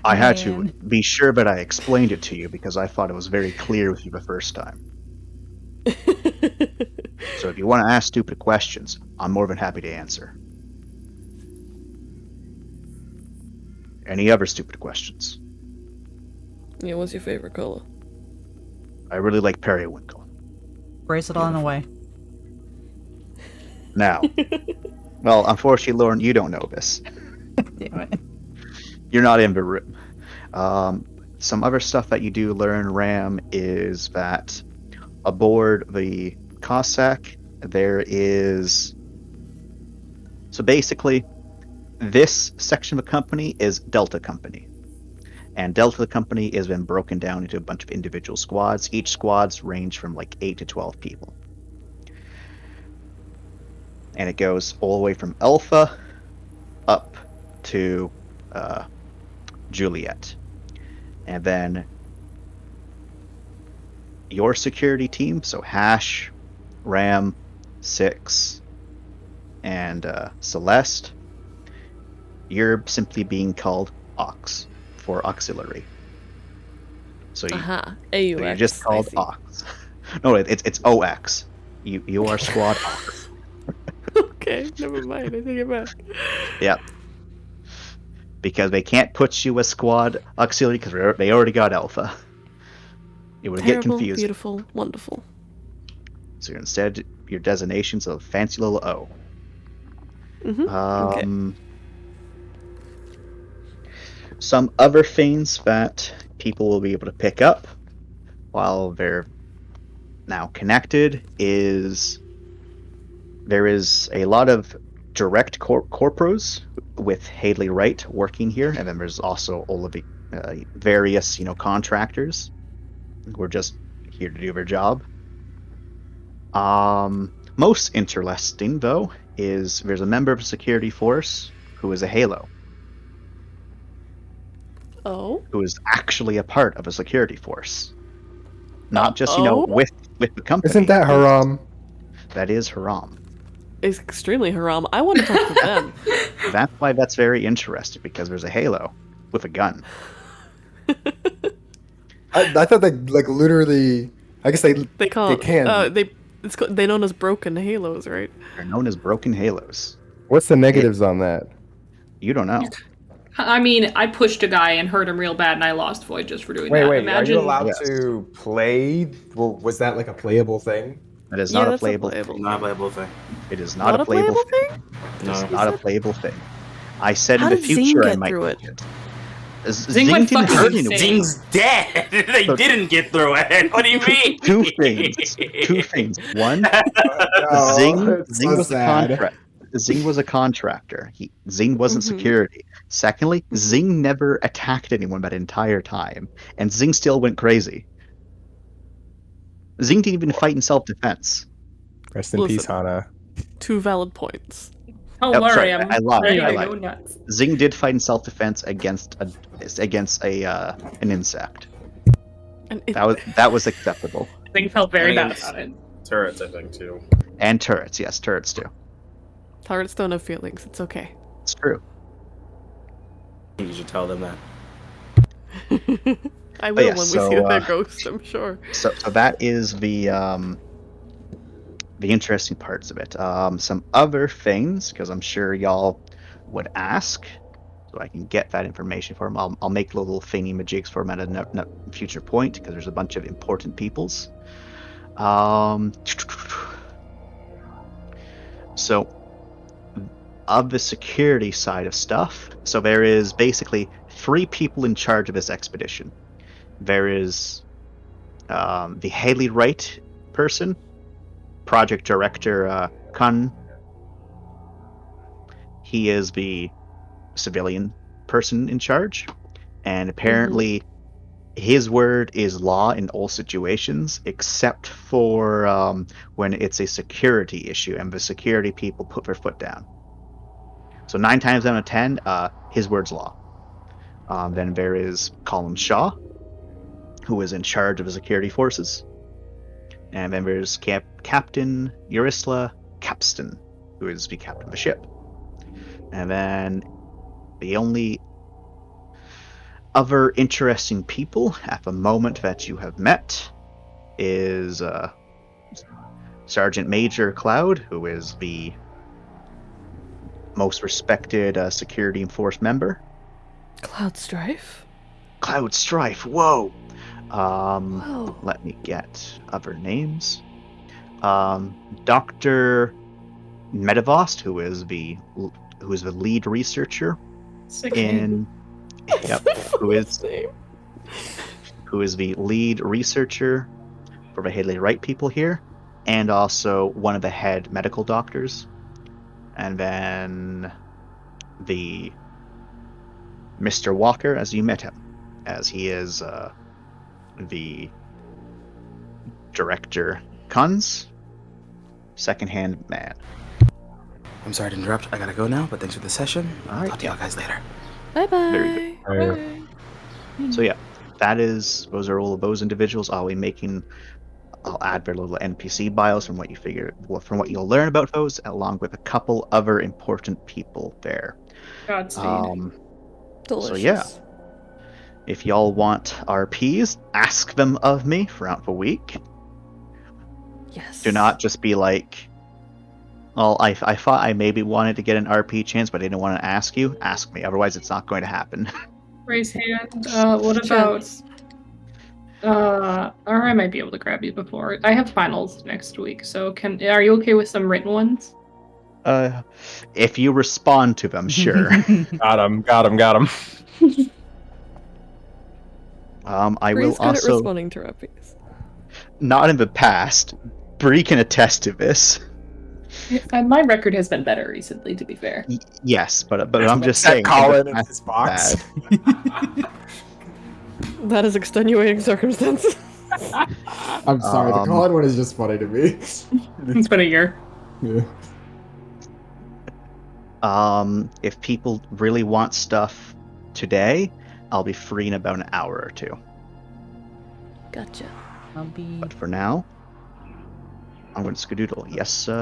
I had to be sure that I explained it to you because I thought it was very clear with you the first time. So if you want to ask stupid questions, I'm more than happy to answer. Any other stupid questions? Yeah, what's your favorite color? I really like periwinkle. Bracelet on the way. Now, well, unfortunately, Lauren, you don't know this. Damn it. You're not in the room. Some other stuff that you do learn, Ram, is that aboard the Cossack, there is... So basically, this section of the company is Delta Company. And Delta Company has been broken down into a bunch of individual squads. Each squads range from like 8 to 12 people. And it goes all the way from Alpha up to Juliet. And then your security team, so Hash, Ram, Six, and Celeste, you're simply being called Ox for auxiliary. So you, AUX, so you're just called Ox. No, it's OX. You are squad Ox. Okay, never mind. I take it back. Yep. because they can't put you as squad auxiliary because they already got Alpha. It would get Terrible, confused. beautiful, wonderful. So instead, your designation's a fancy little O. Okay. Some other things that people will be able to pick up while they're now connected is there is a lot of direct corpos with Haley Wright working here, and then there's also all of the various contractors who are just here to do their job. Most interesting though is there's a member of the security force who is a Halo. Oh. Who is actually a part of a security force. Not just, with the company. Isn't that Haram? That is Haram. It's extremely haram. I want to talk to them. That's why that's very interesting, because there's a Halo with a gun. I thought they literally. I guess they can. They're known as broken halos, right? They're known as broken halos. What's the negatives on that? You don't know. I mean, I pushed a guy and hurt him real bad, and I lost Void just for doing Wait, that. are Imagine... you allowed to play? Well, was that like a playable thing? That is not a playable thing. Not a playable thing. It is not a playable thing. It is not a playable thing. I said in the future I might get it. Zing went didn't hurt fucking anyone. Zing's dead. They didn't get through it. What do you mean? Two things. One, Zing was a contract. Zing was a contractor. Zing wasn't security. Secondly, Zing never attacked anyone that entire time, and Zing still went crazy. Zing didn't even fight in self-defense. Rest in peace, Hana. 2 valid points. Don't worry, sorry, I'm I lied. ready I to lied. go nuts. Zing did fight in self-defense against an insect. That was acceptable. Zing felt very bad it's about it. Turrets, I think, too. And turrets, yes, turrets too. Turrets don't have feelings. It's okay. It's true. You should tell them that. I will when we see their ghost, I'm sure. So that is the interesting parts of it. Some other things, because I'm sure y'all would ask, so I can get that information for them. I'll make little thingy-majigs for them at a future point, because there's a bunch of important peoples. So, of the security side of stuff, so there is basically 3 people in charge of this expedition. There is the Haley Wright person, project director Kun. He is the civilian person in charge, and apparently his word is law in all situations, except for when it's a security issue and the security people put their foot down. So 9 times out of 10, his word's law. Then there is Colin Shaw, who is in charge of the security forces. And then there's Captain Urisla Capstan, who is the captain of the ship. And then the only other interesting people at the moment that you have met is Sergeant Major Cloud, who is the most respected security force member. Cloud Strife? Cloud Strife, whoa! Let me get other names. Dr. Metavost, who is the lead researcher in who is the lead researcher for the Haley Wright people here, and also one of the head medical doctors. And then the Mr. Walker, as you met him, as he is the director Kun's second-hand man. I'm sorry to interrupt. I gotta go now, but thanks for the session. All right. Talk to y'all guys later. Bye-bye. Very good. So yeah, those are all of those individuals. I'll add their little NPC bios from what you'll learn about those, along with a couple other important people there. Godspeed. Delicious. So yeah, if y'all want RPs, ask them of me throughout the week. Yes. Do not just be like, Well, I thought I maybe wanted to get an RP chance, but I didn't want to ask you. Ask me, otherwise it's not going to happen. Raise hand. What about? Or I might be able to grab you before. I have finals next week, so are you okay with some written ones? If you respond to them, sure. Got him. I Bree's will good at also. responding to RPs. Not in the past. Bree can attest to this. My record has been better recently, to be fair. Yes, but I'm just Set saying. Colin in his box. That is extenuating circumstances. I'm sorry, the Colin one is just funny to me. It's been a year. Yeah. If people really want stuff today, I'll be free in about an hour or two. Gotcha. I'll be. But for now, I'm going to skedoodle. Yes,